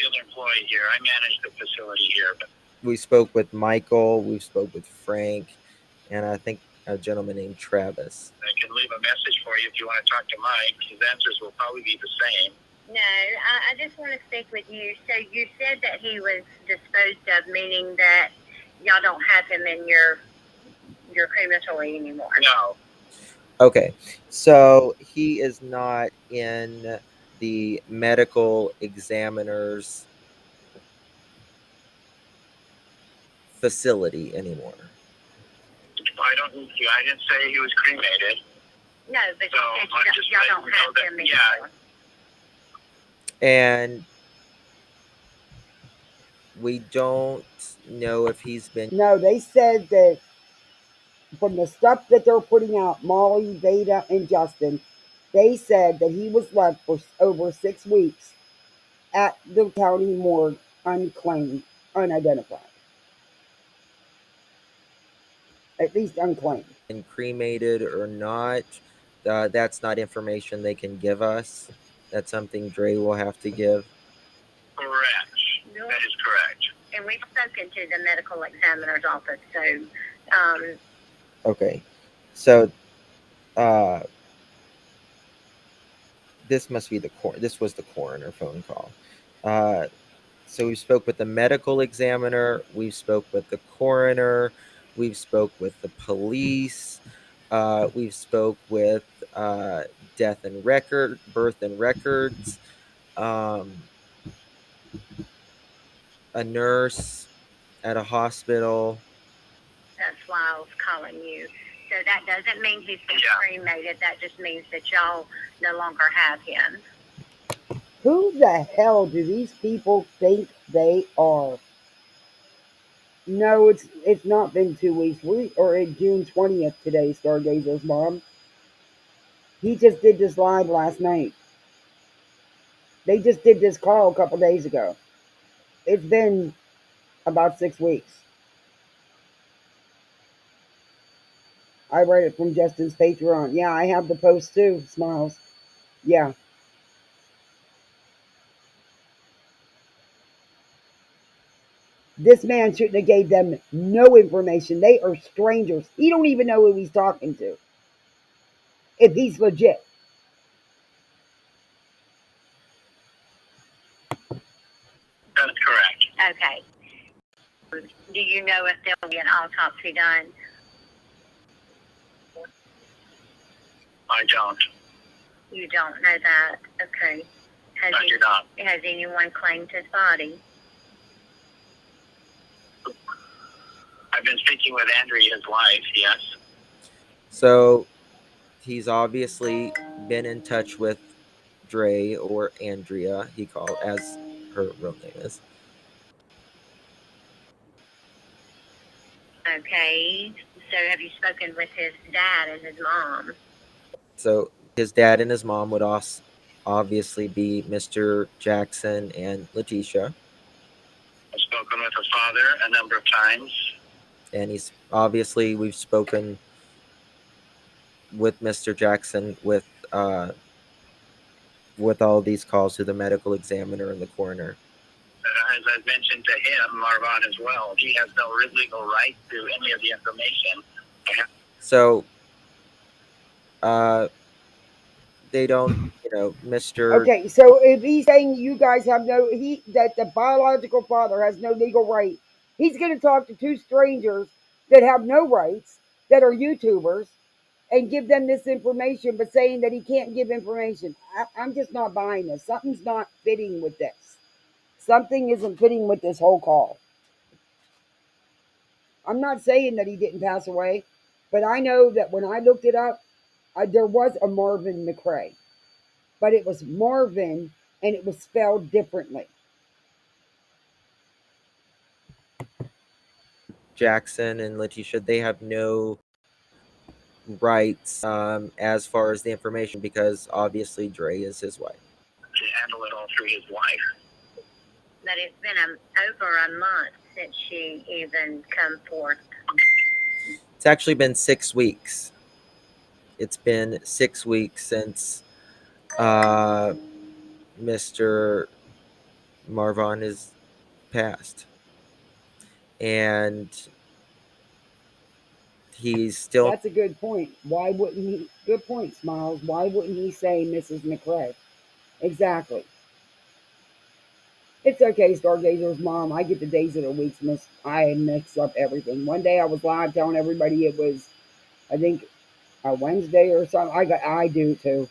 other employee here. I manage the facility here. But
we spoke with Michael, we spoke with Frank, and I think a gentleman named Travis.
I can leave a message for you if you want to talk to Mike. His answers will probably be the same.
No, I just want to speak with you. So you said that he was disposed of, meaning that y'all don't have him in your crematory anymore.
No.
Okay, so he is not in the medical examiner's facility anymore.
I didn't say he was cremated.
No, but so you said y'all don't have him anymore.
Yeah. And we don't know if he's been...
No, they said that from the stuff that they're putting out, Molly, Vada, and Justin, they said that he was left for over 6 weeks at the county morgue, unclaimed, unidentified. At least unclaimed.
And cremated or not, that's not information they can give us. That's something Dre will have to give.
Correct. No. That is correct.
And we've spoken to the medical examiner's office, so...
Okay. So, this must be this was the coroner phone call. So we spoke with the medical examiner, we spoke with the coroner, we've spoke with the police, we've spoke with birth and records, a nurse at a hospital.
That's why I was calling you. So that doesn't mean he's been cremated. That just means that y'all no longer have him.
Who the hell do these people think they are? No, it's not been 2 weeks. We are at June 20th today, Stargazer's mom. He just did this live last night. They just did this call a couple days ago. It's been about 6 weeks. I read it from Justin's Patreon. Yeah, I have the post too, Smiles. Yeah. This man shouldn't have gave them no information. They are strangers. He don't even know who he's talking to. If he's legit.
That's correct.
Okay. Do you know if there'll be an autopsy done?
I don't.
You don't know that? Okay.
I do not.
Has anyone claimed his body?
I've been speaking with Andrea, his wife, yes.
So he's obviously been in touch with Dre or Andrea, he called, as her real name is.
Okay, so have you spoken with his dad and his mom?
So his dad and his mom would obviously be Mr. Jackson and Letitia.
I've spoken with her father a number of times.
And we've spoken with Mr. Jackson with all these calls to the medical examiner and the coroner.
As I've mentioned to him, marvon as well, he has no legal right to any of the information.
So, they don't, Mr.
Okay, so if he's saying you guys have that the biological father has no legal right, he's going to talk to two strangers that have no rights, that are YouTubers, and give them this information, but saying that he can't give information. I'm just not buying this. Something's not fitting with this. Something isn't fitting with this whole call. I'm not saying that he didn't pass away, but I know that when I looked it up, there was a Marvin McRae, but it was Marvin and it was spelled differently.
Jackson and Letitia, they have no rights as far as the information, because obviously Dre is his wife.
To handle it all through his wife.
But it's been over a month since she even come forth.
It's actually been 6 weeks. It's been 6 weeks since Mr. Marvon is passed. And he's still...
That's a good point. Why wouldn't he? Good point, Smiles. Why wouldn't he say Mrs. McRae? Exactly. It's okay, Stargazer's mom. I get the days of the weeks I mix up everything. One day I was live telling everybody it was, I think, a Wednesday or something. I do too.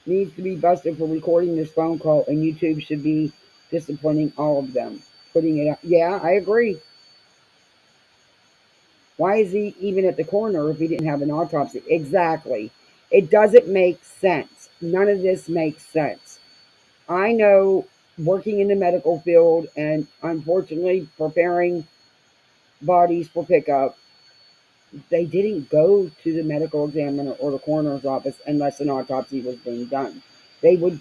Needs to be busted for recording this phone call, and YouTube should be disciplining all of them. Putting it up. Yeah, I agree. Why is he even at the coroner if he didn't have an autopsy? Exactly. It doesn't make sense. None of this makes sense. I know, working in the medical field and unfortunately preparing bodies for pickup, they didn't go to the medical examiner or the coroner's office unless an autopsy was being done. They would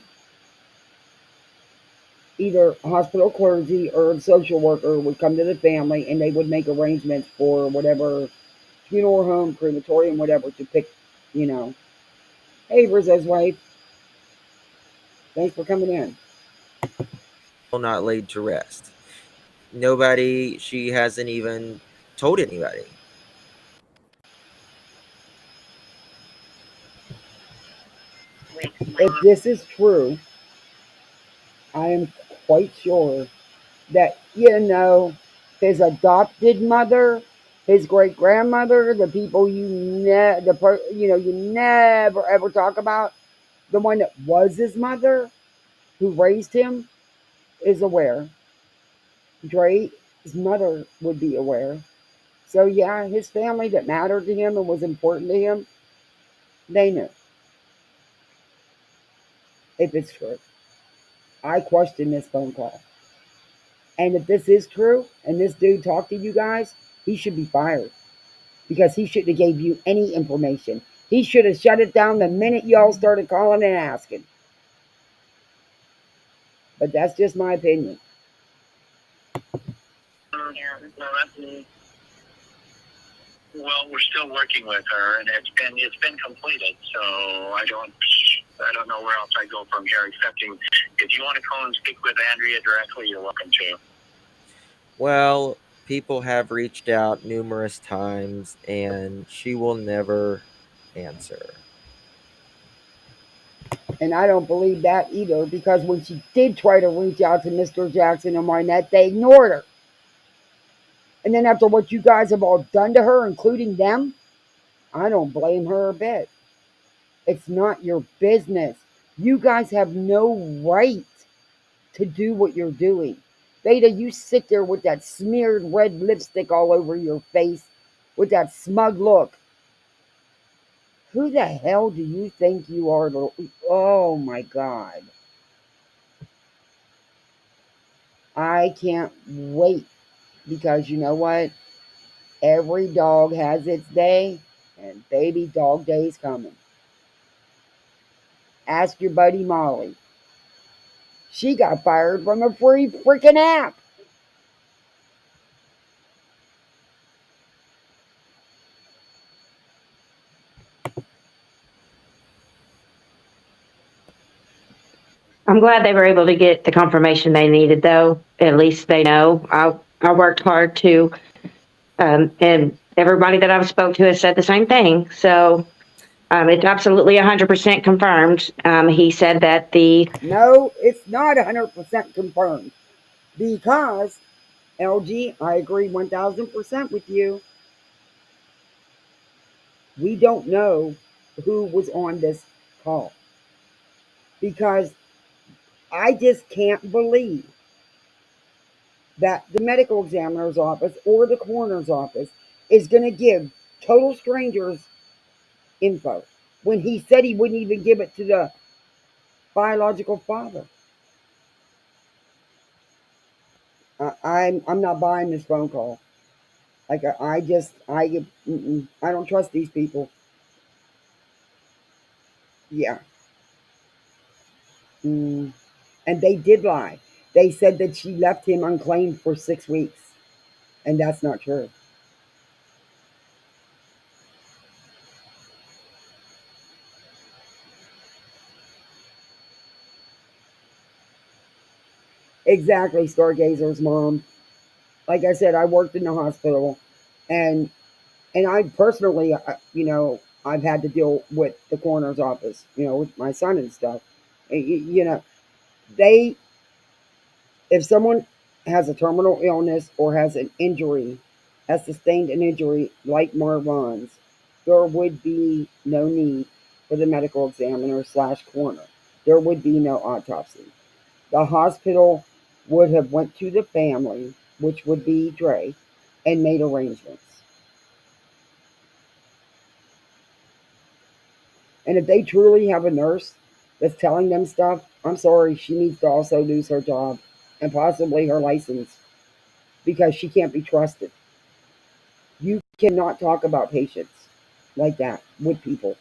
either hospital clergy or a social worker would come to the family and they would make arrangements for whatever funeral home, crematorium, whatever, to pick, Hey, Rizzo's wife. Thanks for coming in.
Not laid to rest. She hasn't even told anybody.
If this is true, I am quite sure that, his adopted mother, his great grandmother, the people you never ever talk about, the one that was his mother, who raised him, is aware. Dre's mother would be aware. So yeah, his family that mattered to him and was important to him, they knew. If it's true, I question this phone call. And if this is true, and this dude talked to you guys, he should be fired. Because he shouldn't have gave you any information. He should have shut it down the minute y'all started calling and asking. But that's just my opinion.
Well, we're still working with her, and it's been completed. So I don't know where else I go from here, excepting if you want to call and speak with Andrea directly, you're welcome to.
Well, people have reached out numerous times, and she will never answer.
And I don't believe that either, because when she did try to reach out to Mr. Jackson and Marnette, they ignored her. And then after what you guys have all done to her, including them, I don't blame her a bit. It's not your business. You guys have no right to do what you're doing. Vada, you sit there with that smeared red lipstick all over your face, with that smug look. Who the hell do you think you are? Oh my God. I can't wait Because you know what? Every dog has its day, and baby dog day's coming. Ask your buddy Molly. She got fired from a free freaking app.
I'm glad they were able to get the confirmation they needed, though. At least they know. I worked hard too, and everybody that I've spoke to has said the same thing. So it's absolutely 100% confirmed. He said that
No, it's not 100% confirmed because LG, I agree 1000% with you. We don't know who was on this call because I just can't believe that the medical examiner's office or the coroner's office is going to give total strangers info when he said he wouldn't even give it to the biological father. I'm not buying this phone call. Like I don't trust these people. Yeah. And they did lie. They said that she left him unclaimed for 6 weeks, and that's not true. Exactly, Stargazer's mom. Like I said, I worked in the hospital, and I personally, I've had to deal with the coroner's office, with my son and stuff. You know, they, if someone has a terminal illness or has an injury, has sustained an injury like Marvon's, there would be no need for the medical examiner / coroner. There would be no autopsy. The hospital would have went to the family, which would be Dre, and made arrangements. And if they truly have a nurse that's telling them stuff, I'm sorry, she needs to also lose her job and possibly her license because she can't be trusted. You cannot talk about patients like that with people.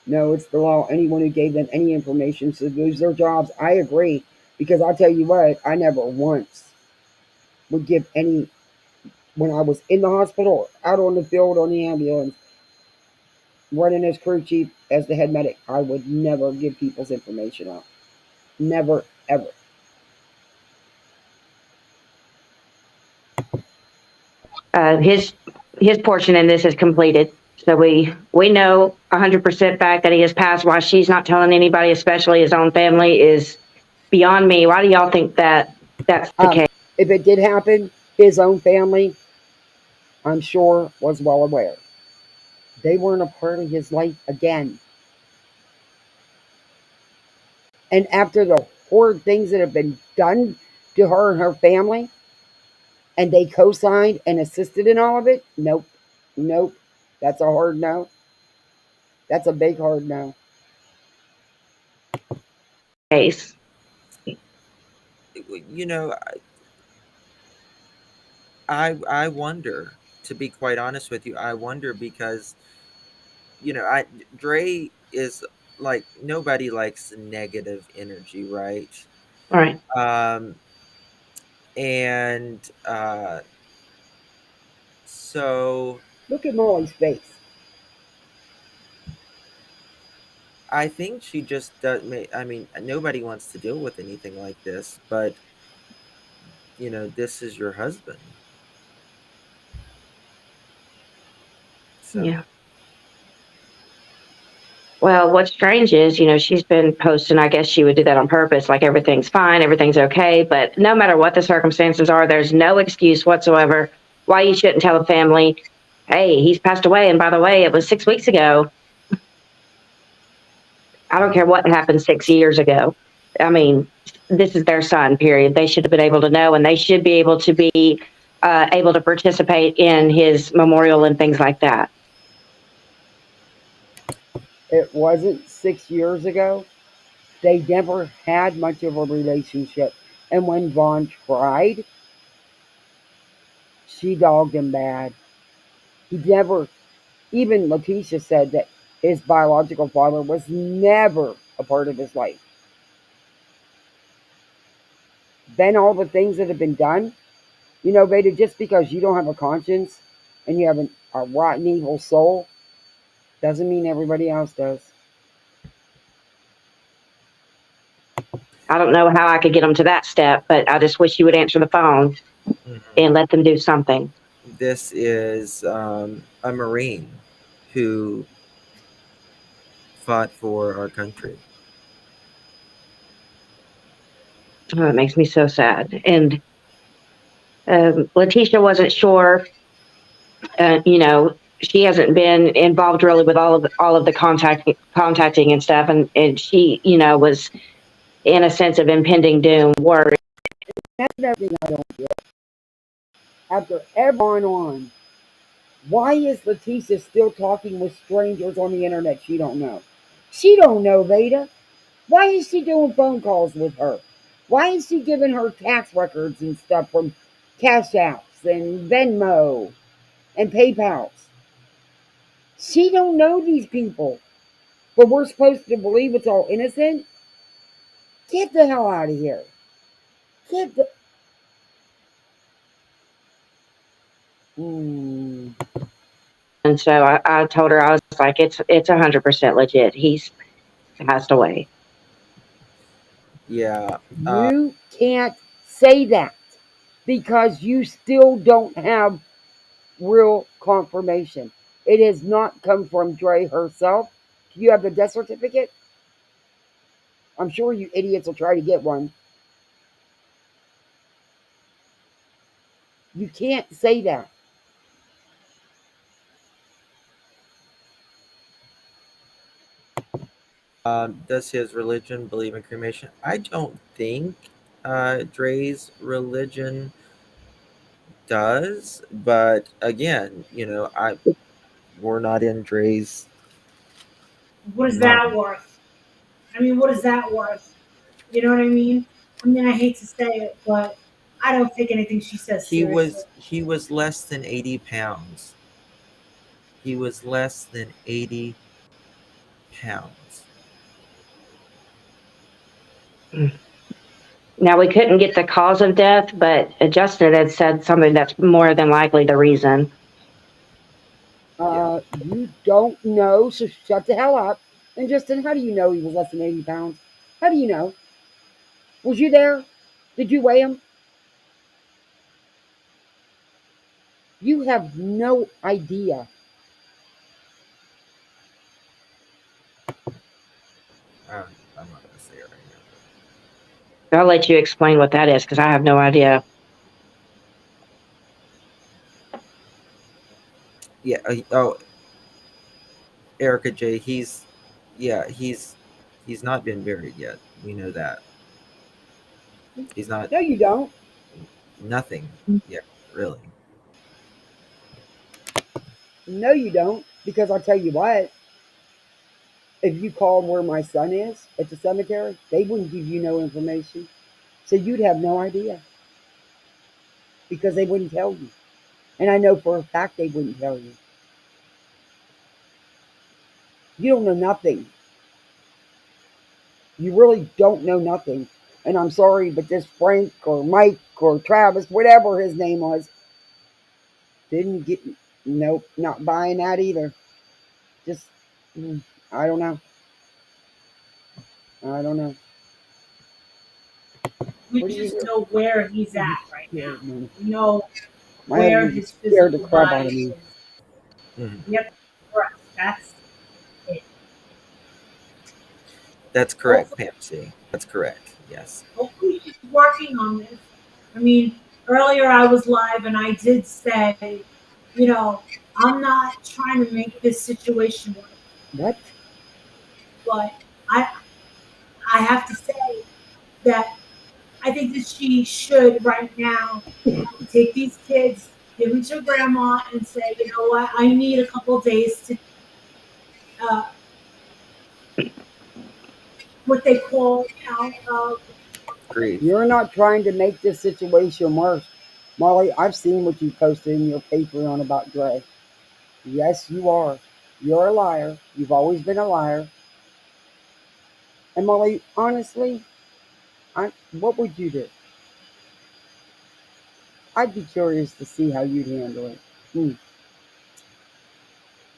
No, it's the law. Anyone who gave them any information should lose their jobs. I agree. Because I'll tell you what, I never once would give any, when I was in the hospital, out on the field, on the ambulance, running as crew chief, as the head medic, I would never give people's information out. Never, ever.
his portion in this is completed. So we know 100% fact that he has passed. Why she's not telling anybody, especially his own family, is beyond me. Why do y'all think that that's the case?
If it did happen, his own family, I'm sure, was well aware. They weren't a part of his life again. And after the horrid things that have been done to her and her family, and they co-signed and assisted in all of it, nope. Nope. That's a hard no. That's a big hard no.
Case.
You know, I wonder, to be quite honest with you, I wonder because, Dre is like, nobody likes negative energy, right?
Right.
And so
look at Molly's face.
I think she just does. I mean, nobody wants to deal with anything like this, but this is your husband. So.
Yeah. Well, what's strange is, she's been posting, I guess she would do that on purpose, like everything's fine, everything's okay. But no matter what the circumstances are, there's no excuse whatsoever why you shouldn't tell the family, hey, he's passed away. And by the way, it was 6 weeks ago. I don't care what happened 6 years ago. I mean, this is their son, period. They should have been able to know, and they should be able to participate in his memorial and things like that.
It wasn't 6 years ago. They never had much of a relationship. And when Vaughn tried, she dogged him bad. He never, even Letitia said that his biological father was never a part of his life. Then all the things that have been done, Veda, just because you don't have a conscience and you have a rotten, evil soul, doesn't mean everybody else does.
I don't know how I could get them to that step, but I just wish you would answer the phone and let them do something.
This is a Marine who fought for our country.
Oh, it makes me so sad. And Letitia wasn't sure. She hasn't been involved really with all of the contacting and stuff, and she, was in a sense of impending doom, worried.
That's everything I don't get. After everyone on, why is Letitia still talking with strangers on the internet she don't know? She don't know Veda. Why is she doing phone calls with her? Why is she giving her tax records and stuff from Cash Apps and Venmo and PayPals? She don't know these people. But we're supposed to believe it's all innocent? Get the hell out of here. Get the...
And so I told her, I was like, it's 100% legit. He's passed away.
Yeah.
You can't say that because you still don't have real confirmation. It has not come from Dre herself. Do you have the death certificate? I'm sure you idiots will try to get one. You can't say that.
Does his religion believe in cremation? I don't think Dre's religion does, but again, we're not in Dre's.
What is that worth? I mean, what is that worth? You know what I mean? I mean, I hate to say it, but I don't take anything she says seriously.
He was less than 80 pounds. He was less than 80 pounds.
Now, we couldn't get the cause of death, but Justin had said something that's more than likely the reason.
You don't know, so shut the hell up. And Justin, how do you know he was less than 80 pounds? How do you know? Was you there? Did you weigh him? You have no idea.
I'm not going to say it right now.
I'll let you explain what that is because I have no idea.
Yeah. Erica J. He's not been buried yet. We know that. He's not.
No, you don't.
Nothing yet, really.
No, you don't. Because I'll tell you what. If you called where my son is at the cemetery, they wouldn't give you no information. So you'd have no idea. Because they wouldn't tell you. And I know for a fact they wouldn't tell you. You don't know nothing. You really don't know nothing. And I'm sorry, but this Frank or Mike or Travis, whatever his name was, didn't get, nope, not buying that either. Just, I don't know. I don't know.
We just know where he's at right now. We know
My
where
husband
his
scared the
physical
crap out of
body
me.
is. Yep, correct. That's it.
That's correct, Patsy. That's correct. Yes.
Hopefully she's working on this. I mean, earlier I was live and I did say, I'm not trying to make this situation work.
What?
But I have to say that I think that she should right now take these kids, give them to grandma, and say, you know what, I need a couple of days to
what they call,
Grief.
You're not trying to make this situation worse. Molly, I've seen what you posted in your Patreon about Dre. Yes, you are. You're a liar. You've always been a liar. And Molly, honestly, what would you do? I'd be curious to see how you'd handle it. Hmm.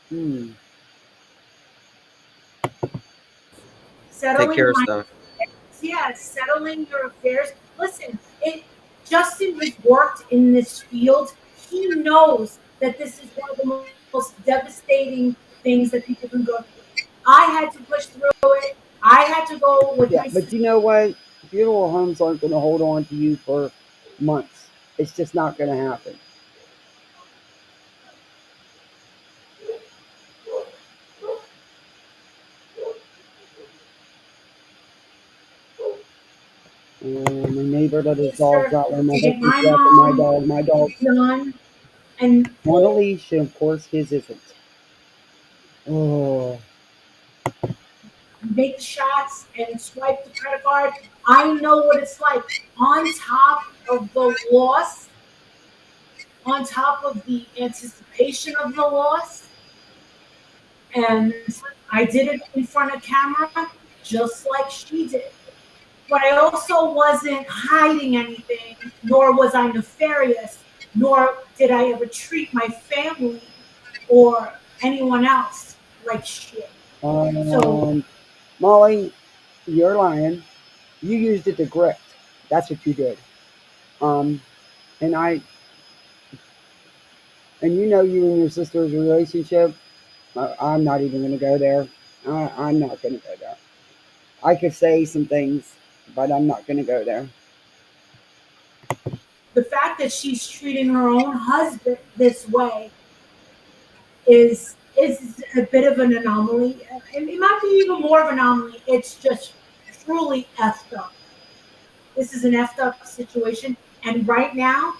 Hmm.
Take
settling
care of
my
stuff.
settling your affairs. Listen, it Justin has worked in this field. He knows that this is one of the most devastating things that people can go through. I had to push through it. I had to go with
Yeah,
my
but
sister.
you know what? Funeral homes aren't going to hold on to you for months. It's just not going to happen. My neighbor let his dogs
Sister
out when my
to get
husband's
my
death, and my
mom
dog,
done and
on a leash, and of course his isn't. Oh,
make the shots and swipe the credit card. I know what it's like. On top of the loss, on top of the anticipation of the loss, and I did it in front of camera, just like she did. But I also wasn't hiding anything, nor was I nefarious, nor did I ever treat my family or anyone else like shit. So
Molly, you're lying. You used it to grift. That's what you did. Um, and you know you and your sister's relationship. I'm not even going to go there. I'm not going to go there. I could say some things, but I'm not going to go there.
the fact that she's treating her own husband this way is a bit of an anomaly. It might be even more of an anomaly. It's just truly effed up. This is an effed up situation, and right now,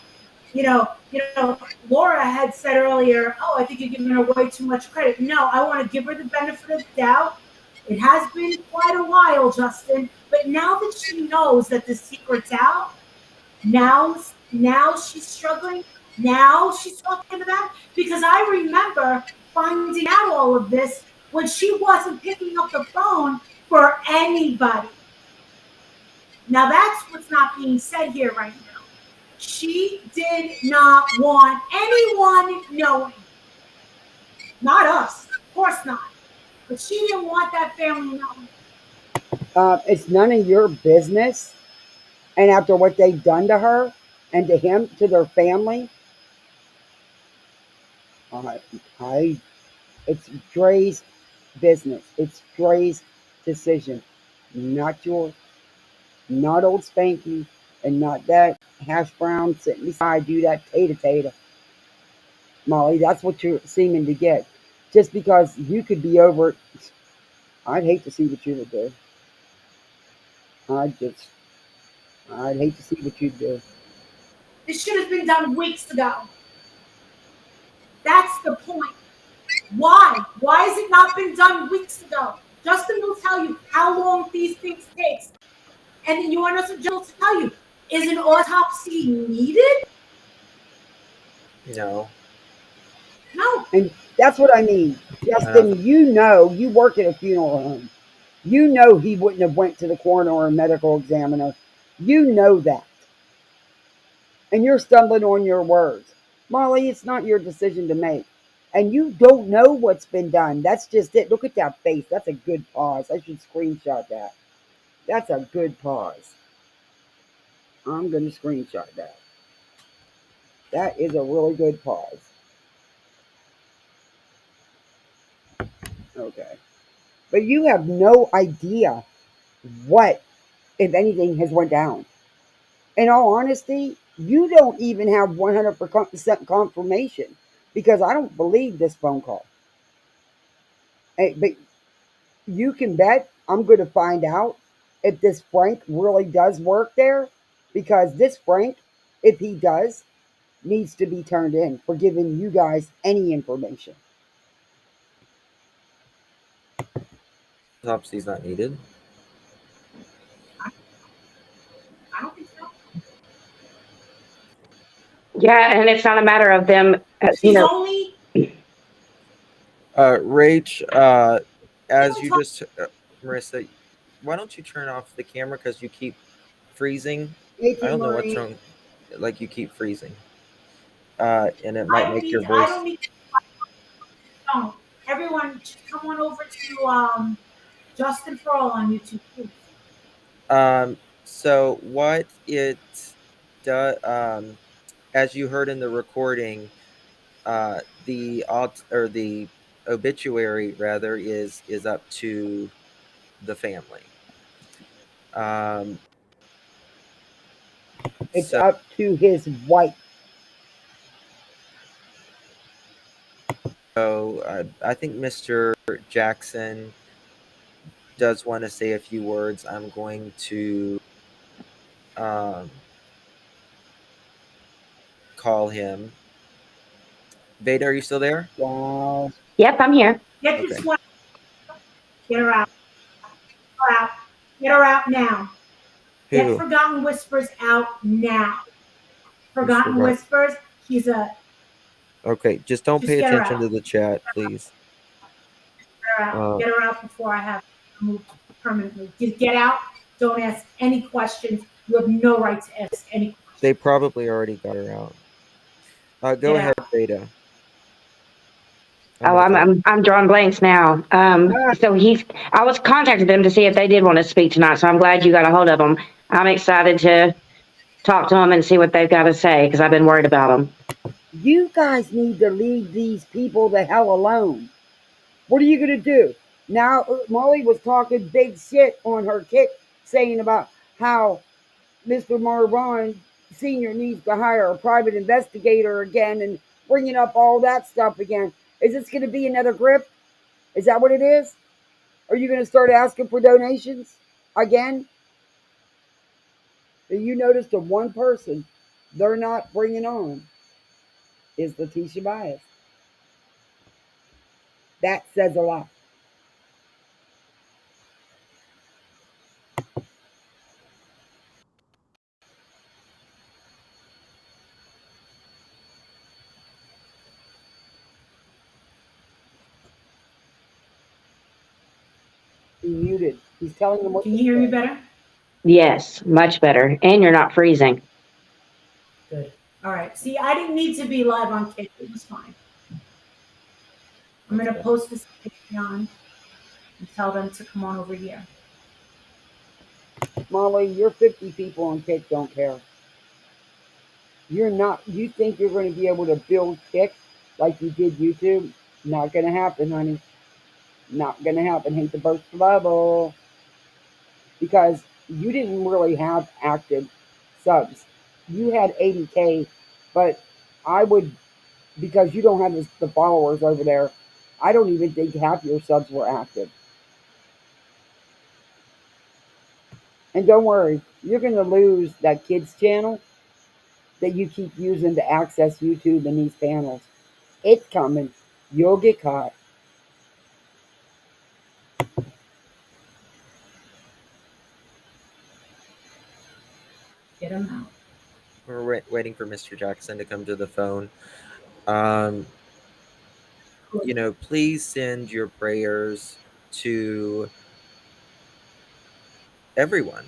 Laura had said earlier, "Oh, I think you're giving her way too much credit." No, I want to give her the benefit of the doubt. It has been quite a while, Justin, but now that she knows that the secret's out, now she's struggling. Now she's talking about it because I remember finding out all of this when she wasn't picking up the phone for anybody. Now that's what's not being said here right now. She did not want anyone knowing. Not us, of course not. But she didn't want that family knowing.
It's none of your business. And after what they've done to her and to him, to their family, uh, I it's Dre's business. It's Dre's decision, not yours, not old Spanky, and not that hash brown sitting beside you, that Tadah. Molly, that's what you're seeming to get. Just because you could be over it, I'd hate to see what you would do. I'd just, I'd hate to see what you'd do.
This should have been done weeks ago. That's the point. Why? Why has it not been done weeks ago? Justin will tell you how long these things take. And then you want us to tell you, is an autopsy needed?
No.
No.
And that's what I mean. Justin, you know, you work at a funeral home. You know he wouldn't have went to the coroner or medical examiner. You know that. And you're stumbling on your words. Molly, it's not your decision to make. And you don't know what's been done. That's just it. Look at that face. That's a good pause. I should screenshot that. That's a good pause. I'm going to screenshot that. That is a really good pause. Okay. But you have no idea what, if anything, has went down. In all honesty, you don't even have 100% confirmation because I don't believe this phone call. But you can bet I'm going to find out if this Frank really does work there because this Frank, if he does, needs to be turned in for giving you guys any information.
Autopsy's not needed.
Yeah, and it's not a matter of them,
She's only.
Rach, as you just, Marissa, why don't you turn off the camera because you keep freezing? I don't know what's wrong. Like you keep freezing, and it might make your voice.
I don't need. Don't. Everyone, just come on over to Justin for All on YouTube, please.
So what it does, as you heard in the recording, the obituary rather is up to the family.
It's up to his wife.
So I think Mr. Jackson does want to say a few words. I'm going to call him. Vada, are you still there?
Wow.
Yep, I'm here.
Get this one. Get her out. Get her out. Get her out now.
Who?
Get Forgotten Whispers out now. Forgotten Whispers. She's a.
Okay, just don't pay
get her
attention
out.
to the chat, please.
Get her out. Get her out before I have her moved permanently. Just get out. Don't ask any questions. You have no right to ask any questions.
They probably already got her out. Go ahead, Vada.
I'm drawing blanks now. So I was contacting them to see if they did want to speak tonight. So I'm glad you got a hold of them. I'm excited to talk to them and see what they've got to say because I've been worried about them.
You guys need to leave these people the hell alone. What are you going to do? Now, Molly was talking big shit on her kick, saying about how Mr. Marvon Sr. needs to hire a private investigator again and bringing up all that stuff again. Is this going to be another grip? Is that what it is? Are you going to start asking for donations again? You notice the one person they're not bringing on is Letitia Bias. That says a lot. He's muted. He's telling them what.
Can you hear me better?
Yes, much better. And you're not freezing.
Good. All right. See, I didn't need to be live on Kick. It was fine. I'm going to post this on and tell them to come on over here.
Molly, your 50 people on Kick don't care. You're not. You think you're going to be able to build Kick like you did YouTube? Not going to happen, honey. Not going to happen. Hate to burst the bubble. Because you didn't really have active subs. You had 80K, but I would, because you don't have the followers over there, I don't even think half your subs were active. And don't worry, you're going to lose that kids channel that you keep using to access YouTube and these panels. It's coming. You'll get caught.
Get them out.
We're waiting for Mr. Jackson to come to the phone. Please send your prayers to everyone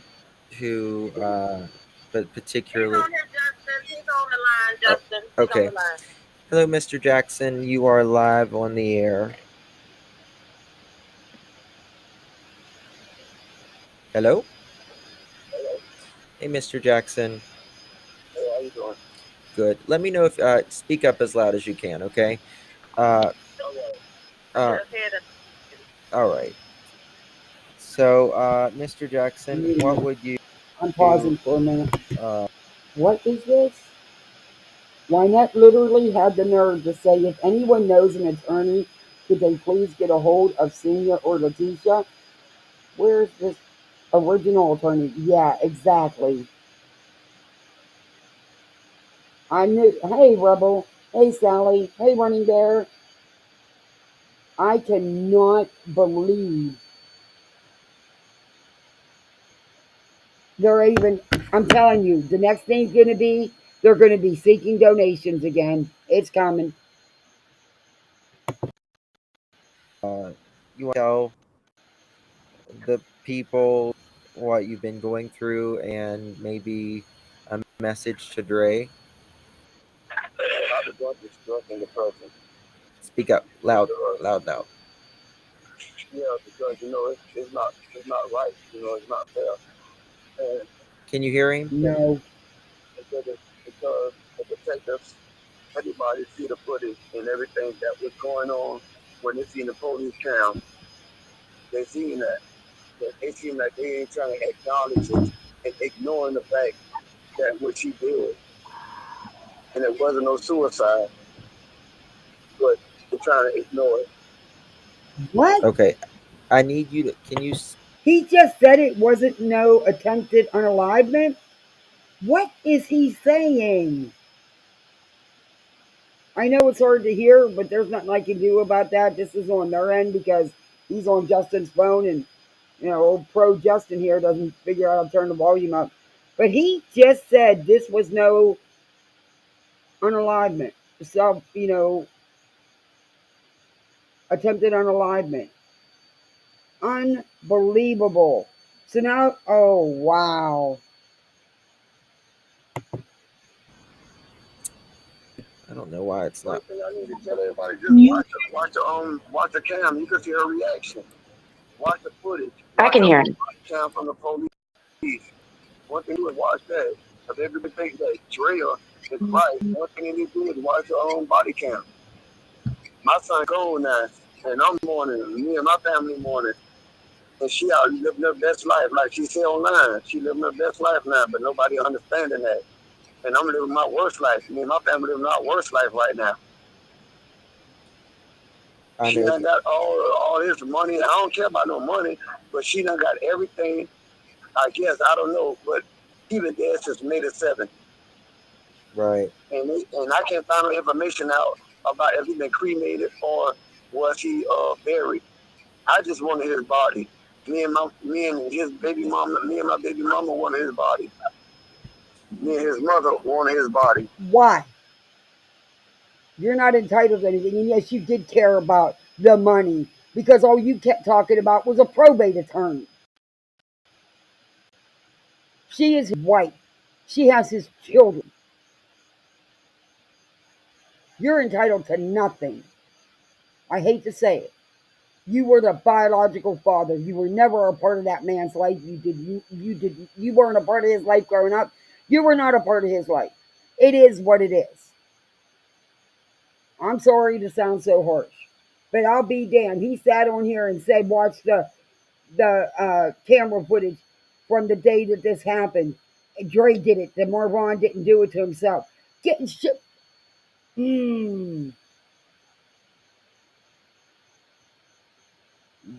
who, but particularly.
He's on the line, Justin.
Okay. Hello, Mr. Jackson. You are live on the air. Hello? Hey, Mr. Jackson.
Hey, how you doing?
Good. Let me know if speak up as loud as you can, okay? All right. So, Mr. Jackson, what would you?
I'm pausing for a minute. What is this? Wynette literally had the nerve to say, if anyone knows an attorney, could they please get a hold of Senior or Letitia? Where's this original attorney? Yeah, exactly. I knew. Hey, Rebel. Hey, Sally. Hey, Running Bear. I cannot believe they're even. I'm telling you, the next thing's going to be They're going to be seeking donations again. It's coming.
You want to tell the people what you've been going through and maybe a message to Dre? Speak up, loud.
Yeah, because it's not right. It's not fair. And
can you hear him?
No.
Because the detectives, everybody see the footage and everything that was going on when they seen the police cam. They seen that. They seem like they ain't trying to acknowledge it and ignoring the fact that what she did, and it wasn't no suicide, but they're trying to ignore it.
What?
Okay, I need you to. Can you?
He just said it wasn't no attempted unalivement. What is he saying? I know it's hard to hear, but there's nothing I can do about that. This is on their end because he's on Justin's phone, and old pro Justin here doesn't figure out how to turn the volume up. But he just said this was no unalivement, attempted unalivement. Unbelievable. So now, oh wow.
I don't know why it's not.
One thing I need to tell everybody: just watch the cam. You can see her reaction. Watch the footage.
I can hear him.
Cam from the police. One thing you would watch that. Because everybody thinks that Drea is right. One thing you need to do is watch your own body cam. My son cold now, and I'm mourning. Me and my family mourning. And she out living her best life, like she said online. She living her best life now, but nobody understanding that. And I'm living my worst life. Me and my family living our worst life right now. She done got all this money. I don't care about no money, but she done got everything. I guess I don't know, but he been dead since May the 7th.
Right.
And I can't find no information out about if he been cremated or was he buried. I just wanted his body. Me and my baby mama wanted his body. Me and his mother wanted his body.
Why? You're not entitled to anything. And yes, you did care about the money because all you kept talking about was a probate attorney. She is white. She has his children. You're entitled to nothing. I hate to say it. You were the biological father. You were never a part of that man's life. You weren't a part of his life growing up. You were not a part of his life. It is what it is. I'm sorry to sound so harsh, but I'll be damned. He sat on here and said, watch the camera footage from the day that this happened. Dre did it. That Marvon didn't do it to himself. Getting shit.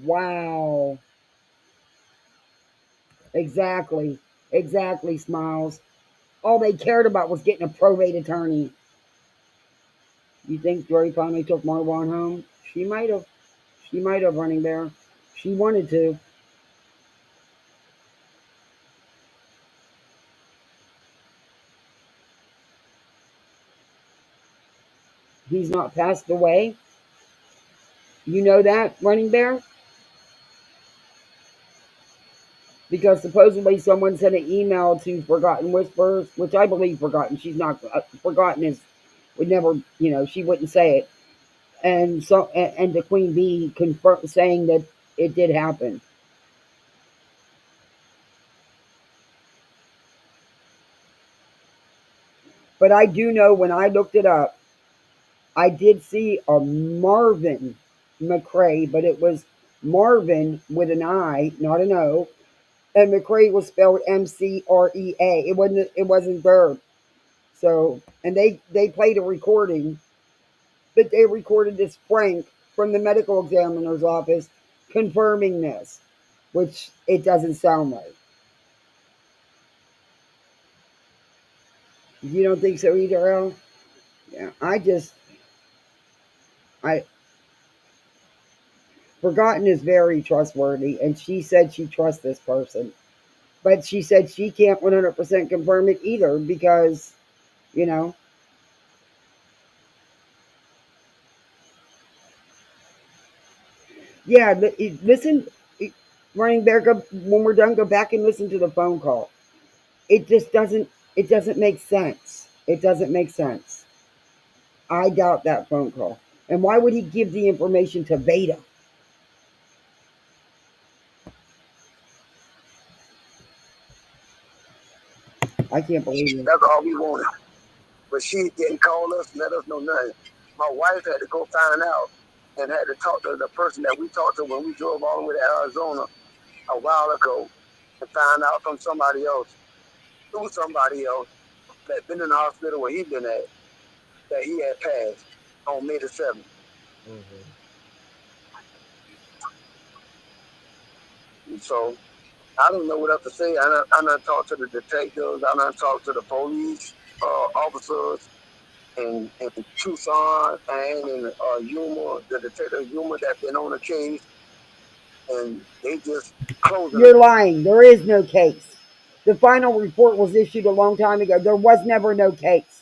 Wow. Exactly. Exactly, Smiles. All they cared about was getting a probate attorney. You think Dre finally took Marvon home? She might have. She might have, Running Bear. She wanted to. He's not passed away. You know that, Running Bear? Because supposedly someone sent an email to Forgotten Whispers, which I believe Forgotten. She's not Forgotten would never, she wouldn't say it. And the Queen Bee confirmed saying that it did happen. But I do know when I looked it up, I did see a Marvin McCray, but it was Marvin with an I, not an O, and McCray was spelled M-C-R-E-A. It wasn't Verb. So, and they played a recording, but they recorded this Frank from the medical examiner's office confirming this, which it doesn't sound right. You don't think so either, Al? Yeah, Forgotten is very trustworthy, and she said she trusts this person. But she said she can't 100% confirm it either because, you know. Yeah, listen, running there. Go when we're done. Go back and listen to the phone call. It just doesn't. It doesn't make sense. It doesn't make sense. I doubt that phone call. And why would he give the information to Vada? I can't believe it.
That's all we wanted. But she didn't call us, let us know nothing. My wife had to go find out and had to talk to the person that we talked to when we drove all the way to Arizona a while ago and find out from somebody else, through somebody else that been in the hospital where he been at, that he had passed on May the 7th. And so I don't know what else to say. I done talked to the detectives. I done talked to the police officers in Tucson and in Yuma, the detective Yuma that been on the case, and they just closing.
You're lying. There is no case. The final report was issued a long time ago. There was never no case.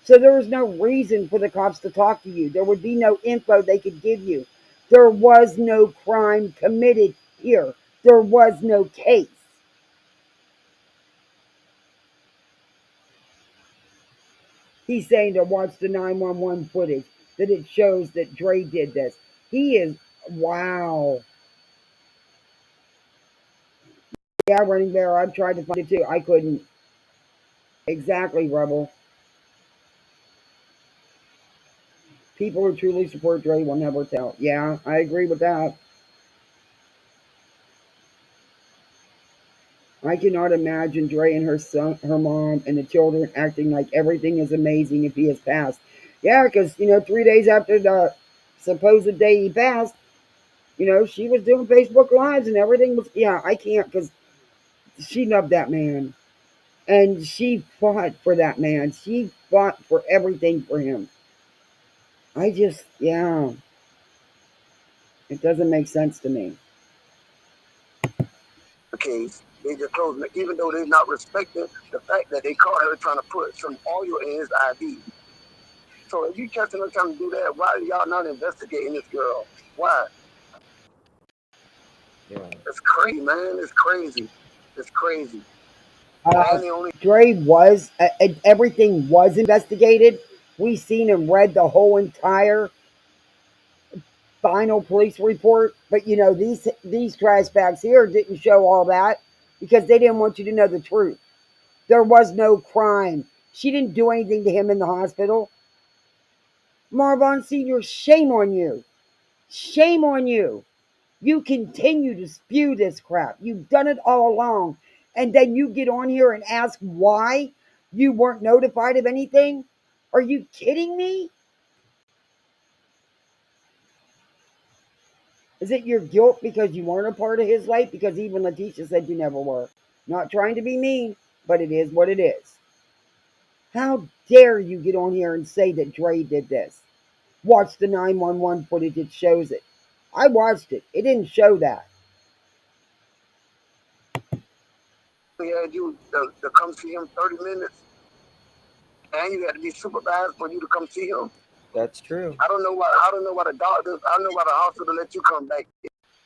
So there was no reason for the cops to talk to you. There would be no info they could give you. There was no crime committed here. There was no case. He's saying to watch the 911 footage, that it shows that Dre did this. He is, wow. Yeah, running there. I've tried to find it too. I couldn't. Exactly, Rebel. People who truly support Dre will never tell. Yeah, I agree with that. I cannot imagine Dre and her son, her mom, and the children acting like everything is amazing if he has passed. Yeah, because, 3 days after the supposed day he passed, she was doing Facebook Lives and everything was, yeah, I can't because she loved that man. And she fought for that man. She fought for everything for him. I just, yeah, it doesn't make sense to me.
The case, they just closing it, even though they're not respecting the fact that they caught her trying to put some oil in his ID. So if you catching her trying to do that, why are y'all not investigating this girl? Why?
Yeah.
It's crazy, man. It's crazy. It's crazy.
Dre was, everything was investigated. We seen and read the whole entire final police report. But these trash bags here didn't show all that because they didn't want you to know the truth. There was no crime. She didn't do anything to him in the hospital. Marvon Sr., shame on you. Shame on you. You continue to spew this crap. You've done it all along. And then you get on here and ask why you weren't notified of anything? Are you kidding me? Is it your guilt because you weren't a part of his life? Because even Letitia said you never were. Not trying to be mean, but it is what it is. How dare you get on here and say that Dre did this? Watch the 911 footage, it shows it. I watched it. It didn't show that.
He had you to come see him 30 minutes, and you had to be supervised for you to come see him.
That's true.
I don't know why. I don't know why the doctors. I don't know why the hospital let you come back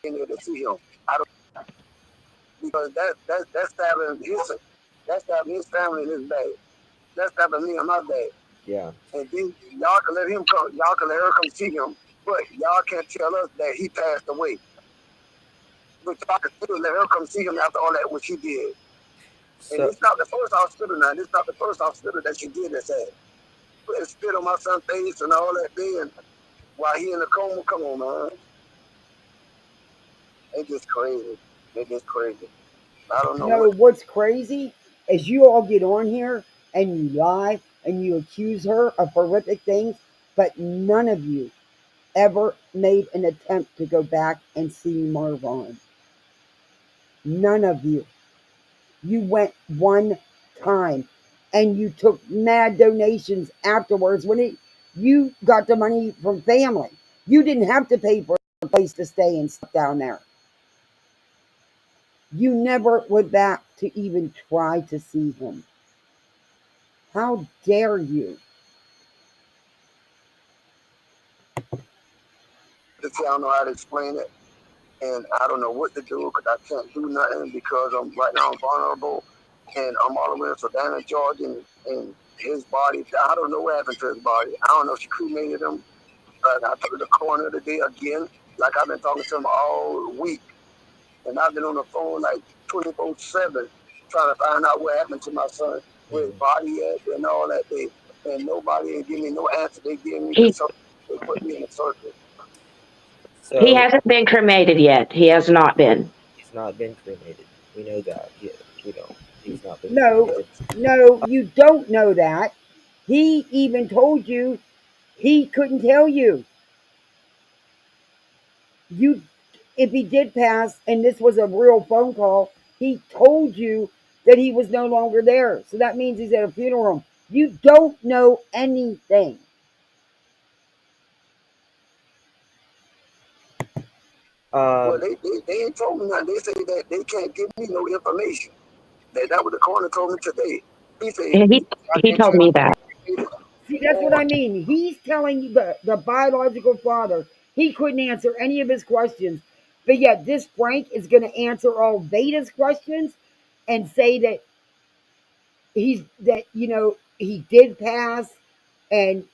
in there to see him. I don't, because that's stabbing his family in his bag. That's stabbing me in my bag.
Yeah.
And then y'all can let him come. Y'all can let her come see him, but y'all can't tell us that he passed away. But y'all can still let her come see him after all that what she did. And it's not the first hospital now. It's not the first hospital that she did this at. Put spit on my son's face and all that then while he in the coma. Come on, man. It's just crazy. It's just crazy. I don't know
what's crazy is you all get on here and you lie and you accuse her of horrific things, but none of you ever made an attempt to go back and see Marvon. None of you. You went one time and you took mad donations afterwards you got the money from family. You didn't have to pay for a place to stay and stuff down there. You never went back to even try to see him. How dare you?
I don't know how to explain it, and I don't know what to do because I can't do nothing because right now I'm vulnerable, and I'm all the way in Savannah, Georgia, and his body, I don't know what happened to his body. I don't know if she cremated him. I talked to the coroner today again, like I've been talking to him all week, and I've been on the phone like 24/7 trying to find out what happened to my son, where his body at, and all that. And nobody ain't give me no answer. They gave me the circle. They put me in a circle.
He
So
hasn't been cremated yet. He has not been.
he's not been cremated. We know that. We don't. He's not been
No,
cremated.
no, you don't know that. He even told you he couldn't tell you. You, if he did pass and this was a real phone call, he told you that he was no longer there. So that means he's at a funeral home. You don't know anything.
Well, they ain't told me nothing. They say that they can't give me no information. That what the coroner told me today. He said,
He told me that.
See, that's what I mean. He's telling you the biological father he couldn't answer any of his questions, but yet this Frank is going to answer all Vada's questions and say that he did pass, and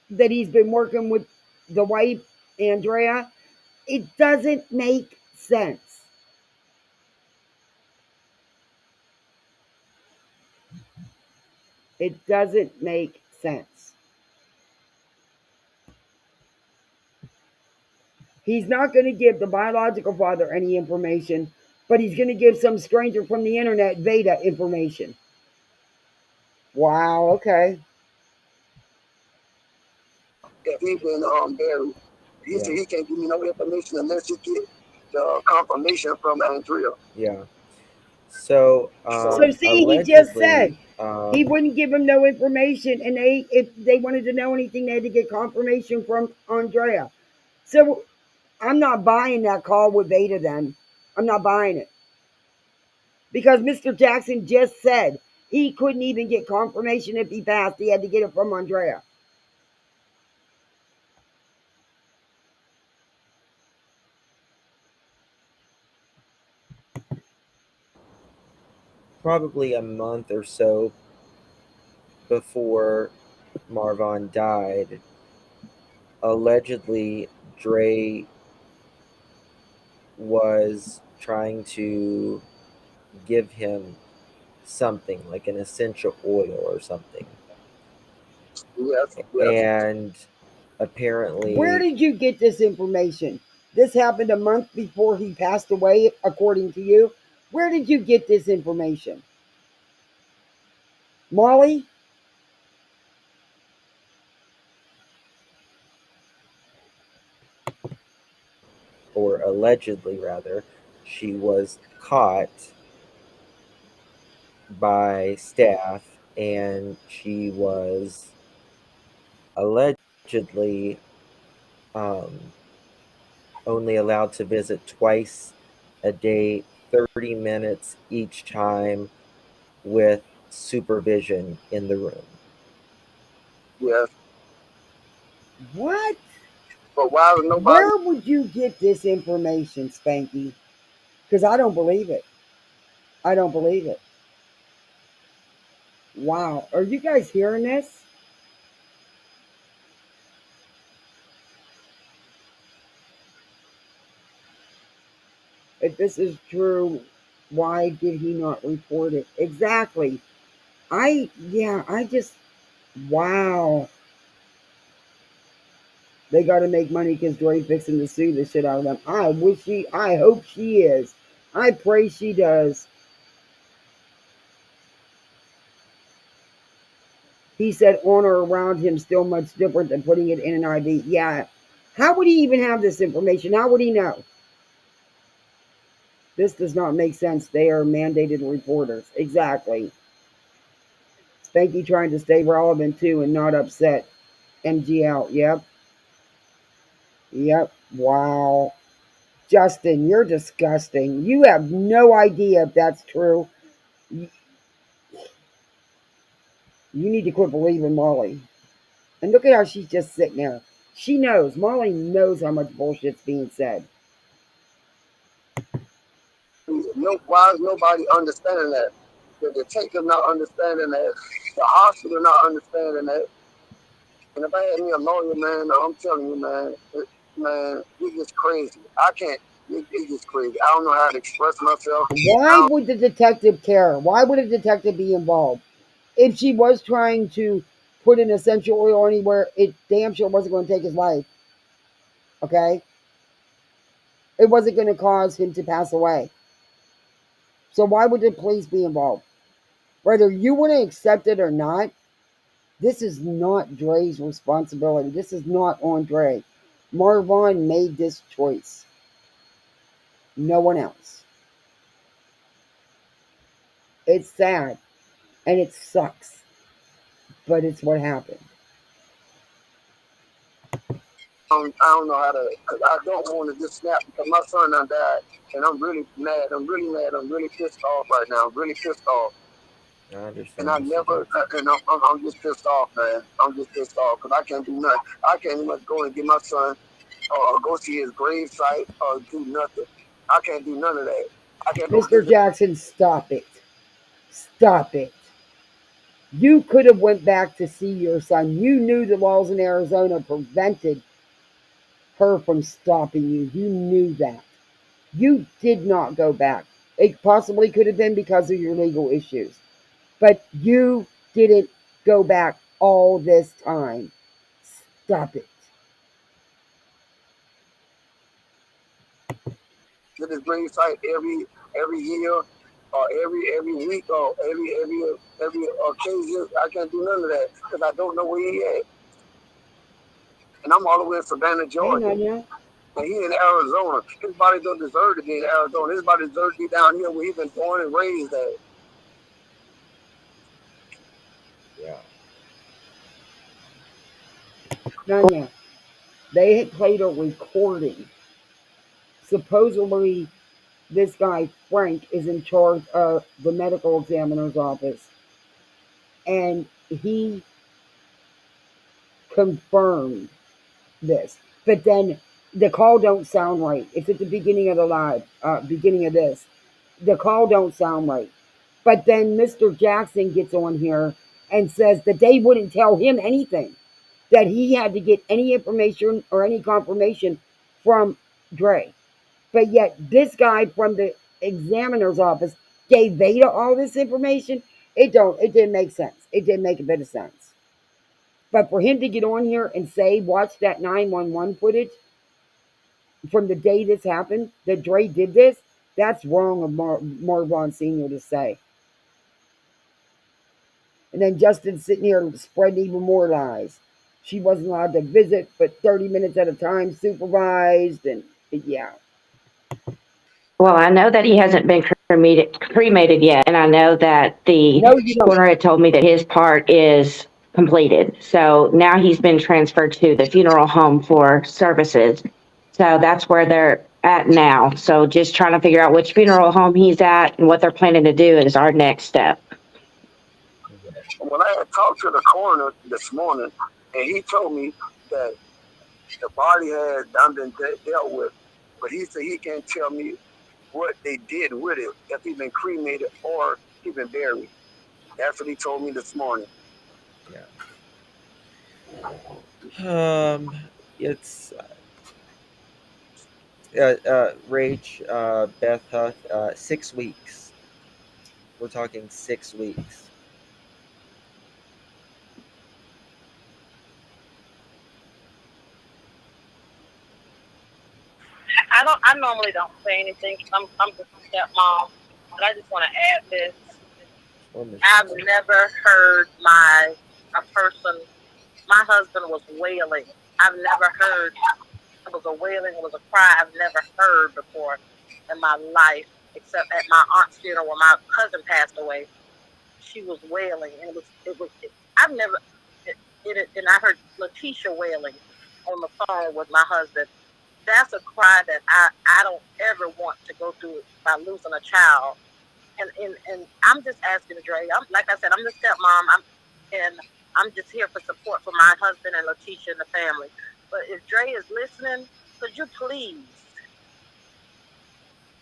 that he's been working with the wife Andrea. It doesn't make sense. It doesn't make sense. He's not going to give the biological father any information, but he's going to give some stranger from the internet Vada information. Wow, okay.
if he's been buried, he said he can't give me no information unless he get the confirmation from Andrea.
Yeah. So,
So see, he just said he wouldn't give him no information, and if they wanted to know anything, they had to get confirmation from Andrea. So I'm not buying that call with Vada. Then I'm not buying it because Mr. Jackson just said he couldn't even get confirmation if he passed. He had to get it from Andrea.
probably a month or so before Marvon died, allegedly Dre was trying to give him something like an essential oil or something.
Yes.
And apparently,
Where did you get this information? This happened a month before he passed away, according to you. Where did you get this information? Molly?
or allegedly rather, she was caught by staff and she was allegedly only allowed to visit twice a day, 30 minutes each time with supervision in the room.
Yes.
What?
But why was nobody?
Where would you get this information, Spanky? Because I don't believe it. I don't believe it. Wow. Are you guys hearing this? If this is true, why did he not report it? Exactly. Wow. They got to make money because Dre fixing to sue the shit out of them. I hope she is. I pray she does. He said on or around him still much different than putting it in an IV. Yeah. How would he even have this information? How would he know? This does not make sense. They are mandated reporters. Exactly. Spanky trying to stay relevant too and not upset MG out. Yep. Yep. Wow. Justin, you're disgusting. You have no idea if that's true. You need to quit believing Molly. And look at how she's just sitting there. She knows. Molly knows how much bullshit's being said.
No, why is nobody understanding that? The detective not understanding that. The hospital not understanding that. And if I had me a lawyer, man, I'm telling you, man, it's just crazy. I can't. It's just crazy. I don't know how to express myself.
Why would the detective care? Why would a detective be involved? If she was trying to put an essential oil anywhere, it damn sure wasn't going to take his life. Okay? It wasn't going to cause him to pass away. So why would the police be involved? Whether you want to accept it or not, this is not Dre's responsibility. This is not on Dre. Marvon made this choice. No one else. It's sad and it sucks, but it's what happened.
I don't know how to, because I don't want to just snap because my son done died, and I'm really mad. I'm really mad. I'm really pissed off right now. I'm really pissed off.
I understand.
And I never, and I'm just pissed off, man. I'm just pissed off because I can't do nothing. I can't even go and get my son or go see his grave site or do nothing. I can't do none of that. I can't go
Mr. Jackson, stop it. Stop it. You could have went back to see your son. You knew the laws in Arizona prevented her from stopping you. You knew that. You did not go back. It possibly could have been because of your legal issues. But you didn't go back all this time. Stop it.
to this grave site every year or every week or every occasion. I can't do none of that because I don't know where he at. And I'm all the way in Savannah, Georgia. And he in Arizona. His body don't deserve to be in Arizona. His body deserves to be down here where he's been born and raised at.
Yeah.
Nanya, they had played a recording. Supposedly, this guy, Frank, is in charge of the medical examiner's office. And he confirmed this. But then the call don't sound right. It's at the beginning of the live, beginning of this. The call don't sound right. But then Mr. Jackson gets on here and says that they wouldn't tell him anything, that he had to get any information or any confirmation from Dre. But yet this guy from the examiner's office gave Vada all this information. It didn't make sense. It didn't make a bit of sense. But for him to get on here and say, watch that 911 footage from the day this happened, that Dre did this, that's wrong of Marvon Sr. to say. And then Justin's sitting here spreading even more lies. She wasn't allowed to visit, but 30 minutes at a time, supervised, and yeah.
Well, I know that he hasn't been cremated yet, and I know that the coroner had told me that his part is completed. So now he's been transferred to the funeral home for services. So that's where they're at now. So just trying to figure out which funeral home he's at and what they're planning to do is our next step.
When I had talked to the coroner this morning, and he told me that the body had been dealt with, but he said he can't tell me what they did with it, if he been cremated or he been buried. That's what he told me this morning.
Yeah. It's Rach, Beth Huth, 6 weeks. We're talking 6 weeks.
I normally don't say anything because I'm just a stepmom, but I just want to add this. I've never heard my husband was wailing. I've never heard it was a wailing, it was a cry I've never heard before in my life, except at my aunt's funeral when my cousin passed away. She was wailing, and I've never, and I heard Letitia wailing on the phone with my husband. That's a cry that I don't ever want to go through by losing a child. And I'm just asking Dre. Like I said, I'm the stepmom. and I'm just here for support for my husband and Letitia and the family. But if Dre is listening, could you please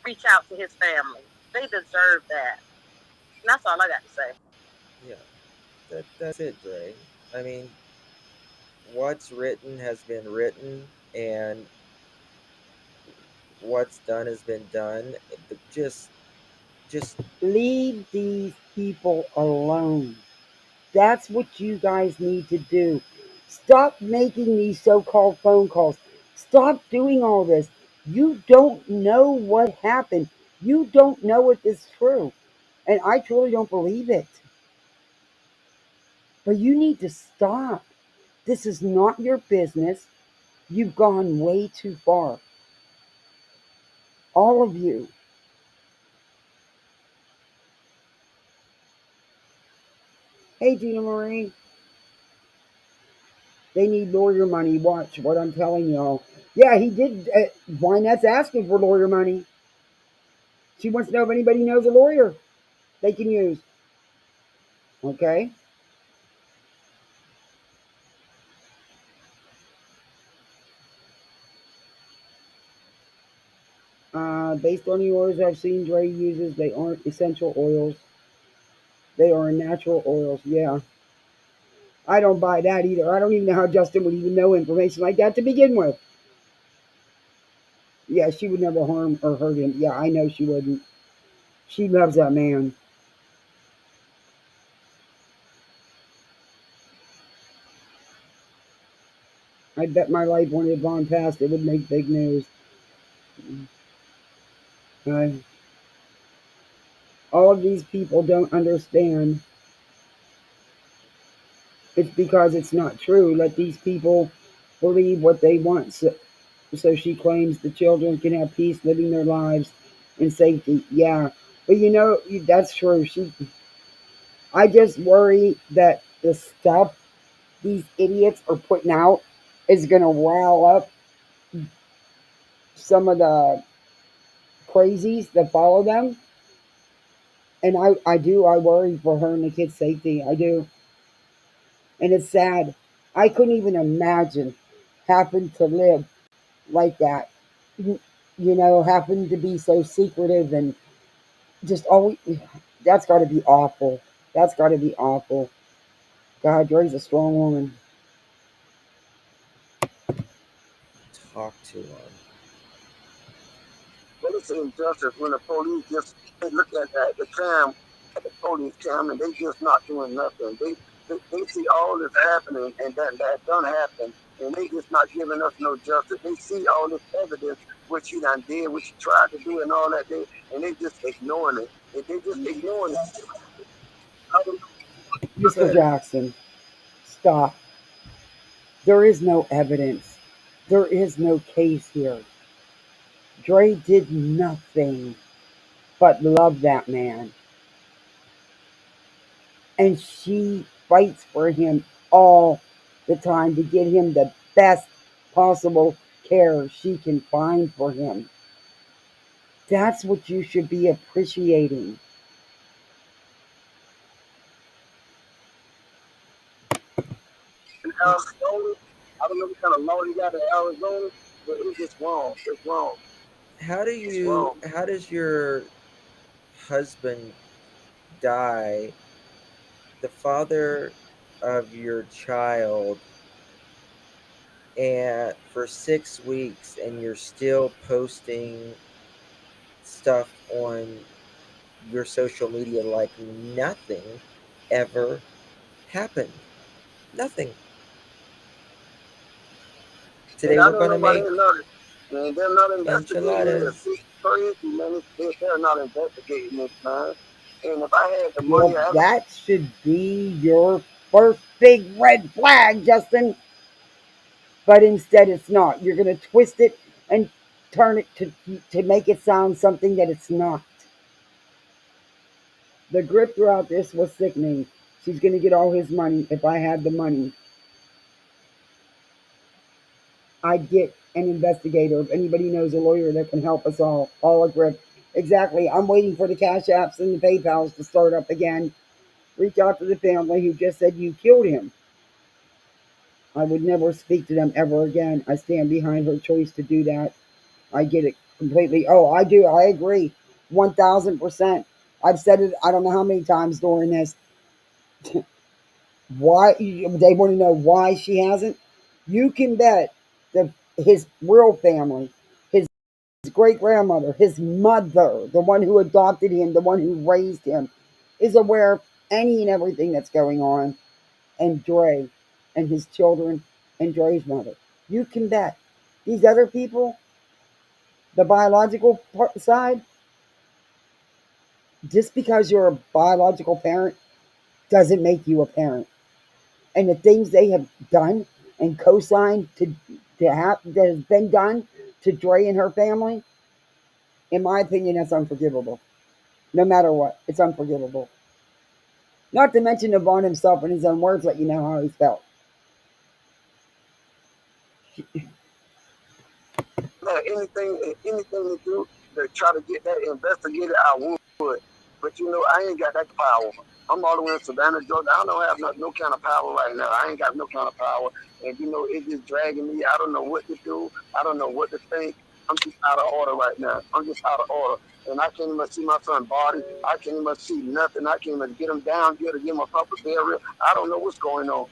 reach out to his family? They deserve that. And that's all I got to say.
Yeah, that's it, Dre. I mean, what's written has been written, and what's done has been done. Just
leave these people alone. That's what you guys need to do. Stop making these so-called phone calls. Stop doing all this. You don't know what happened. You don't know if it's true. And I truly don't believe it. But you need to stop. This is not your business. You've gone way too far. All of you. Hey, Dina Marie. They need lawyer money. Watch what I'm telling y'all. Yeah, he did. Wynette's asking for lawyer money. She wants to know if anybody knows a lawyer they can use. Okay? Based on the oils I've seen Dre uses, they aren't essential oils. They are natural oils. Yeah. I don't buy that either. I don't even know how Justin would even know information like that to begin with. Yeah, she would never harm or hurt him. Yeah, I know she wouldn't. She loves that man. I bet my life when it had gone past, it would make big news. Uh, all of these people don't understand. It's because it's not true. Let these people believe what they want. So she claims the children can have peace living their lives in safety. Yeah. But you know, that's true. I just worry that the stuff these idiots are putting out is going to rile up some of the crazies that follow them. And I worry for her and the kids' safety. I do. And it's sad. I couldn't even imagine having to live like that. Having to be so secretive and just always. That's got to be awful. That's got to be awful. God, Dre's a strong woman.
talk to him.
But it's injustice when the police just look at the cam, at the police cam, and they just not doing nothing. They see all this happening and that done happen, and they just not giving us no justice. They see all this evidence, what you done did, what you tried to do, and all that, and they just ignoring it. They just ignoring it.
Mr. Jackson, stop. There is no evidence. There is no case here. Dre did nothing but love that man. And she fights for him all the time to get him the best possible care she can find for him. That's what you should be appreciating.
In Arizona, I don't know what kind of law you got in Arizona, but it's just wrong. It's wrong.
How does your husband die, the father of your child, and for 6 weeks, and you're still posting stuff on your social media like nothing ever happened? Nothing. Today we're gonna make
And they're not investigating it.
enchiladas.
It's crazy, man. They're not investigating this, man. And if I had the money,
Well, that should be your first big red flag, Justin. But instead, it's not. You're going to twist it and turn it to make it sound something that it's not. The grip throughout this was sickening. She's going to get all his money. If I had the money, I'd get an investigator. If anybody knows a lawyer that can help us all a grip. Exactly. I'm waiting for the Cash Apps and the PayPals to start up again. Reach out to the family who just said you killed him. I would never speak to them ever again. I stand behind her choice to do that. I get it completely. Oh, I do. I agree. 1000%. I've said it I don't know how many times during this. Why they want to know why she hasn't? You can bet that his real family, his great grandmother, his mother, the one who adopted him, the one who raised him, is aware of any and everything that's going on, and Dre and his children and Dre's mother. You can bet. These other people, the biological side, just because you're a biological parent doesn't make you a parent. And the things they have done and co-signed to have that has been done to Dre and her family, in my opinion, that's unforgivable. No matter what, it's unforgivable. Not to mention Devon himself in his own words let you know how he felt.
Anything to do to try to get that investigated, I would. But you know, I ain't got that power. I'm all the way in Savannah, Georgia. I don't have no kind of power right now. I ain't got no kind of power. And you know, it's just dragging me. I don't know what to do. I don't know what to think. I'm just out of order right now. I'm just out of order. And I can't even see my son's body. I can't even see nothing. I can't even get him down here to give him a proper burial. I don't know what's going on.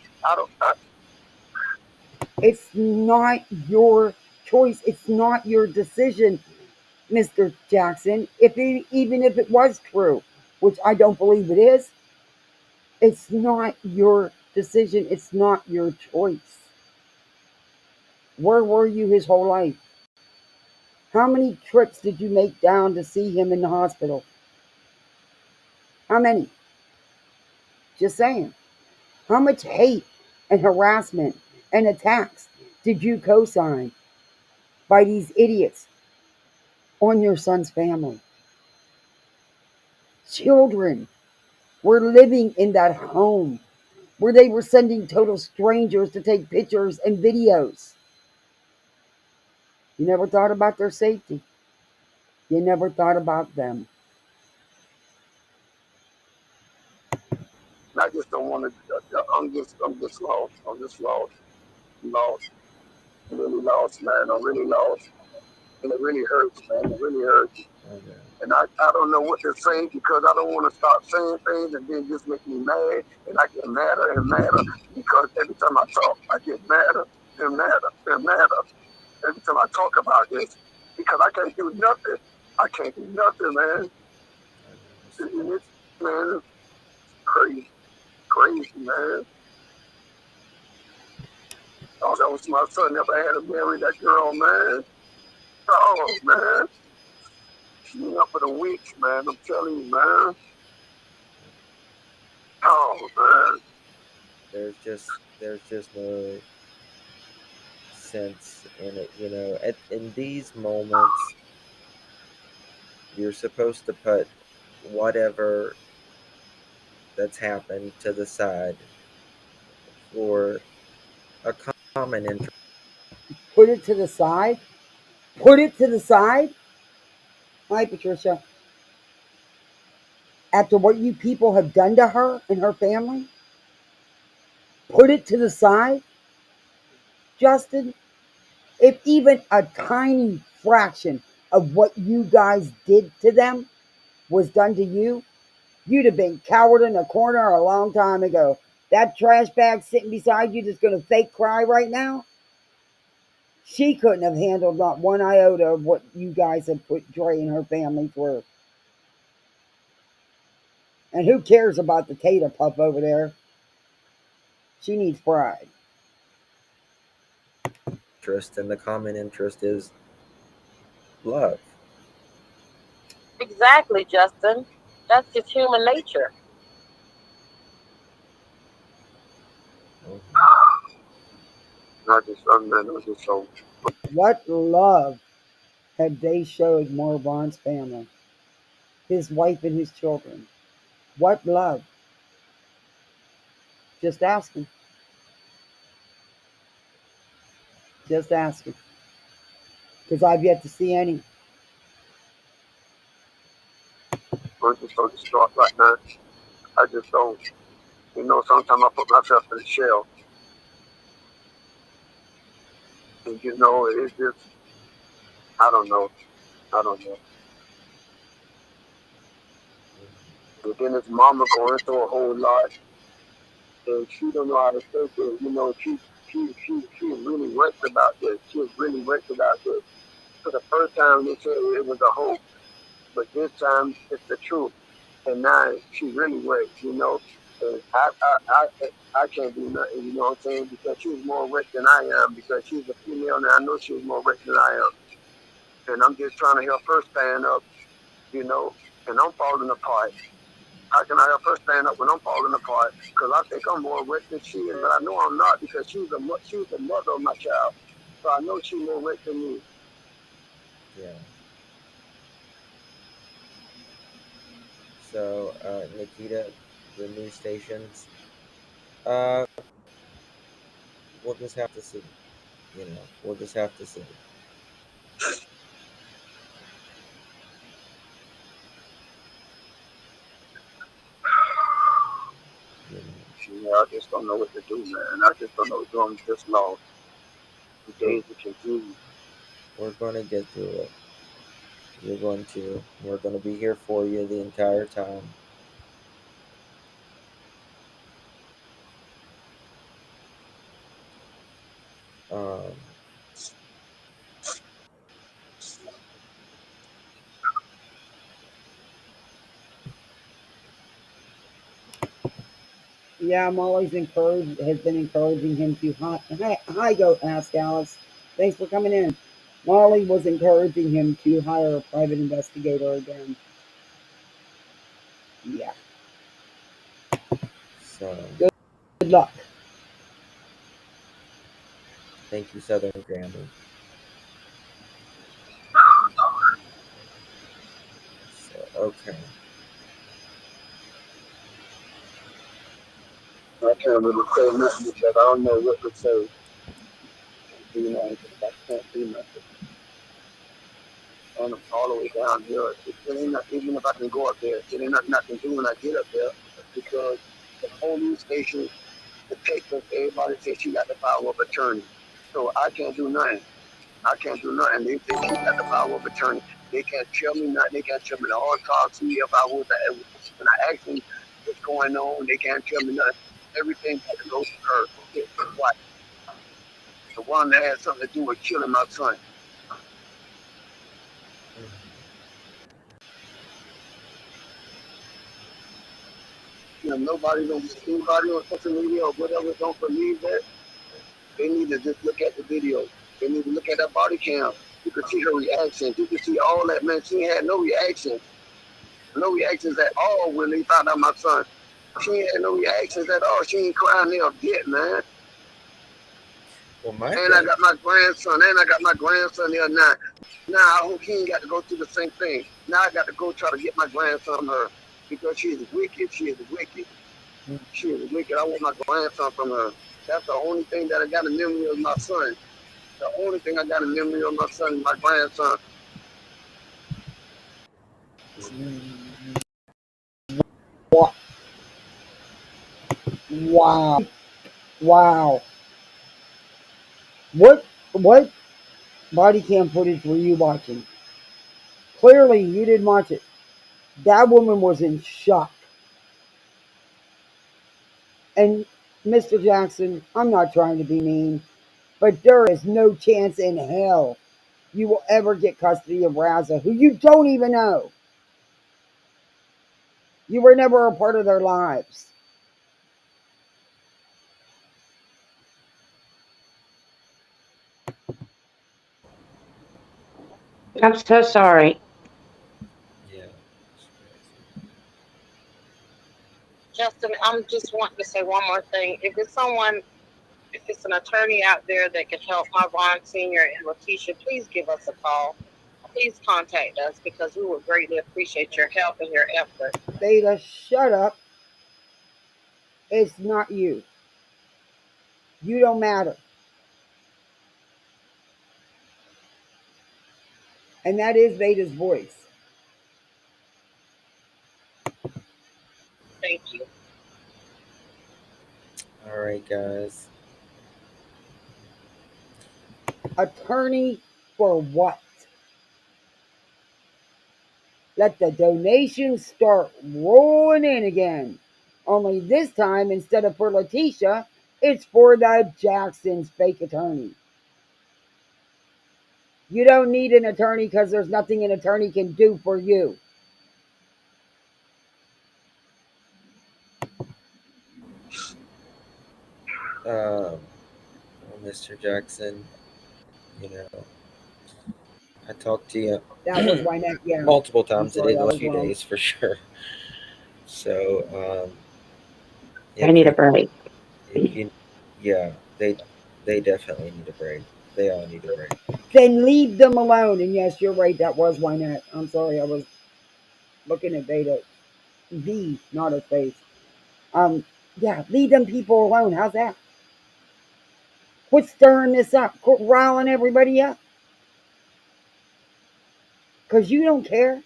It's not your choice. It's not your decision, Mr. Jackson. Even if it was true, which I don't believe it is, it's not your decision. It's not your choice. Where were you his whole life? How many trips did you make down to see him in the hospital? How many? Just saying. How much hate and harassment and attacks did you co-sign by these idiots on your son's family? Children were living in that home where they were sending total strangers to take pictures and videos. You never thought about their safety. You never thought about them.
I just don't want to. I'm just lost. I'm just lost. Lost. Really lost, man. I'm really lost. And it really hurts, man. It really hurts. Okay. And I don't know what to say because I don't want to start saying things and then just make me mad. And I get madder and madder because every time I talk, I get madder and madder and madder. Every time I talk about this, because I can't do nothing. I can't do nothing, man. It's, man, crazy, crazy, man. Oh, that was my son. Never had to marry that girl, man. Oh, man. She been up for the weeks, man. I'm telling you, man. Oh, man.
There's just no sense in it, you know. In these moments, you're supposed to put whatever that's happened to the side for a common interest.
Put it to the side? Put it to the side? Hi, Patricia. After what you people have done to her and her family? Put it to the side? Justin, if even a tiny fraction of what you guys did to them was done to you, you'd have been cowered in a corner a long time ago. That trash bag sitting beside you that's going to fake cry right now, she couldn't have handled not one iota of what you guys have put Dre and her family through. And who cares about the tater pup over there? She needs pride.
And the common interest is love.
Exactly, Justin. That's just human nature.
What love had they showed Marvon's family, his wife and his children? What love? Just asking. Just asking. Because I've yet to see any.
I'm just so distraught right now. I just don't. You know, sometimes I put myself in a shell. And, you know, it's just, I don't know. I don't know. And then his mama going through a whole lot. And she don't know how to take it. You know, she really wrecked about this. She was really wrecked about this. For the first time, they said it was a hoax. But this time, it's the truth. And now she really wrecked, you know. And I can't do nothing, you know what I'm saying? Because she's more wrecked than I am. Because she's a female, and I know she's more wrecked than I am. And I'm just trying to help her stand up, you know. And I'm falling apart. How can I help her stand up when I'm falling apart? Because I think I'm more wrecked than she is, but I know I'm not because she's the mother of my child. So I know she's more wrecked than me.
Yeah. So, Nikita, the news stations, we'll just have to see. You know, we'll just have to see.
Yeah, I just don't know what to do, man. I just don't know what to do. I'm just lost. The days are confused.
We're going to get through it. You're going to. We're going to be here for you the entire time.
Yeah, Molly's has been encouraging him to. Hi, go ask Alice. Thanks for coming in. Molly was encouraging him to hire a private investigator again. Yeah.
So.
Good luck.
Thank you, Southern Grammy. So, okay.
I can't really say nothing because I don't know what to say. You know, I can't do nothing. And all the way down here, it ain't not, even if I can go up there, it ain't nothing I can do when I get up there because the police station, the papers, everybody says she got the power of attorney. So I can't do nothing. I can't do nothing. They say she got the power of attorney. They can't tell me nothing. They can't tell me the hard talk to me if I was when I ask them what's going on. They can't tell me nothing. Everything got to go to her. His wife. The one that had something to do with killing my son. You know, anybody on social media or whatever don't believe that, they need to just look at the video. They need to look at that body cam. You could see her reactions. You could see all that, man. She had no reactions. No reactions at all when they found out my son. She ain't had no reactions at all. She ain't crying there a bit, man.
Well,
and I got my grandson here now. Now I hope he ain't got to go through the same thing. Now I got to go try to get my grandson from her because she is wicked. She is wicked. She is wicked. I want my grandson from her. That's the only thing that I got in memory of my son. The only thing I got in memory of my son is my grandson.
Wow. Wow. What body cam footage were you watching? Clearly, you didn't watch it. That woman was in shock. And Mr. Jackson, I'm not trying to be mean, but there is no chance in hell you will ever get custody of Raza, who you don't even know. You were never a part of their lives.
I'm so sorry.
Yeah.
Justin, I'm just wanting to say one more thing. If it's an attorney out there that can help Marvon Sr. and Letitia, please give us a call. Please contact us because we would greatly appreciate your help and your effort.
Beta, shut up. It's not you. You don't matter. And that is Beta's voice.
Thank you.
All right, guys.
Attorney for what? Let the donations start rolling in again. Only this time, instead of for Letitia, it's for the Jacksons' fake attorney. You don't need an attorney because there's nothing an attorney can do for you.
Mr. Jackson, you know, I talked to you
That was why not. Yeah.
multiple
I'm
times
sorry,
today, the
I
last
was
few
wrong.
days for sure. So,
I need a break.
if you, yeah, they definitely need a break. They all need a break.
Then leave them alone. And yes, you're right. That was why not. I'm sorry, I was looking at Veda. V, not a face. Yeah, leave them people alone. How's that? Quit stirring this up. Quit riling everybody up. Because you don't care.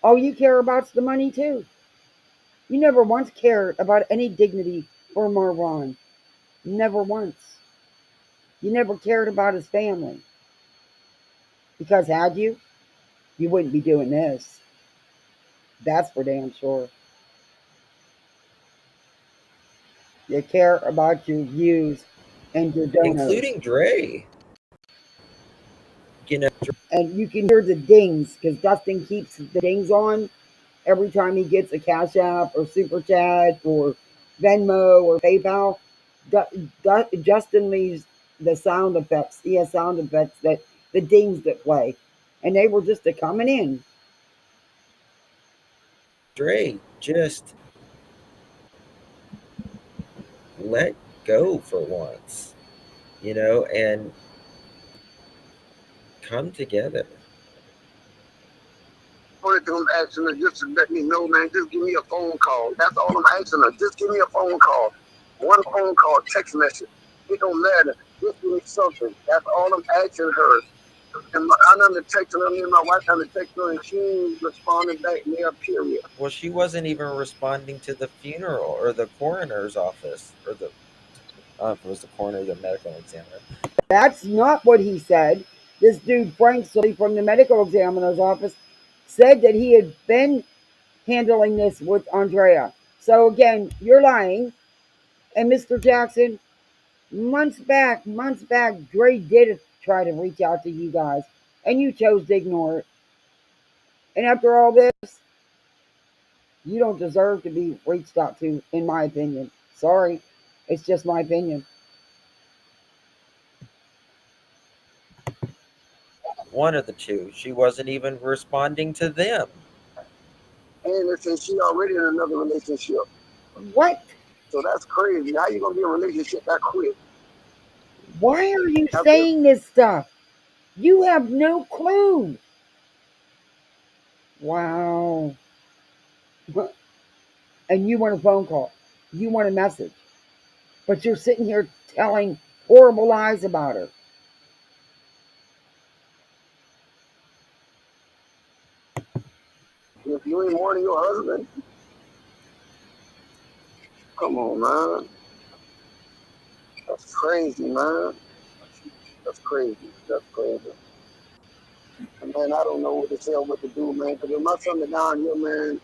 All you care about's the money, too. You never once cared about any dignity for Marvon. Never once. You never cared about his family. Because had you, you wouldn't be doing this. That's for damn sure. You care about your views and your donors.
Including Dre. You know,
And you can hear the dings because Dustin keeps the dings on every time he gets a Cash App or Super Chat or Venmo or PayPal. Justin leaves the sound effects. He has sound effects that the dings that play, and they were just a coming in.
Dre, just let go for once, and come together.
Only thing I'm asking her just to let me know, man, just give me a phone call. That's all I'm asking her. Just give me a phone call. One phone call, text message. It don't matter. Just give me something. That's all I'm asking her. And I done texting her, me and my wife done texting her, and she ain't responding back there, period.
Well, she wasn't even responding to the funeral or the coroner's office, or the it was the coroner, the medical examiner.
That's not what he said. This dude, Frank Sully from the medical examiner's office, said that he had been handling this with Andrea. So again, you're lying. And Mr. Jackson, months back, Dre did try to reach out to you guys, and you chose to ignore it. And after all this, you don't deserve to be reached out to, in my opinion. Sorry, it's just my opinion.
One of the two. She wasn't even responding to them.
And listen, she already in another relationship.
What?
So that's crazy. How you gonna be in a relationship that quick?
Why are you saying this stuff? You have no clue. Wow. And you want a phone call. You want a message. But you're sitting here telling horrible lies about her.
If you ain't more than your husband, come on, man. That's crazy, man. That's crazy. That's crazy. And man, I don't know what to say or what to do, man. Because if my son is down here, man,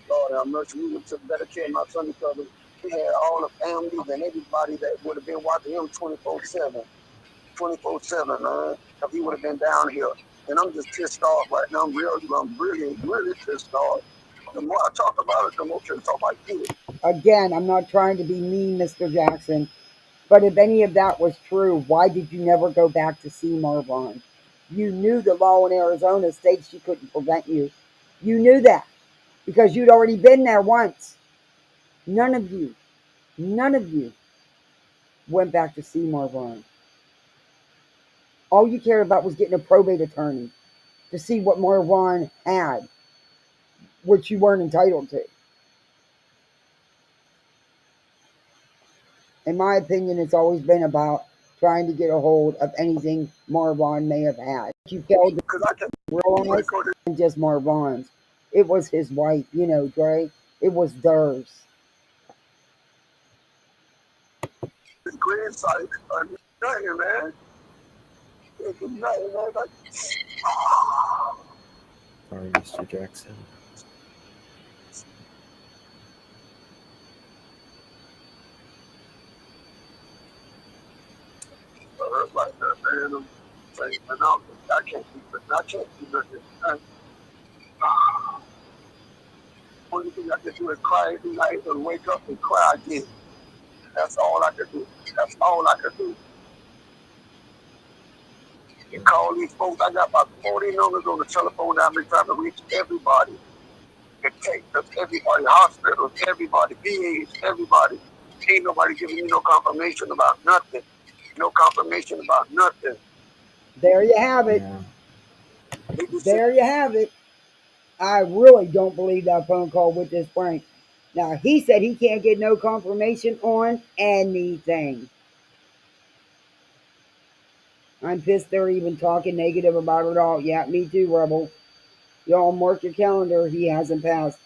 Lord have mercy, we would took better care of my son because he had all the families and everybody that would have been watching him 24/7. 24/7, man. If he would have been down here. And I'm just pissed off right now. I'm really pissed off. The more I talk about it, the more pissed off I get.
Again, I'm not trying to be mean, Mr. Jackson, but if any of that was true, why did you never go back to see Marvon? You knew the law in Arizona states she couldn't prevent you. You knew that because you'd already been there once. None of you went back to see Marvon. All you cared about was getting a probate attorney to see what Marvon had, which you weren't entitled to. In my opinion, it's always been about trying to get a hold of anything Marvon may have had. You failed to realize it wasn't just Marvon's. It was his wife, Dre. It was theirs.
gravesite or nothing, man. It's nothing, man. Like,
Sorry, Mr. Jackson.
like that, man. I'm saying, man, I can't do nothing. Only thing I can do is cry every night and wake up and cry again. That's all I can do. That's all I can do. You call these folks. I got about 40 numbers on the telephone that I've been trying to reach everybody. It takes us, everybody, hospitals, everybody, VAs, everybody. Ain't nobody giving me no confirmation about nothing. No confirmation about nothing.
There you have it.
Yeah.
There you have it. I really don't believe that phone call with this Frank. Now, he said he can't get no confirmation on anything. I'm pissed they're even talking negative about it all. Yeah, me too, Rebel. Y'all mark your calendar. He hasn't passed.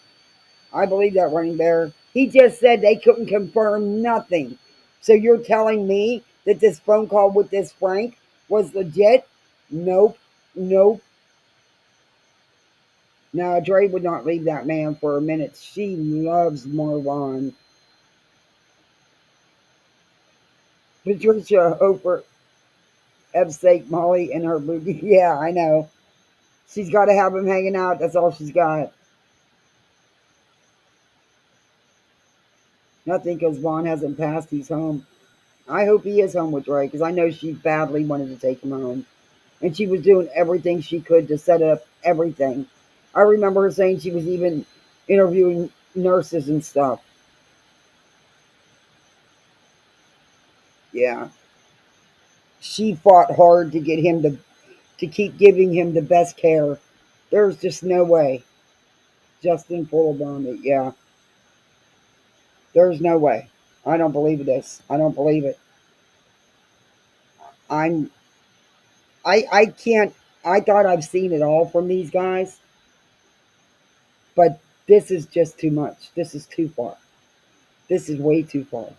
I believe that, Running Bear. He just said they couldn't confirm nothing. So you're telling me that this phone call with this Frank was legit? Nope. Nope. No, Dre would not leave that man for a minute. She loves Marvon. Patricia Hofer, F's sake, Molly, and her booty. Yeah, I know. She's got to have him hanging out. That's all she's got. Nothing because Vaughn hasn't passed. He's home. I hope he is home with Dre because I know she badly wanted to take him home. And she was doing everything she could to set up everything. I remember her saying she was even interviewing nurses and stuff. Yeah. She fought hard to get him to keep giving him the best care. There's just no way. Justin Fullbaum, yeah. There's no way. I don't believe this. I don't believe it. I can't. I thought I've seen it all from these guys, but this is just too much. This is too far. This is way too far.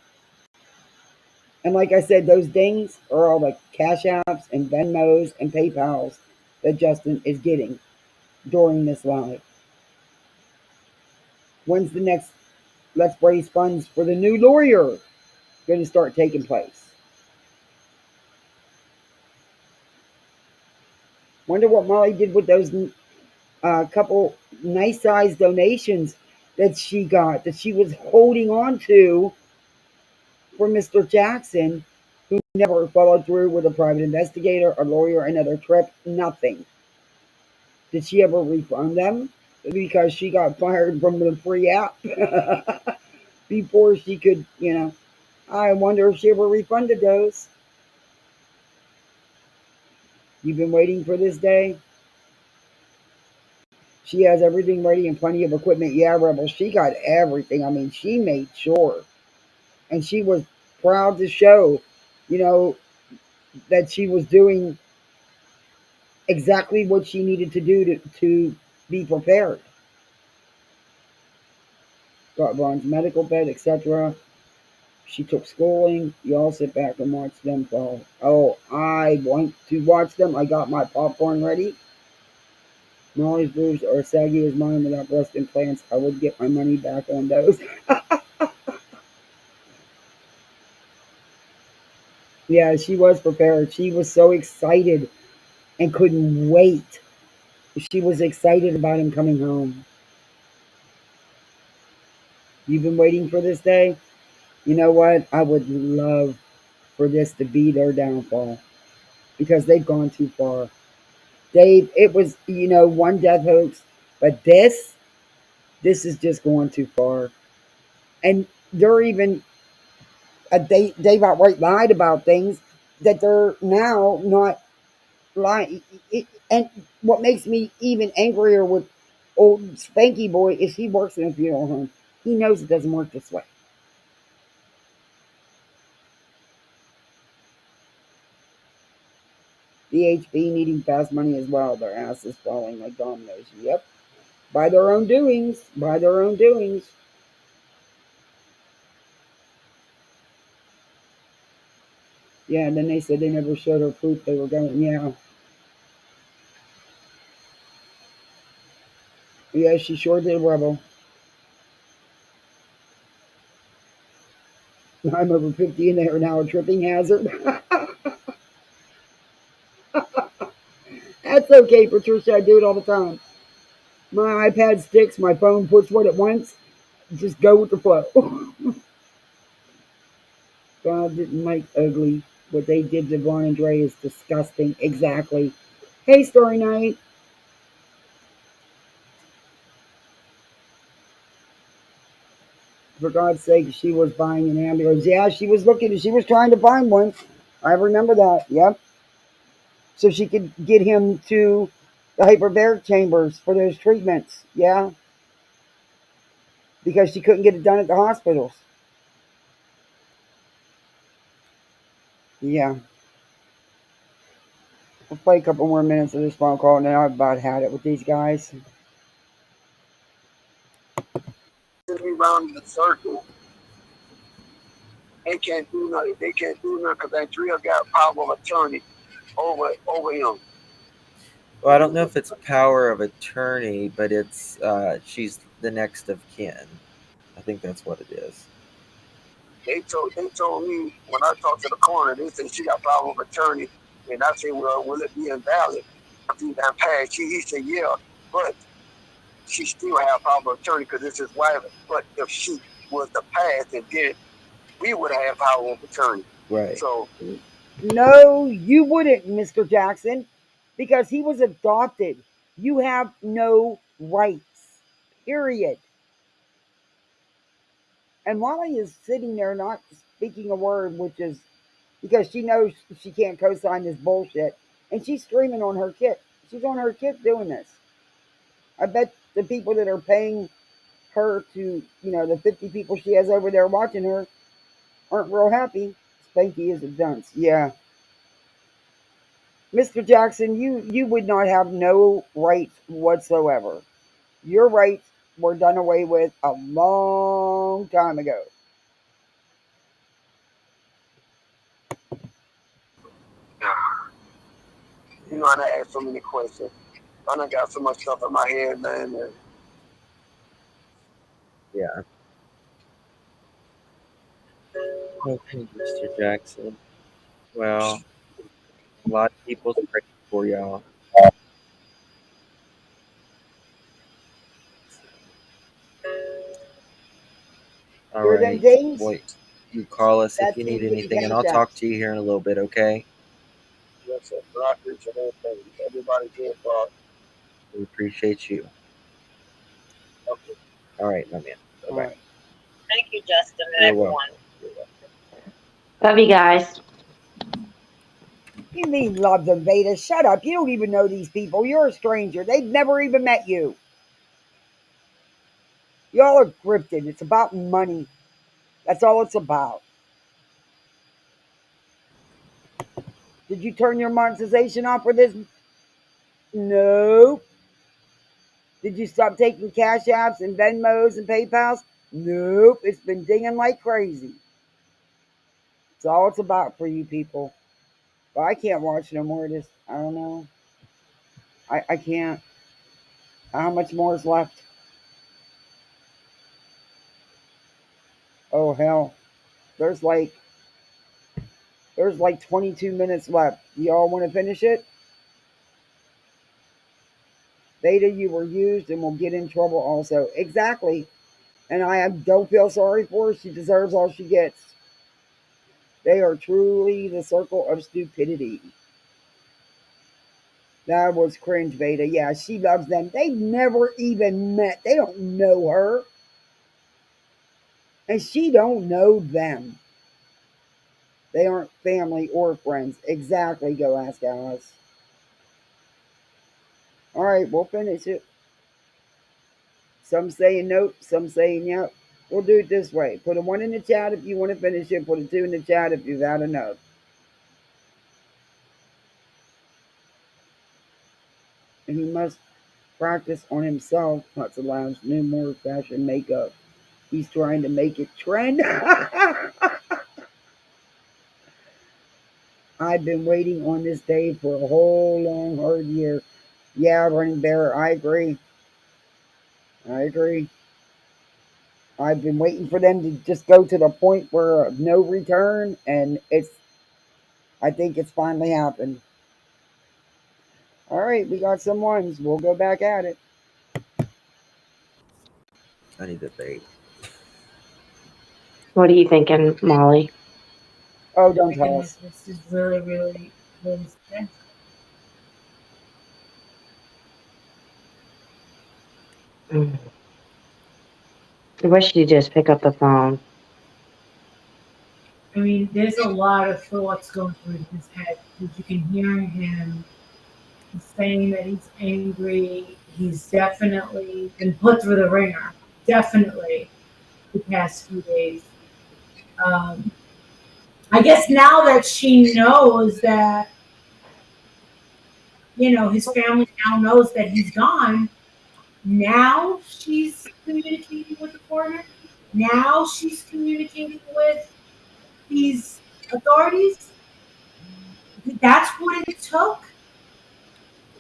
And like I said, those dings are all the Cash Apps and Venmos and PayPals that Justin is getting during this live. When's the next Let's Raise Funds for the New Lawyer going to start taking place? Wonder what Molly did with those couple nice sized donations that she got, that she was holding on to for Mr. Jackson, who never followed through with a private investigator, a lawyer, another trip, nothing. Did she ever refund them? Because she got fired from the free app before she could, I wonder if she ever refunded those. You've been waiting for this day? She has everything ready and plenty of equipment. Yeah, Rebel, she got everything. I mean, she made sure. And she was proud to show, you know, that she was doing exactly what she needed to do to be prepared. Got Ron's medical bed, etc. She took schooling. You all sit back and watch them fall. Oh, I want to watch them. I got my popcorn ready. Molly's boobs are as saggy as mine without breast implants. I would get my money back on those. Yeah, she was prepared. She was so excited and couldn't wait. She was excited about him coming home. You've been waiting for this day? You know what? I would love for this to be their downfall because they've gone too far. It was, one death hoax, but this is just going too far. And they're even, they've outright lied about things that they're now not lying. And what makes me even angrier with old Spanky Boy is he works in a funeral home. He knows it doesn't work this way. VHB needing fast money as well. Their ass is falling like dominoes. Yep. By their own doings. By their own doings. Yeah, and then they said they never showed her proof they were going. Yeah. Yeah, she sure did, Rebel. I'm over 50 and they are now a tripping hazard. That's okay, Patricia. I do it all the time. My iPad sticks, my phone puts what it wants. Just go with the flow. God didn't like ugly. What they did to Vaughn and Dre is disgusting. Exactly. Hey, Story Night. For God's sake, she was buying an ambulance. Yeah, she was looking. She was trying to find one. I remember that. Yep. So she could get him to the hyperbaric chambers for those treatments. Yeah. Because she couldn't get it done at the hospitals. Yeah. We'll play a couple more minutes of this phone call, and then I've about had it with these guys.
Around the circle, they can't do nothing. They can't do nothing because Andrea got power of attorney over him.
Well, I don't know if it's power of attorney, but it's she's the next of kin. I think that's what it is.
They told me when I talked to the coroner, they said she got power of attorney, and I said, well, will it be invalid after that passed? He said, yeah, but she still have power of attorney because it's his wife. But if she was to pass and then we would have power of attorney.
Right.
So
no, you wouldn't, Mr. Jackson, because he was adopted. You have no rights. Period. And Molly is sitting there not speaking a word, which is because she knows she can't co-sign this bullshit. And she's screaming on her kid. She's on her kid doing this. I bet the people that are paying her to, the 50 people she has over there watching her aren't real happy. Spanky is a dunce. Yeah. Mr. Jackson, you would not have no rights whatsoever. Your rights were done away with a long time ago.
I ask so many questions. I done got so much stuff in my head, man. And
yeah. Okay, Mr. Jackson. Well, a lot of people's praying for y'all. All right. Wait, you call us if you need anything, and I'll talk to you here in a little bit, okay?
yes, sir. I appreciate everything. Everybody here, for
We appreciate you.
okay.
All right, my man. Bye-bye.
Right.
Thank you, Justin, and
You're
everyone.
Love you guys.
You mean love them, Veda? Shut up. You don't even know these people. You're a stranger. They've never even met you. Y'all are grifted. It's about money. That's all it's about. Did you turn your monetization off for this? No. Did you stop taking cash apps and Venmos and PayPals? Nope. It's been dinging like crazy. That's all it's about for you people. But I can't watch no more of this. I don't know. I can't. How much more is left? Oh hell. There's like 22 minutes left. Y'all want to finish it? Veda, you were used and will get in trouble also. Exactly. And I don't feel sorry for her. She deserves all she gets. They are truly the circle of stupidity. That was cringe, Veda. Yeah, she loves them. They've never even met. They don't know her. And she don't know them. They aren't family or friends. Exactly, go ask Alice. All right, we'll finish it. Some saying nope, some saying yep. We'll do it this way. Put a 1 in the chat if you want to finish it. Put a 2 in the chat if you've had enough. And he must practice on himself. Lots of Lounge, new more fashion makeup. He's trying to make it trend. I've been waiting on this day for a whole long, hard year. Yeah, Running Bear, I agree. I agree. I've been waiting for them to just go to the point where of no return, and I think it's finally happened. All right, we got some ones. We'll go back at it.
I need the bait.
What are you thinking, Molly?
Oh, don't tell us.
This is really, really, really sad.
I wish you'd just pick up the phone.
I mean, there's a lot of thoughts going through his head because you can hear him. He's saying that he's angry. He's definitely been put through the ringer. Definitely the past few days. I guess now that she knows that, his family now knows that he's gone, now she's communicating with the coroner. Now she's communicating with these authorities. That's what it took.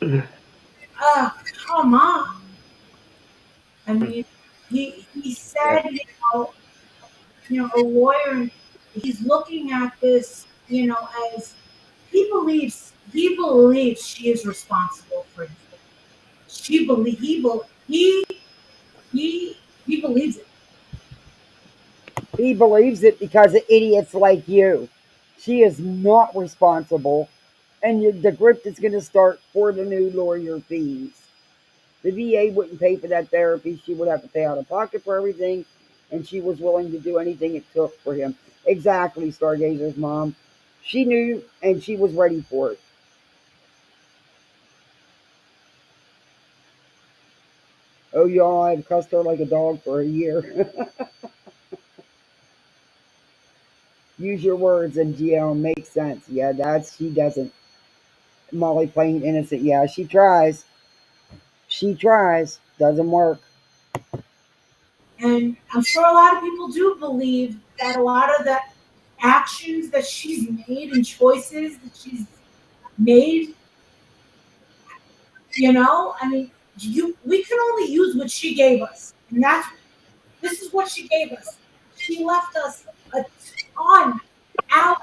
Come on. I mean, he said, a lawyer, he's looking at this, as he believes she is responsible for his death. He believes it.
He believes it because of idiots like you. She is not responsible, and the grift is going to start for the new lawyer fees. The VA wouldn't pay for that therapy. She would have to pay out of pocket for everything, and she was willing to do anything it took for him. Exactly, Stargazer's mom. She knew, and she was ready for it. Oh, y'all, I've cussed her like a dog for a year. Use your words, and GL makes sense. Yeah, she doesn't. Molly playing innocent. Yeah, she tries. She tries. Doesn't work.
And I'm sure a lot of people do believe that a lot of the actions that she's made and choices that she's made, I mean, we can only use what she gave us. And this is what she gave us. She left us a ton hours.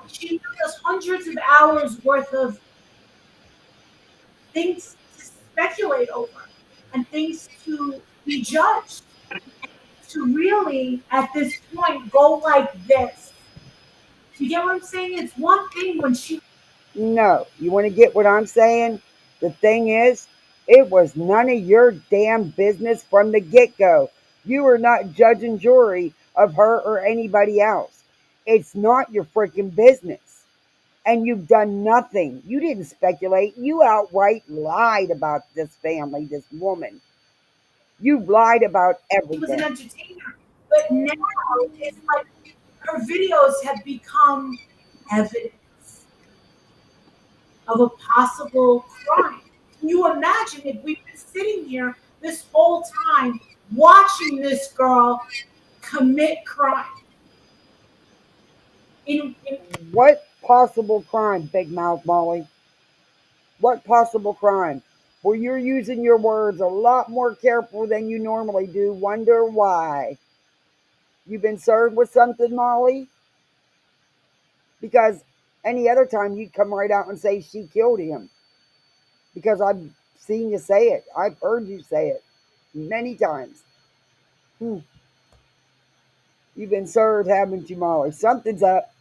She left us hundreds of hours worth of things to speculate over and things to be judged. To really, at this point, go like this. You get what I'm saying? It's one thing when she.
No, you want to get what I'm saying? The thing is, it was none of your damn business from the get go. You were not judge and jury of her or anybody else. It's not your freaking business. And you've done nothing. You didn't speculate. You outright lied about this family, this woman. You lied about
She was an
everything.
entertainer. But now it's like her videos have become evidence of a possible crime. Can you imagine if we've been sitting here this whole time watching this girl commit crime?
What possible crime, Big Mouth Molly? What possible crime? Well, you're using your words a lot more careful than you normally do. Wonder why? You've been served with something, Molly? Because any other time you'd come right out and say she killed him. Because I've seen you say it. I've heard you say it many times. You've been served, haven't you, Molly? Something's up.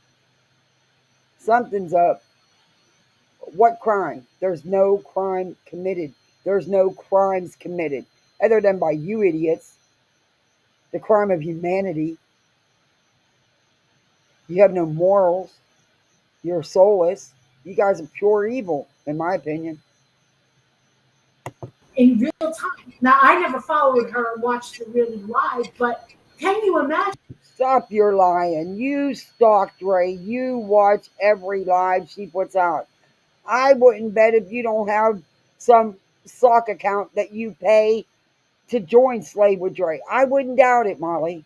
Something's up. What crime? There's no crime committed. There's no crimes committed other than by you idiots. The crime of humanity. You have no morals. You're soulless. You guys are pure evil, in my opinion.
In real time. Now, I never followed her and watched her really live, but can you imagine?
Stop your lying. You stalked Ray. You watch every live she puts out. I wouldn't bet if you don't have some sock account that you pay to join Slave with Dre. I wouldn't doubt it, Molly.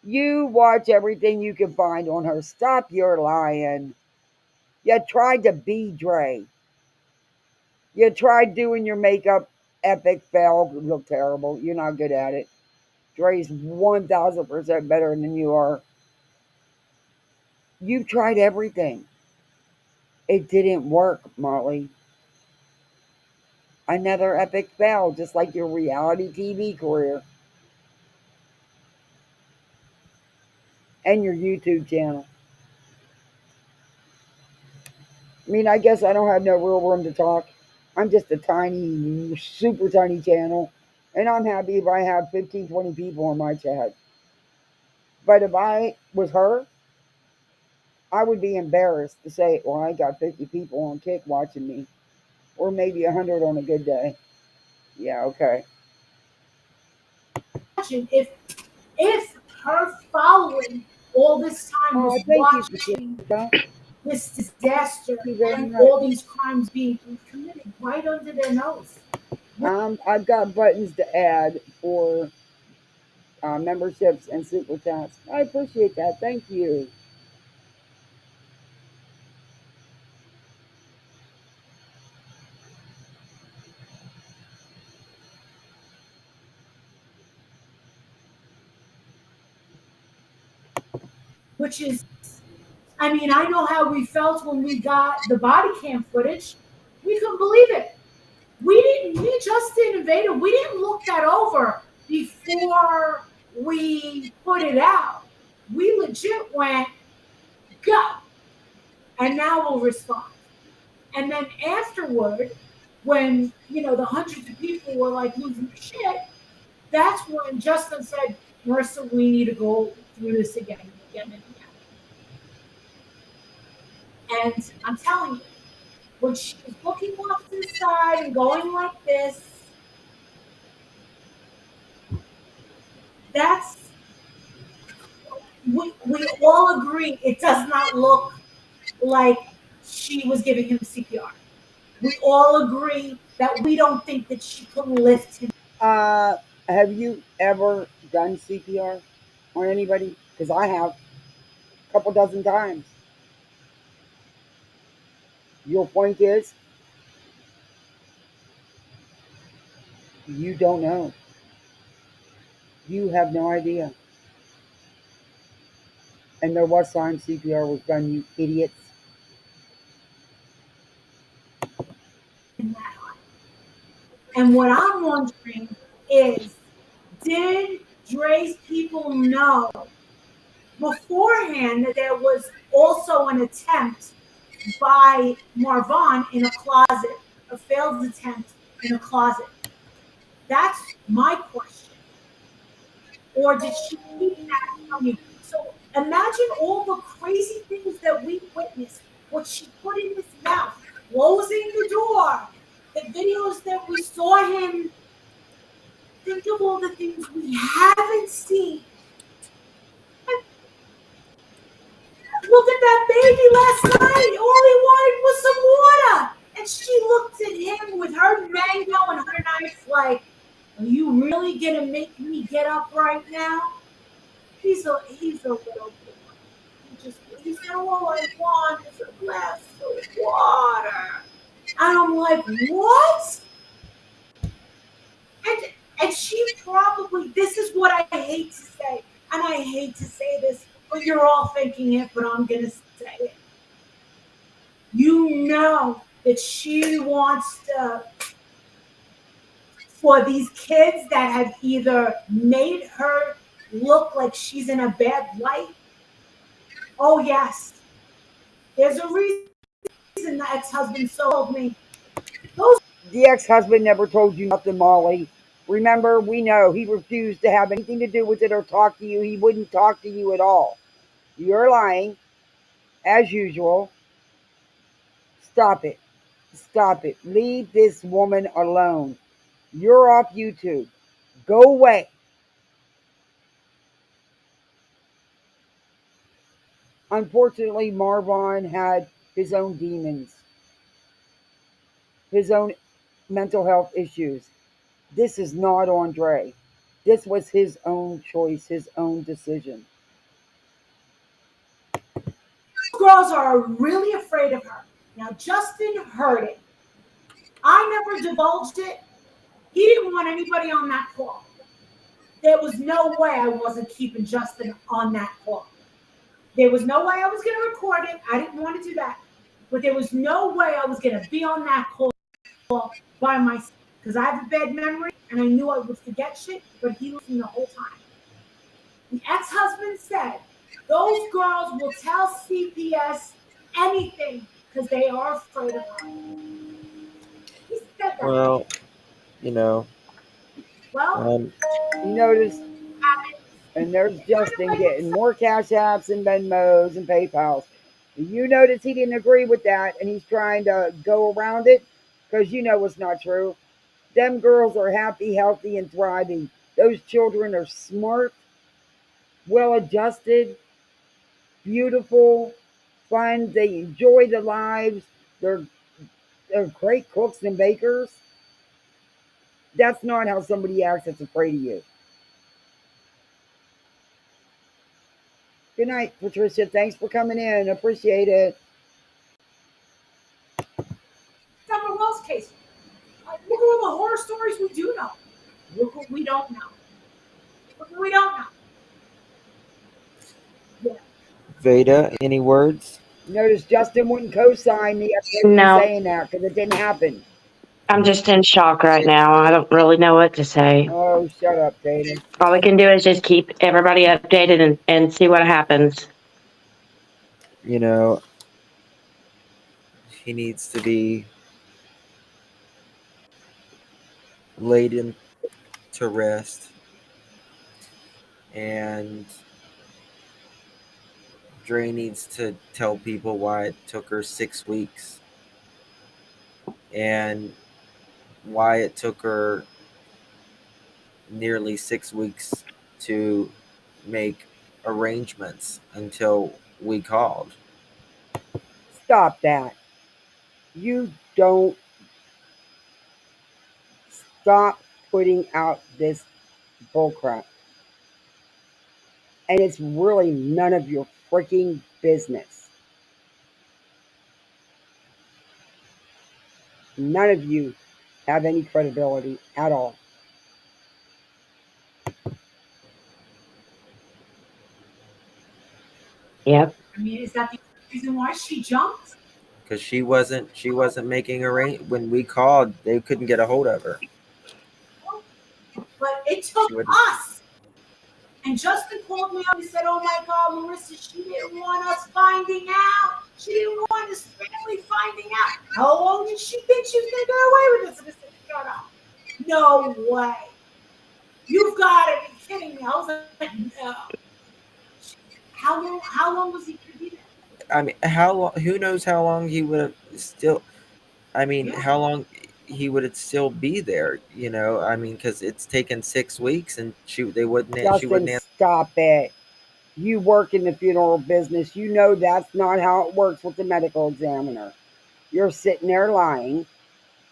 You watch everything you can find on her. Stop your lying. You tried to be Dre. You tried doing your makeup. Epic fail. You look terrible. You're not good at it. Dre's 1,000% better than you are. You've tried everything. It didn't work, Molly. Another epic fail, just like your reality TV career and your YouTube channel. I mean, I guess I don't have no real room to talk. I'm just a tiny, super tiny channel, and I'm happy if I have 15, 20 people on my chat. But if I was her, I would be embarrassed to say, well, I got 50 people on Kick watching me, or maybe 100 on a good day. Yeah, okay.
If her following all this time was watching this disaster and all these crimes being committed right under their nose.
I've got buttons to add for memberships and super chats. I appreciate that. Thank you.
Which is, I mean, I know how we felt when we got the body cam footage. We couldn't believe it. Me, Justin, and Vada, we didn't look that over before we put it out. We legit went, go. And now we'll respond. And then afterward, when, the hundreds of people were like losing their shit, that's when Justin said, Marissa, we need to go through this again and again and again. And I'm telling you, when she was looking off to the side and going like this, we all agree it does not look like she was giving him CPR. We all agree that we don't think that she could lift him.
Have you ever done CPR on anybody? Because I have a couple dozen times. Your point is, you don't know. You have no idea. And there was time CPR was done, you idiots.
And what I'm wondering is, did Dre's people know beforehand that there was also an attempt by Marvon in a closet, a failed attempt in a closet? That's my question. Or did she keep that from you? So imagine all the crazy things that we witnessed, what she put in his mouth, closing the door, the videos that we saw him. Think of all the things we haven't seen. Look at that baby last night. All he wanted was some water. And she looked at him with her mango and her knife like, are you really going to make me get up right now? He's a little boy. He said, all I want is a glass of water. And I'm like, what? And she probably, this is what I hate to say, and I hate to say this, but you're all thinking it, but I'm going to say it. You know that she wants to, for these kids that have either made her look like she's in a bad light. Oh, yes. There's a reason the ex-husband sold me.
The ex-husband never told you nothing, Molly. Remember, we know he refused to have anything to do with it or talk to you. He wouldn't talk to you at all. You're lying, as usual. Stop it. Stop it. Leave this woman alone. You're off YouTube. Go away. Unfortunately, Marvon had his own demons, his own mental health issues. This is not Andre. This was his own choice, his own decision.
girls are really afraid of her. Now, Justin heard it. I never divulged it. He didn't want anybody on that call. There was no way I wasn't keeping Justin on that call. There was no way I was going to record it. I didn't want to do that. But there was no way I was going to be on that call by myself. Because I have a bad memory, and I knew I would forget shit, but he listened the whole time. The ex-husband said, those girls will tell CPS anything because they are afraid of her. He said that.
Well, you know.
Well,
you notice, and there's Justin getting more Cash Apps and Venmos and PayPals. You notice he didn't agree with that, and he's trying to go around it because you know it's not true. Them girls are happy, healthy, and thriving. Those children are smart, well-adjusted, beautiful, fun. They enjoy their lives. They're great cooks and bakers. That's not how somebody acts that's afraid of you. Good night, Patricia. Thanks for coming in. Appreciate it.
Summer Wells case. Look at all the horror stories we do know. Look what we don't know. Look what we don't know. Yeah.
Vada, any words?
Notice Justin wouldn't co-sign the
No.
saying that because it didn't happen.
I'm just in shock right now. I don't really know what to say.
Oh, shut up, Dana.
All we can do is just keep everybody updated and see what happens.
You know, he needs to be laid in to rest, and Dre needs to tell people why it took her 6 weeks and why it took her nearly 6 weeks to make arrangements until we called.
Stop that. You don't stop putting out this bullcrap. And it's really none of your freaking business. None of you have any credibility at all.
Yep.
I mean, is that the reason why she jumped?
Because she wasn't making when we called, they couldn't get a hold of her.
But it took us. And Justin called me up and said, oh my God, Marissa, she didn't want us finding out. She didn't want his family finding out. How long did she think she was going to get away with this? And I said, shut up. No way. You've got to be kidding me. I was like, no. How long was he going to be there?
I mean, how long? Who knows how long he would have still? I mean, how long he would still be there? You know, I mean, because it's taken 6 weeks, and they wouldn't.
Justin,
she wouldn't.
Stop it. You work in the funeral business. You know that's not how it works with the medical examiner. You're sitting there lying.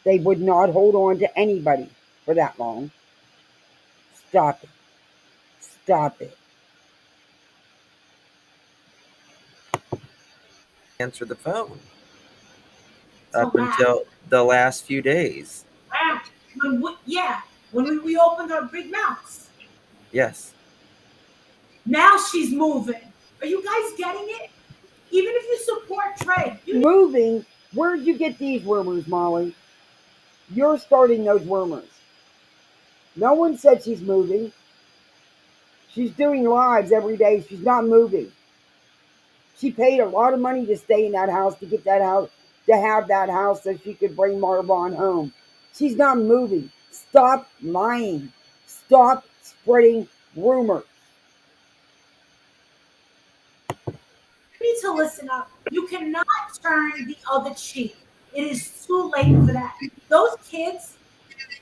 They would not hold on to anybody for that long. Stop it. Stop it.
Answer the phone up until the last few days.
When we opened our big mouths.
Yes.
Now she's moving. Are you guys getting it? Even if you support Trey.
Moving? Where'd you get these rumors, Molly? You're starting those rumors. No one said she's moving. She's doing lives every day. She's not moving. She paid a lot of money to stay in that house, to get that house, to have that house so she could bring Marvon home. She's not moving. Stop lying. Stop spreading rumors.
You need to listen up. You cannot turn the other cheek. It is too late for that. Those kids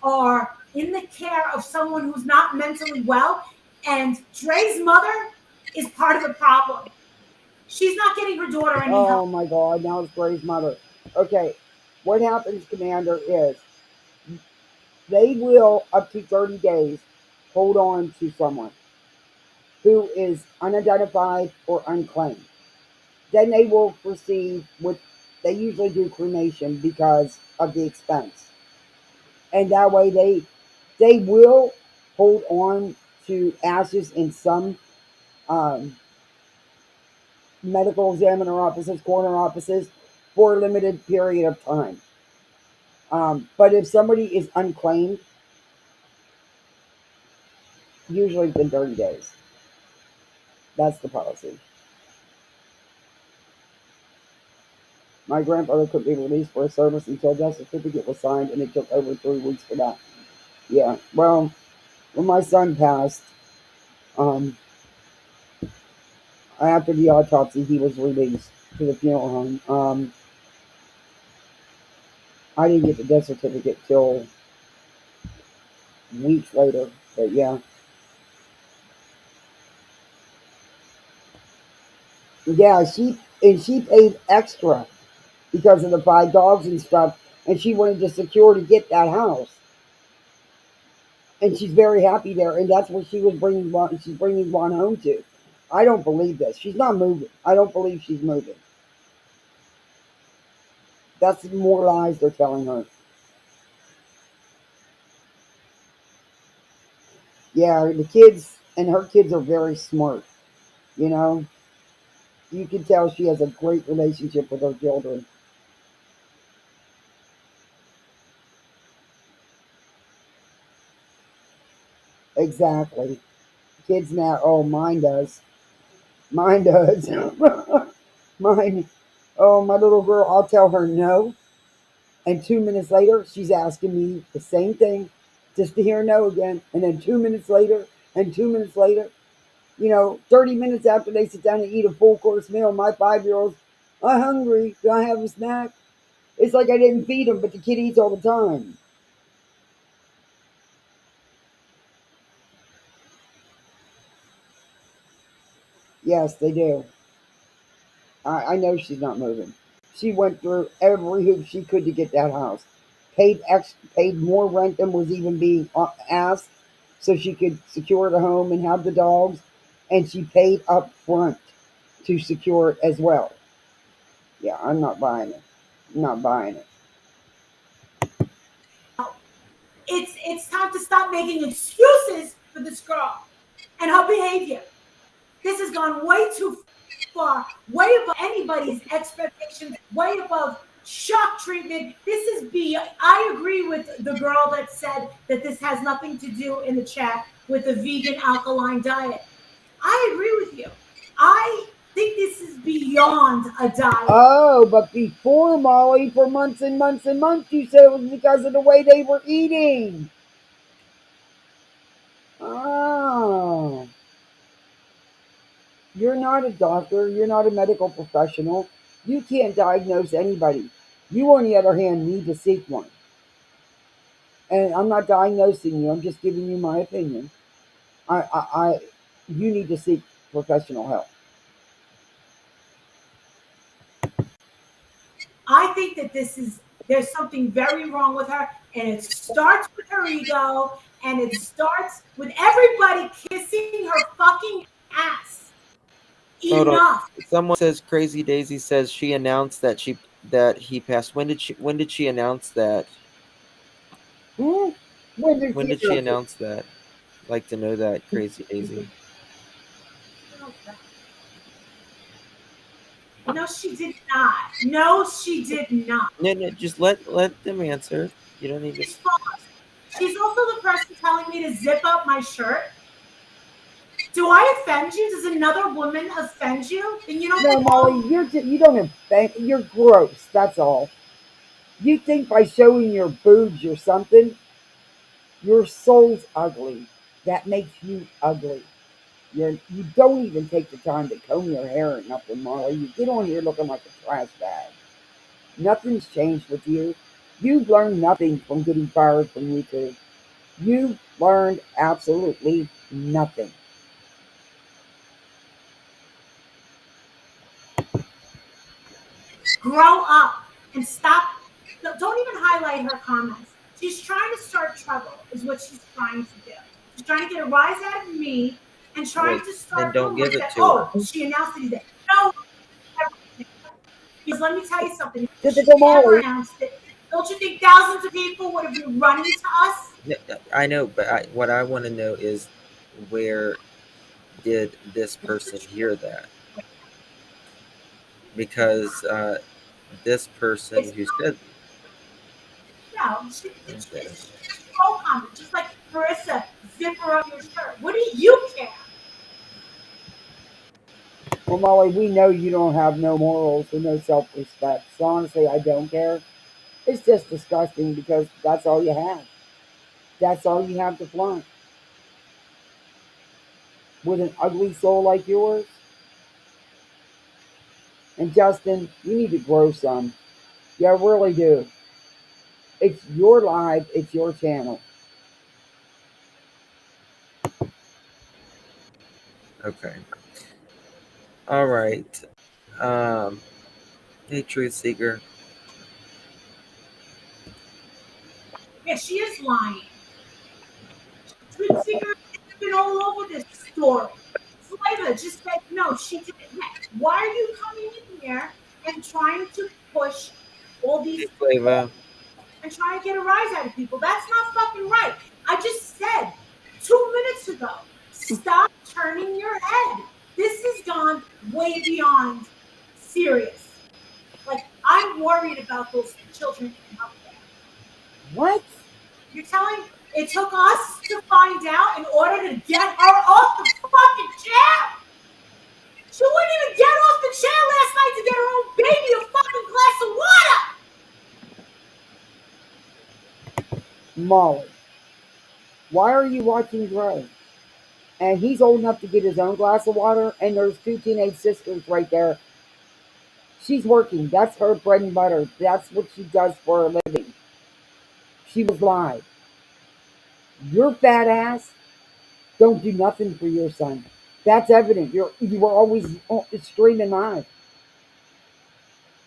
are in the care of someone who's not mentally well, and Dre's mother is part of the problem. She's not getting her daughter any help.
Oh my God, now it's Dre's mother. Okay, what happens, Commander, is they will, up to 30 days, hold on to someone who is unidentified or unclaimed. then they will proceed with. They usually do cremation because of the expense, and that way they will hold on to ashes in some um, medical examiner offices, coroner offices, for a limited period of time. But if somebody is unclaimed, usually within 30 days. That's the policy. My grandfather couldn't be released for a service until death certificate was signed, and it took over 3 weeks for that. Yeah, well, when my son passed, after the autopsy, he was released to the funeral home. I didn't get the death certificate till weeks later, but yeah. Yeah, she paid extra because of the 5 dogs and stuff, and she wanted to secure to get that house. And she's very happy there, and that's what she was bringing. She's bringing Vaughn home to. I don't believe this. She's not moving. I don't believe she's moving. That's more lies they're telling her. Yeah, the kids and her kids are very smart. You know, you can tell she has a great relationship with her children. Exactly. Kids now. Oh, mine does. Mine does. Mine. Oh, my little girl. I'll tell her no, and 2 minutes later, she's asking me the same thing, just to hear no again. And then 2 minutes later, and 2 minutes later, 30 minutes after they sit down and eat a full course meal, my 5-year-old's, I'm hungry. Do I have a snack? It's like I didn't feed him, but the kid eats all the time. Yes, they do. I know she's not moving. She went through every hoop she could to get that house. Paid more rent than was even being asked, so she could secure the home and have the dogs, and she paid up front to secure it as well. Yeah, I'm not buying it. I'm not buying it.
It's time to stop making excuses for this girl and her behavior. This has gone way too far, way above anybody's expectations, way above shock treatment. This is I agree with the girl that said that this has nothing to do in the chat with the vegan alkaline diet. I agree with you. I think this is beyond a diet.
Oh, but before, Molly, for months and months and months, you said it was because of the way they were eating. Oh. You're not a doctor. You're not a medical professional. You can't diagnose anybody. You, on the other hand, need to seek one. And I'm not diagnosing you. I'm just giving you my opinion. You need to seek professional help.
I think that there's something very wrong with her, and it starts with her ego, and it starts with everybody kissing her fucking ass. Enough.
Someone says Crazy Daisy says she announced that he passed. When did she announce that?
When
did she announce that? I'd like to know that, Crazy Daisy.
No, she did not. No, she did not.
No, just let them answer. You don't need to.
She's also the person telling me to zip up my shirt. Do I offend you? Does another woman offend you? Then you don't.
No, Molly, you don't offend. You're gross. That's all. You think by showing your boobs you're something? Your soul's ugly. That makes you ugly. You don't even take the time to comb your hair or nothing, Molly. You get on here looking like a trash bag. Nothing's changed with you. You've learned nothing from getting fired from YouTube. You've learned absolutely nothing.
Grow up and stop. Don't even highlight her comments. She's trying to start trouble, is what she's trying to do. She's trying to get a rise out of me and trying to start.
Then don't give it to her.
She announced that he's dead. No, Because let me tell you something. If
Typical
she ever
Molly.
announced it, don't you think thousands of people would have been running to us?
I know, but what I want to know is, where did this person hear that? Because this person who said,
No, she scroll comment, just like Marissa, zipper up your shirt. What do you care?
Well, Molly, we know you don't have no morals or no self-respect. So honestly, I don't care. It's just disgusting because that's all you have. That's all you have to flaunt. With an ugly soul like yours. And Justin, you need to grow some. You really do. It's your live, it's your channel.
okay, all right. Hey, Truth Seeker.
Yeah, she is lying. Truth Seeker has been all over this story. Flavor just said, no, she didn't. Why are you coming in here and trying to push all
Hey,
these
Flava.
and trying to get a rise out of people? That's not fucking right. I just said 2 minutes ago, stop turning your head. This has gone way beyond serious. Like, I'm worried about those children out there.
What?
You're telling it took us to find out in order to get her off the fucking chair? She wouldn't even get off the chair last night to get her own baby a fucking glass of water.
Molly, why are you watching Dre? And he's old enough to get his own glass of water, and there's 2 teenage sisters right there. She's working. That's her bread and butter. That's what she does for a living. She was live. Your fat ass don't do nothing for your son. That's evident. You were always streaming live.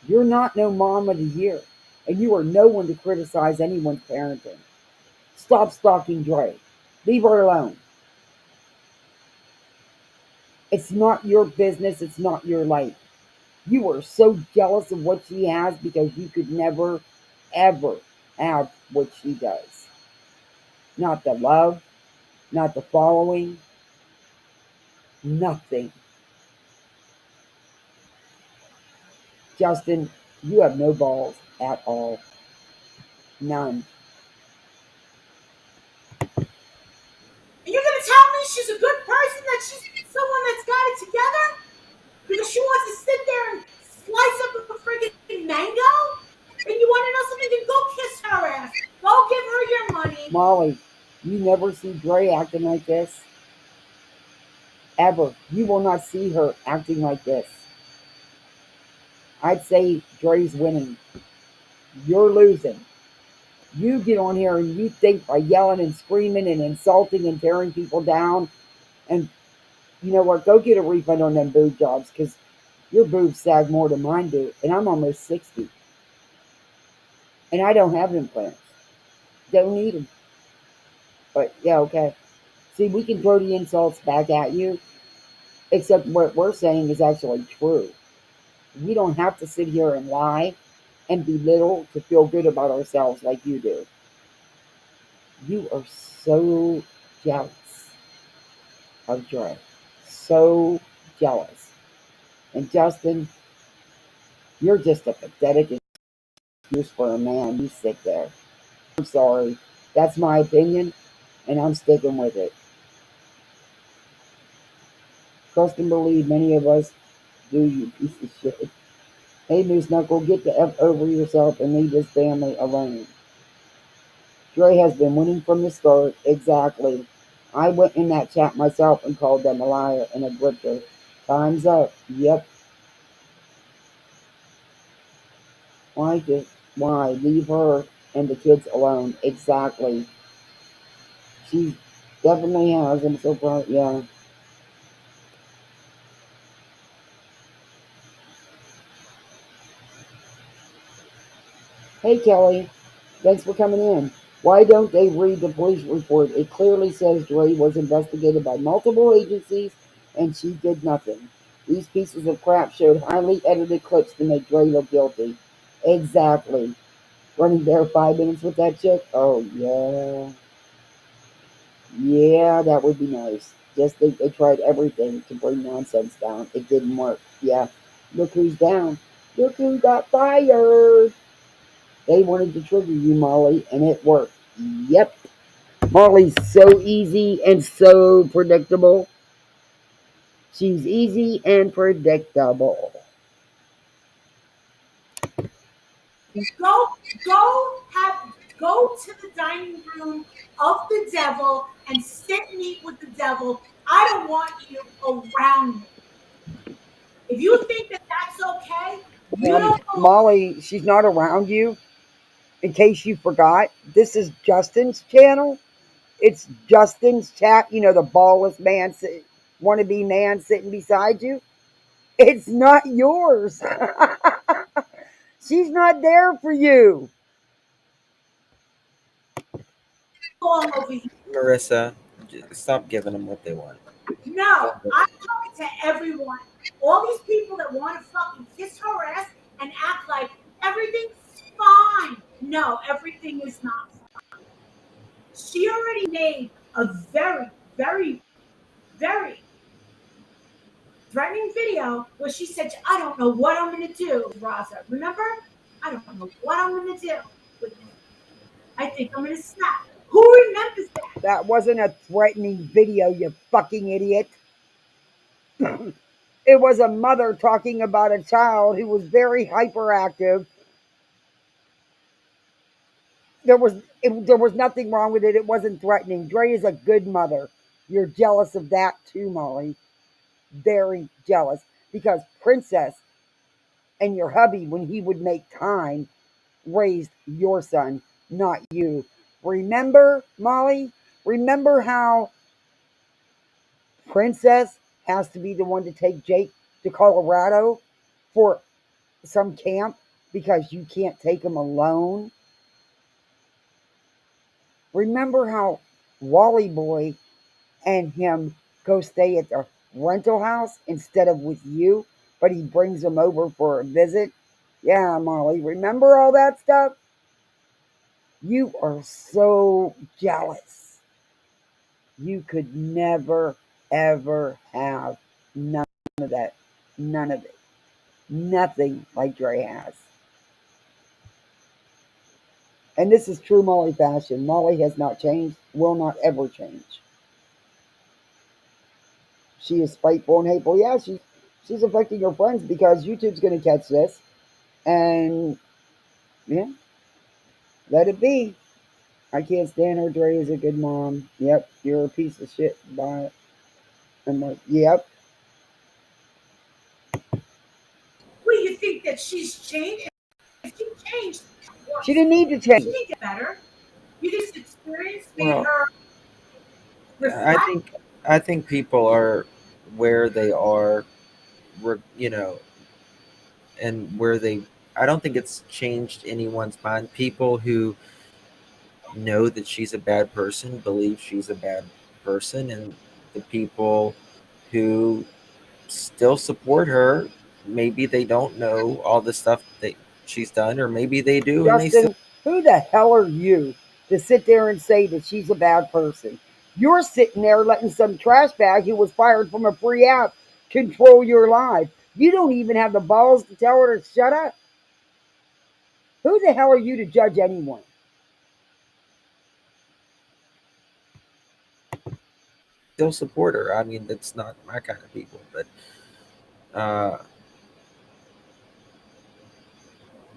You're not no mom of the year, and you are no one to criticize anyone's parenting. Stop stalking Dre. Leave her alone. It's not your business. It's not your life. You are so jealous of what she has because you could never, ever have what she does. Not the love, not the following, nothing. Justin, you have no balls at all. None.
And you're gonna tell me she's a good person, that she's someone that's got it together? Because she wants to sit there and slice up a freaking mango? And you want to know something? Then go kiss her ass. Go give her your money.
Molly, you never see Dre acting like this. Ever. You will not see her acting like this. I'd say Dre's winning. You're losing. You get on here and you think by yelling and screaming and insulting and tearing people down, and you know what? Go get a refund on them boob jobs, because your boobs sag more than mine do, and I'm almost 60. And I don't have implants. Don't need them. But yeah, okay. See, we can throw the insults back at you, except what we're saying is actually true. We don't have to sit here and lie and belittle to feel good about ourselves like you do. You are so jealous of Dre. So jealous. And Justin, you're just a pathetic excuse for a man. You sit there. I'm sorry. That's my opinion, and I'm sticking with it. Trust and believe many of us do, you piece of shit. Hey, Moose Knuckle, get the F over yourself and leave this family alone. Dre has been winning from the start. Exactly. I went in that chat myself and called them a liar and a grifter. Time's up. Yep. Why? Leave her and the kids alone. Exactly. She definitely has. I'm so proud. Yeah. Hey, Kelly. Thanks for coming in. Why don't they read the police report? It clearly says Dre was investigated by multiple agencies and she did nothing. These pieces of crap showed highly edited clips to make Dre look guilty. Exactly. Running there 5 minutes with that chick? Oh, yeah. Yeah, that would be nice. Just they tried everything to bring nonsense down. It didn't work. Yeah. Look who's down. Look who got fired. They wanted to trigger you, Molly, and it worked. Yep. Molly's so easy and so predictable. She's easy and predictable.
Go to the dining room of the devil and sit and eat with the devil. I don't want you around me. If you think that that's okay, you don't know.
Molly, she's not around you. In case you forgot, this is Justin's channel. It's Justin's chat. You know, the ballless man, wannabe man sitting beside you. It's not yours. She's not there for you.
Marissa, stop giving them what they want.
No, I'm talking to everyone. All these people that want to fucking kiss her ass and act like everything's fine. No, everything is not fine. She already made a very, very, very threatening video where she said, I don't know what I'm going to do, Raza. Remember? I don't know what I'm going to do with him. I think I'm going to snap. Who remembers that?
That wasn't a threatening video, you fucking idiot. It was a mother talking about a child who was very hyperactive. There was nothing wrong with it. It wasn't threatening. Dre is a good mother. You're jealous of that too, Molly. Very jealous. Because Princess and your hubby, when he would make time, raised your son, not you. Remember, Molly? Remember how Princess has to be the one to take Jake to Colorado for some camp because you can't take him alone? Remember how Wally Boy and him go stay at the rental house instead of with you, but he brings them over for a visit? Yeah, Molly, remember all that stuff? You are so jealous. You could never, ever have none of that. None of it. Nothing like Dre has. And this is true Molly fashion. Molly has not changed, will not ever change. She is spiteful and hateful. Yeah, she's affecting her friends because YouTube's going to catch this. And, yeah, let it be. I can't stand her. Dre is a good mom. Yep, you're a piece of shit. Bye. I'm like, yep.
Well, you think that she's changed? If she changed,
She didn't need to change.
She didn't get better. You just experience made
Well,
her reflect.
I think people are where they are, you know, and where they. I don't think it's changed anyone's mind. People who know that she's a bad person believe she's a bad person, and the people who still support her, maybe they don't know all the stuff that she's done, or maybe they do, and they still.
Justin, who the hell are you to sit there and say that she's a bad person? You're sitting there letting some trash bag who was fired from a free app control your life. You don't even have the balls to tell her to shut up. Who the hell are you to judge anyone?
Still support her. I mean, that's not my kind of people, but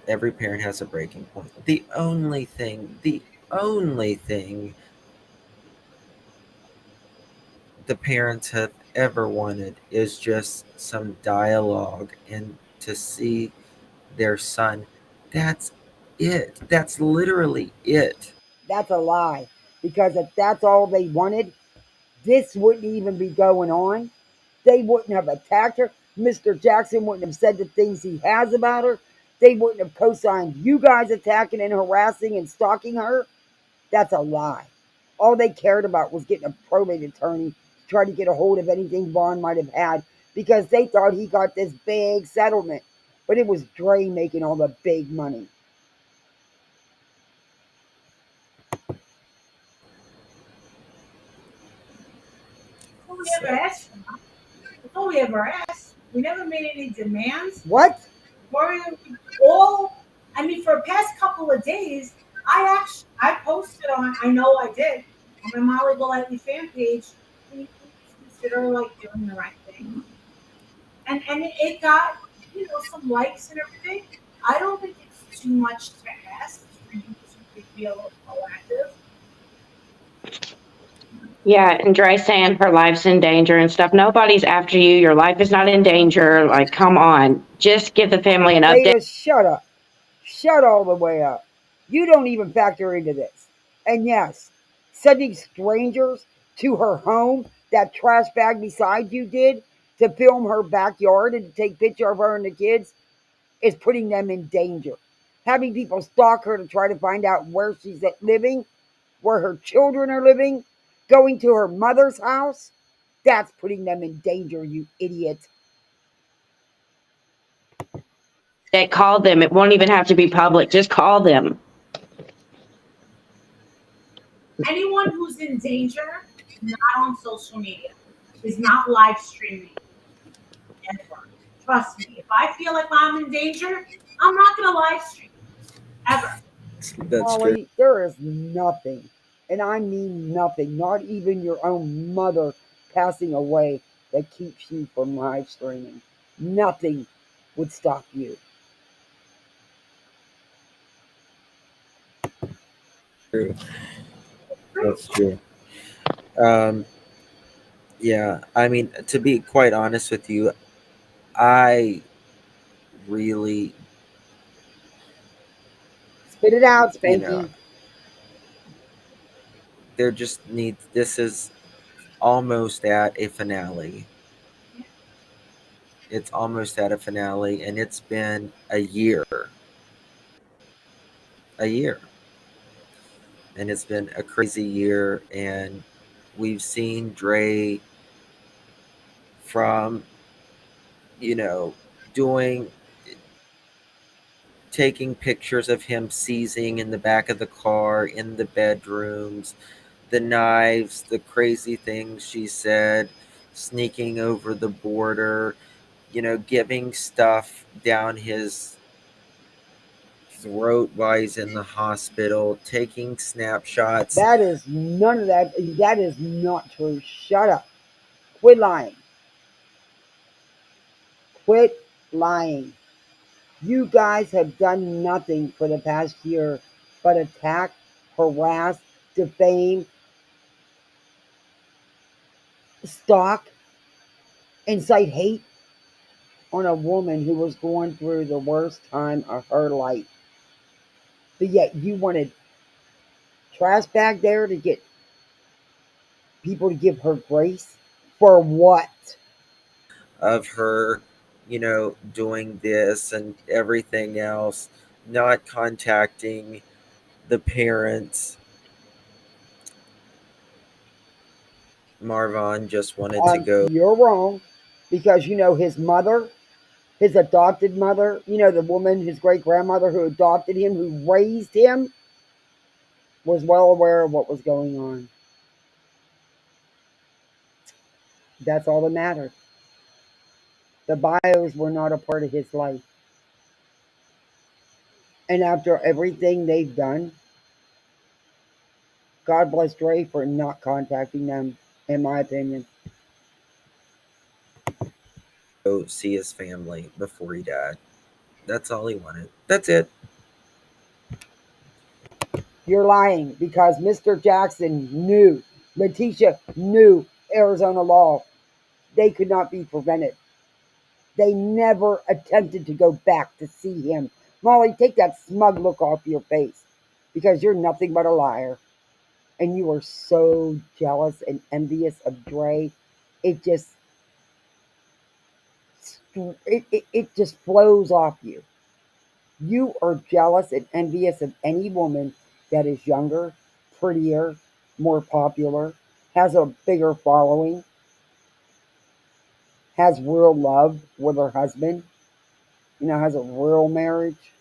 every parent has a breaking point. The only thing the parents have ever wanted is just some dialogue and to see their son. That's it. That's literally it.
That's a lie. Because if that's all they wanted, this wouldn't even be going on. They wouldn't have attacked her. Mr. Jackson wouldn't have said the things he has about her. They wouldn't have co-signed you guys attacking and harassing and stalking her. That's a lie. All they cared about was getting a probate attorney to try to get a hold of anything Vaughn might have had because they thought he got this big settlement. But it was Dre making all the big money.
That's all we ever asked for. That's all we ever asked. We never made any demands.
What?
I mean, for the past couple of days, I posted on, I know I did, on my Molly Golightly fan page, can you please consider like doing the right thing? And it got, some likes and everything. I don't think it's too much to ask for you to be a little proactive.
Yeah, and Dre saying her life's in danger and stuff. Nobody's after you. Your life is not in danger. Like, come on. Just give the family an update.
Vada, shut up. Shut all the way up. You don't even factor into this. And yes, sending strangers to her home, that trash bag beside you did, to film her backyard and to take picture of her and the kids, is putting them in danger. Having people stalk her to try to find out where she's living, where her children are living, going to her mother's house, that's putting them in danger, you idiot.
Call them. It won't even have to be public. Just call them.
Anyone who's in danger, not on social media, is not live streaming. Ever. Trust me. If I feel like I'm in danger, I'm not going to live stream. Ever.
Molly, there is nothing, and I mean nothing, not even your own mother passing away, that keeps you from live streaming. Nothing would stop you.
True. That's true. Yeah, I mean, to be quite honest with you, I really,
Spit it out, Spanky.
there just needs, this is almost at a finale. It's almost at a finale, and it's been a year. A year. And it's been a crazy year, and we've seen Dre from, doing, taking pictures of him seizing in the back of the car, in the bedrooms, the knives, the crazy things she said, sneaking over the border, giving stuff down his throat while he's in the hospital, taking snapshots.
That is none of that. That is not true. Shut up. Quit lying. Quit lying. You guys have done nothing for the past year but attack, harass, defame, stalk, incite hate on a woman who was going through the worst time of her life. But yet you wanted trash bag there to get people to give her grace? For what?
Of her, doing this and everything else, not contacting the parents. Marvon just wanted to go.
You're wrong, because his mother, his adopted mother, the woman, his great grandmother who adopted him, who raised him, was well aware of what was going on. That's all that mattered. The bios were not a part of his life. And after everything they've done, God bless Dre for not contacting them, in my opinion.
Go see his family before he died. That's all he wanted. That's it.
You're lying, because Mr. Jackson knew, Letitia knew Arizona law. They could not be prevented. They never attempted to go back to see him. Molly, take that smug look off your face, because you're nothing but a liar. And you are so jealous and envious of Dre. It just flows off you. You are jealous and envious of any woman that is younger, prettier, more popular, has a bigger following, has real love with her husband, has a real marriage,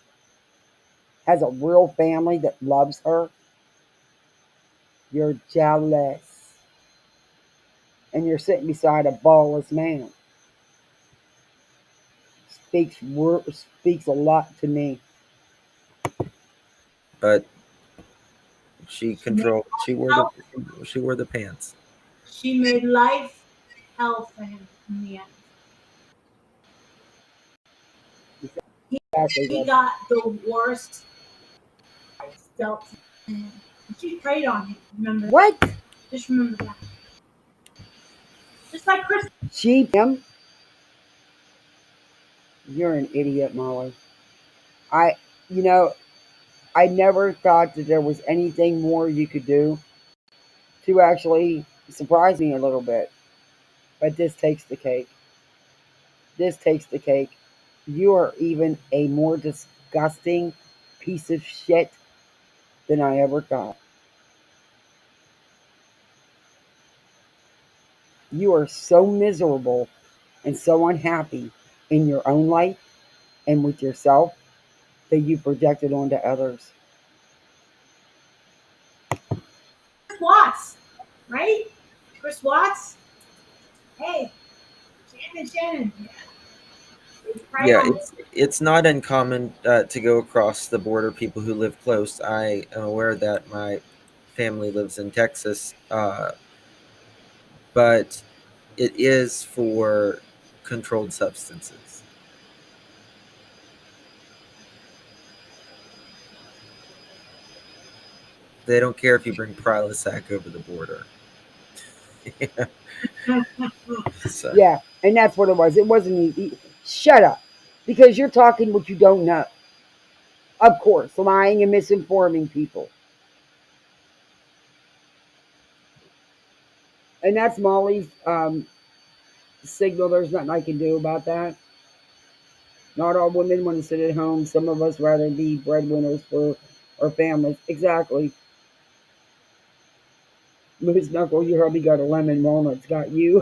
has a real family that loves her, you're jealous. And you're sitting beside a ballless man. Speaks a lot to me.
But she controlled. She wore the pants.
She made life hell for him in the end. He got the worst dealt to him. She preyed on him. Remember
what?
Just remember that. Just like Chris.
Him. You're an idiot, Molly. I, I never thought that there was anything more you could do to actually surprise me a little bit. But this takes the cake. This takes the cake. You are even a more disgusting piece of shit than I ever thought. You are so miserable and so unhappy in your own life and with yourself that you project it onto others.
Chris Watts, right? Chris Watts. Hey, Shannon.
Yeah, it's not uncommon to go across the border. People who live close. I am aware that my family lives in Texas, but it is for controlled substances. They don't care if you bring Prilosec over the border. So.
Yeah, and that's what it was. It wasn't shut up, because you're talking what you don't know. Of course, lying and misinforming people. And that's Molly's signal. There's nothing I can do about that. Not all women want to sit at home. Some of us rather be breadwinners for our families. Exactly. Moose Knuckle, you hardly got a lemon. Walnut's got you.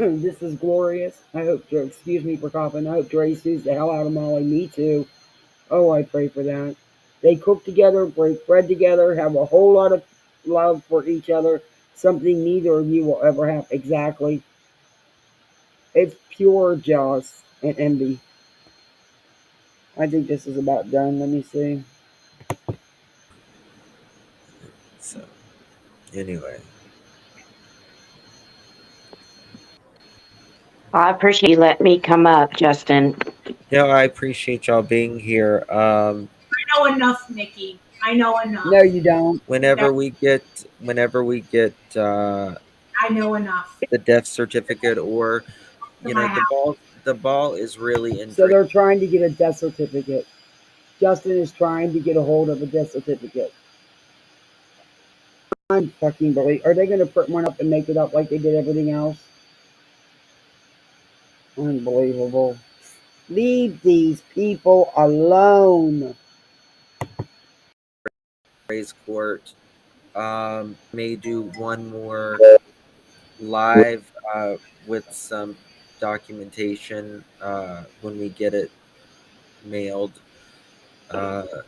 This is glorious. I hope, excuse me for coughing. I hope Dre sues the hell out of Molly. Me too. Oh, I pray for that. They cook together, break bread together, have a whole lot of love for each other. Something neither of you will ever have. Exactly. It's pure jealous and envy. I think this is about done. Let me see.
So, anyway.
I appreciate you letting me come up, Justin.
No, I appreciate y'all being here.
I know enough, Nikki. I know enough.
No, you don't.
Whenever we get,
I know enough.
the death certificate, or the ball is really in.
So they're trying to get a death certificate. Justin is trying to get a hold of a death certificate. I'm fucking believe. Are they going to put one up and make it up like they did everything else? Unbelievable. Leave these people alone.
Court. May do one more live with some documentation when we get it mailed. But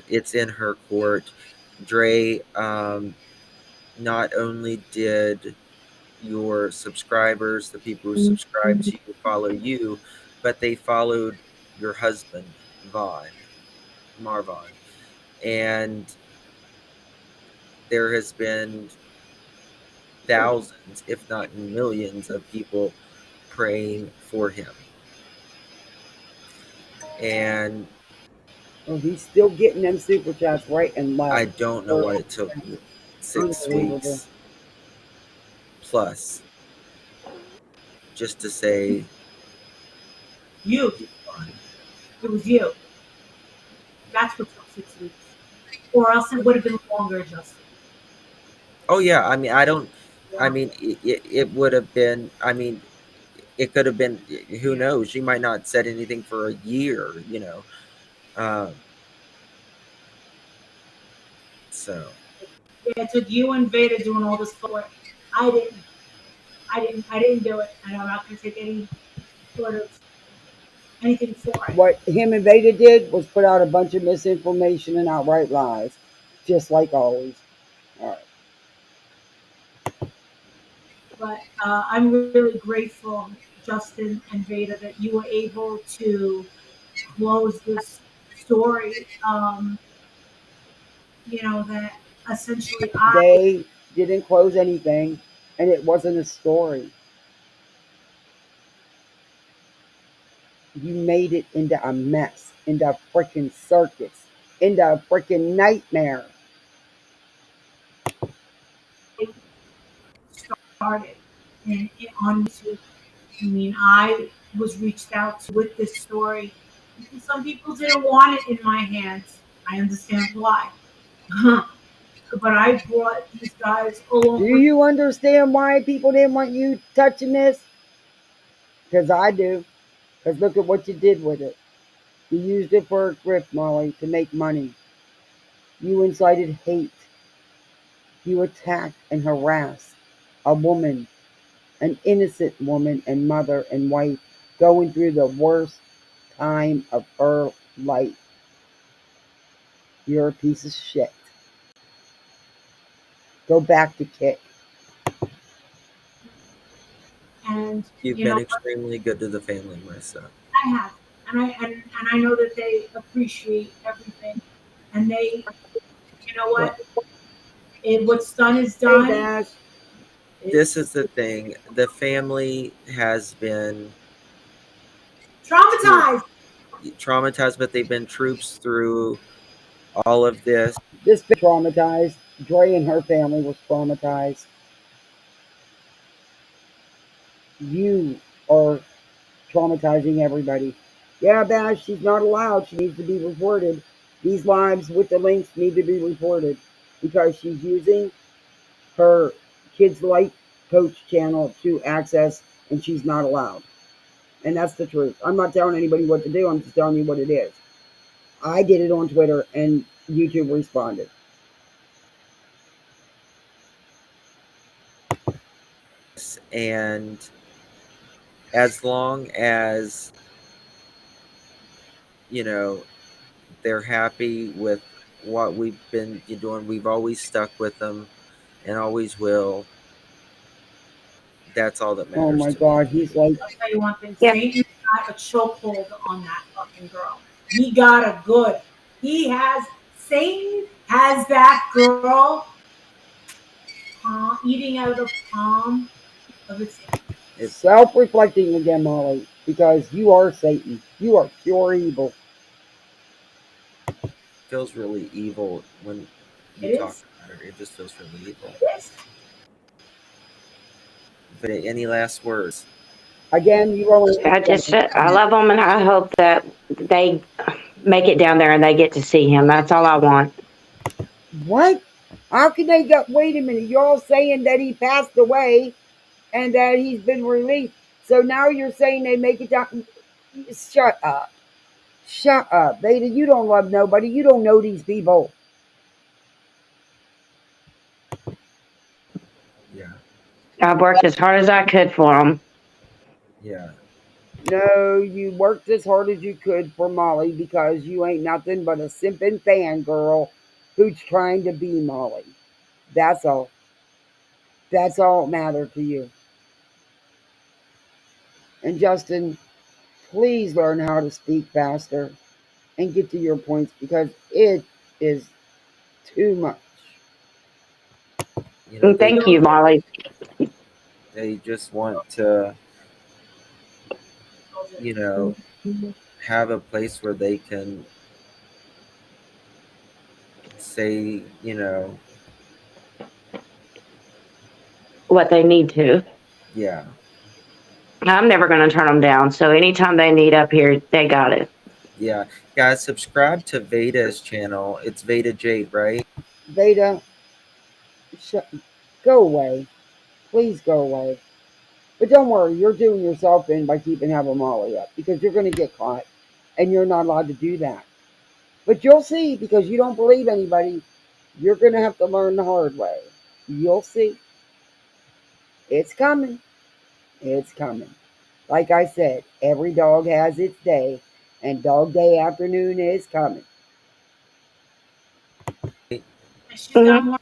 it's in her court. Dre, not only did your subscribers, the people who subscribe to you, follow you, but they followed your husband, Marvon. And there has been thousands, if not millions, of people praying for him. And
he's still getting them super chats right and left.
I don't know what it took 6 weeks plus just to say
you. It was you. That's what took 6 weeks. Or else it would have been longer, Justin.
Oh yeah, I mean, it would have been. I mean, it could have been. Who knows? She might not said anything for a year. So.
Yeah, it took you and Veda doing all this footwork. I didn't do it, and I'm not going to take any sort of anything for it.
What him and Veda did was put out a bunch of misinformation and outright lies, just like always. All right.
But I'm really grateful, Justin and Veda, that you were able to close this story. That essentially
They didn't close anything, and it wasn't a story. You made it into a mess, into a freaking circus, into a freaking nightmare.
started on YouTube. I mean, I was reached out to with this story. Some people didn't want it in my hands. I understand why. But I brought these guys
Do
along with
you understand why people didn't want you touching this? Because I do. Because look at what you did with it. You used it for a grift, Molly, to make money. You incited hate. You attacked and harassed a woman, an innocent woman and mother and wife going through the worst time of her life. You're a piece of shit. Go back to kick.
and
You've been extremely good to the family, Marissa.
I have, and I know that they appreciate everything, and they, you know what, what's done is done.
Hey, Bash.
This is the thing. The family has been
traumatized.
Traumatized, but they've been troops through all of this.
This been traumatized. Dre and her family was traumatized. You are traumatizing everybody. Yeah, Bash, she's not allowed. She needs to be reported. These lives with the links need to be reported because she's using her kids' life coach channel to access, and she's not allowed. And that's the truth. I'm not telling anybody what to do. I'm just telling you what it is. I did it on Twitter, and YouTube responded.
And as long as, they're happy with what we've been doing, we've always stuck with them and always will. That's all that matters.
Oh my God, he's like.
I'll tell you one thing. Yeah. Satan got a chokehold on that fucking girl. He got a good. Satan has that girl eating out of the palm of his hand.
It's self-reflecting again, Molly, because you are Satan. You are pure evil.
It feels really evil when you talk about it. It just feels really evil. But any last words?
Again, you only.
I love them, and I hope that they make it down there and they get to see him. That's all I want.
What? How can they go? Wait a minute. You're all saying that he passed away and that he's been released. So now you're saying they make it down. Shut up. Shut up. Veda, you don't love nobody. You don't know these people.
Yeah.
I worked as hard as I could for them.
Yeah.
No, you worked as hard as you could for Molly because you ain't nothing but a simping fangirl who's trying to be Molly. That's all. That's all that mattered to you. And Justin, please learn how to speak faster and get to your points because it is too much.
Thank you, Molly.
They just want to, have a place where they can say,
what they need to.
Yeah.
I'm never going to turn them down. So anytime they need up here, they got it.
Yeah. Guys, subscribe to Veda's channel. It's Vada Jade, right?
Veda, go away. Please go away. But don't worry, you're doing yourself in by keeping having Molly up because you're going to get caught and you're not allowed to do that. But you'll see, because you don't believe anybody. You're going to have to learn the hard way. You'll see. It's coming. It's coming. Like I said, every dog has its day, and dog day afternoon is coming.
And she's got more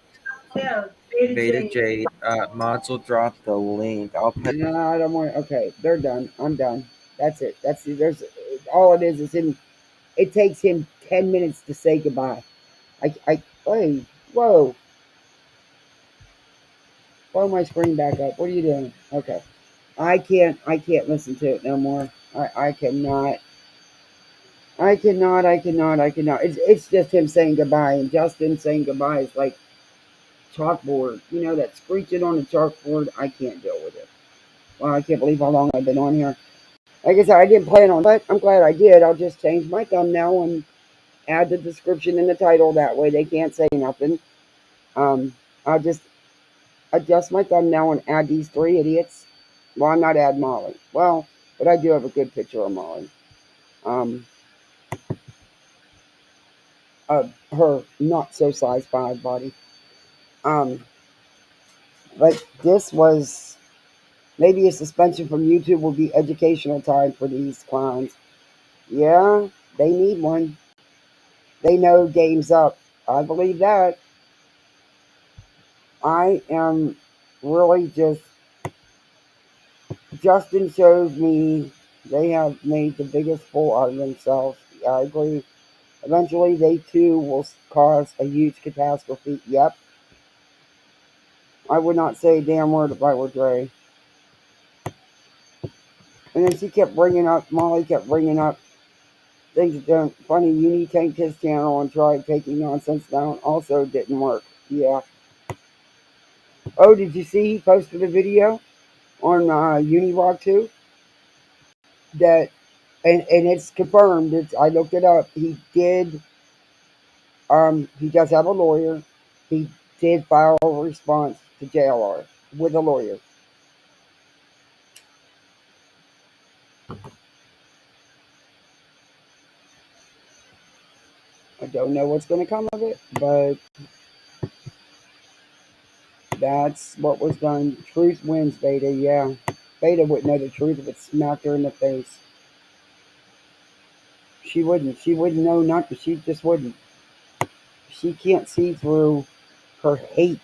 there.
Vada Jade. Mods will drop the link. I'll put.
No, I don't want. Okay, they're done. I'm done. That's it. There's all it is in. It takes him 10 minutes to say goodbye. Hey, whoa, blow my screen back up. What are you doing? Okay, I can't listen to it no more. I cannot. I cannot. It's just him saying goodbye, and Justin saying goodbye is like chalkboard. You know that screeching on the chalkboard. I can't deal with it. Well, I can't believe how long I've been on here. Like I said, I didn't plan on, but I'm glad I did. I'll just change my thumbnail and add the description and the title. That way they can't say nothing. I'll just adjust my thumbnail and add these three idiots. Well, I'm not adding Molly. Well, but I do have a good picture of Molly. Of her not so size 5 body. But this was maybe a suspension from YouTube will be educational time for these clowns. Yeah, they need one. They know game's up. I believe that. I am really just. Justin shows me they have made the biggest fool out of themselves. Yeah, I agree. Eventually, they too will cause a huge catastrophe. Yep. I would not say a damn word if I were Dre. And then Molly kept bringing up things that are funny. Uni tanked his channel and tried taking nonsense down. Also didn't work. Yeah. Oh, did you see he posted a video on Univlog 2? That, and it's confirmed. I looked it up. He does have a lawyer. He did file a response to JLR with a lawyer. I don't know what's going to come of it, but that's what was done. Truth wins, Beta. Yeah. Beta wouldn't know the truth if it smacked her in the face. She wouldn't. She wouldn't know nothing. She just wouldn't. She can't see through her hate.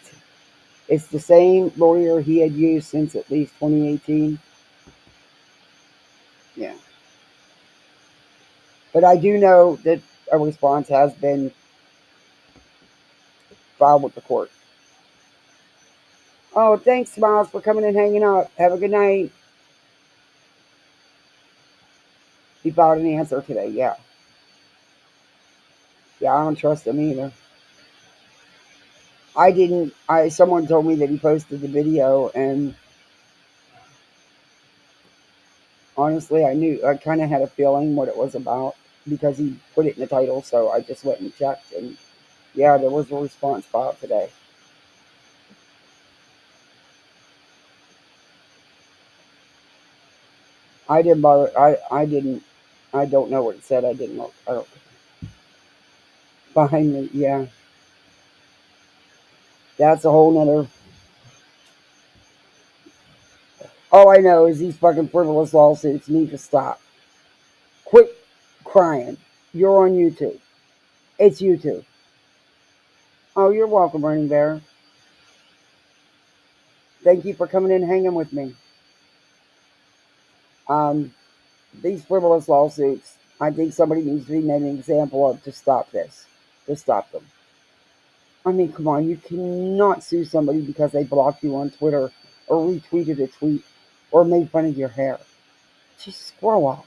It's the same lawyer he had used since at least 2018. Yeah. But I do know that a response has been filed with the court. Oh, thanks, Smiles, for coming and hanging out. Have a good night. He filed an answer today, yeah. Yeah, I don't trust him either. Someone told me that he posted the video, and honestly, I kind of had a feeling what it was about because he put it in the title, so I just went and checked, and yeah, there was a response filed today. I didn't bother. I don't know what it said. I didn't look. I don't. Behind me, yeah. That's a whole nother. All I know is these fucking frivolous lawsuits need to stop. Quit crying. You're on YouTube. It's YouTube. Oh, you're welcome, Running Bear. Thank you for coming in and hanging with me. These frivolous lawsuits, I think somebody needs to be made an example of to stop this. To stop them. I mean, come on, you cannot sue somebody because they blocked you on Twitter or retweeted a tweet or made fun of your hair. Just grow up.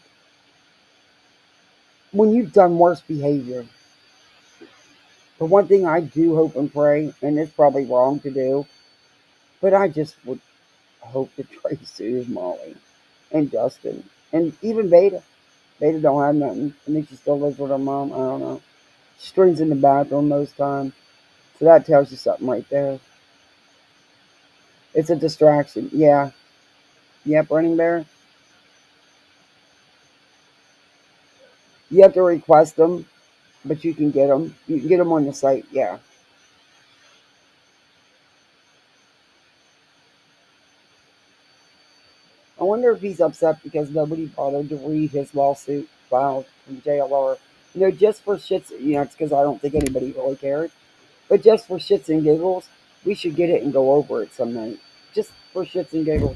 When you've done worse behavior, the one thing I do hope and pray, and it's probably wrong to do, but I just would hope that Trey sues Molly and Justin and even Beta. Beta don't have nothing. I think she still lives with her mom. I don't know. She screams in the bathroom most times. So that tells you something right there. It's a distraction. Yeah. Yep, Running Bear. You have to request them. But you can get them. You can get them on the site, yeah. I wonder if he's upset because nobody bothered to read his lawsuit filed from JLR. Just for shits, it's because I don't think anybody really cared. But just for shits and giggles, we should get it and go over it some night. Just for shits and giggles.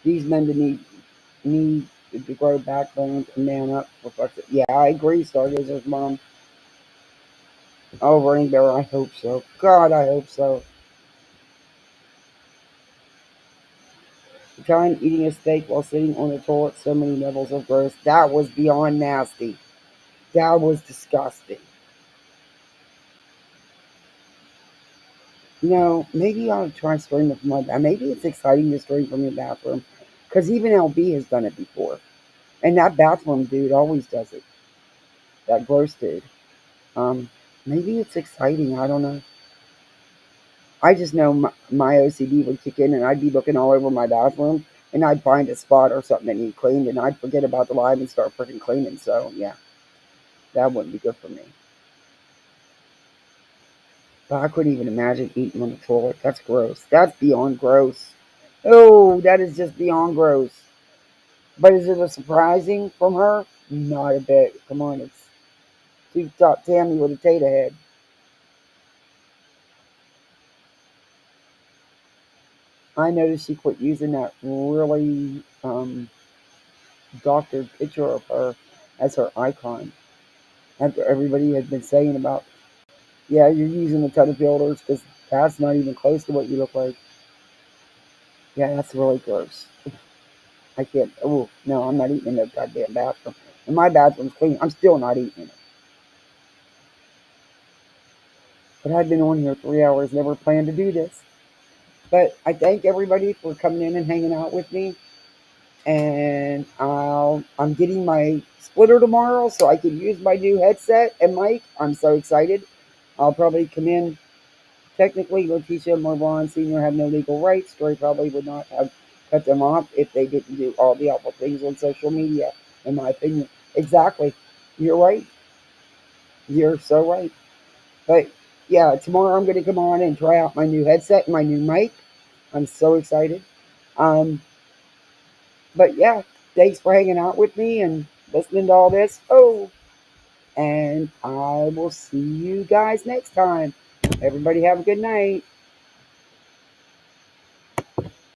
These men need to grow backbones and man up. For fuck's sake. Yeah, I agree, Stargazer's mom. Oh, Running Bear, I hope so. God, I hope so. Time eating a steak while sitting on the toilet, so many levels of gross. That was beyond nasty. That was disgusting. Maybe I'll try streaming from my bathroom. Maybe it's exciting to stream from your bathroom. Because even LB has done it before. And that bathroom dude always does it. That gross dude. Maybe it's exciting. I don't know. I just know my OCD would kick in and I'd be looking all over my bathroom and I'd find a spot or something that needed cleaned and I'd forget about the live and start freaking cleaning. So, yeah, that wouldn't be good for me. But I couldn't even imagine eating on the toilet. That's gross. That's beyond gross. Oh, that is just beyond gross. But is it a surprising from her? Not a bit. Come on, it's two top Tammy with a Tadah head. I noticed she quit using that really doctored picture of her as her icon. After everybody had been saying about, yeah, you're using a ton of filters because that's not even close to what you look like. Yeah, that's really gross. I can't. Oh no, I'm not eating in that goddamn bathroom. And my bathroom's clean. I'm still not eating in it. But I've been on here 3 hours. Never planned to do this. But I thank everybody for coming in and hanging out with me. And I'm getting my splitter tomorrow, so I can use my new headset and mic. I'm so excited. I'll probably come in. Technically, Letitia Marvon Sr. have no legal rights. Story probably would not have cut them off if they didn't do all the awful things on social media, in my opinion. Exactly. You're right. You're so right. But yeah, tomorrow I'm going to come on and try out my new headset and my new mic. I'm so excited. But yeah, thanks for hanging out with me and listening to all this. Oh, and I will see you guys next time. Everybody have a good night.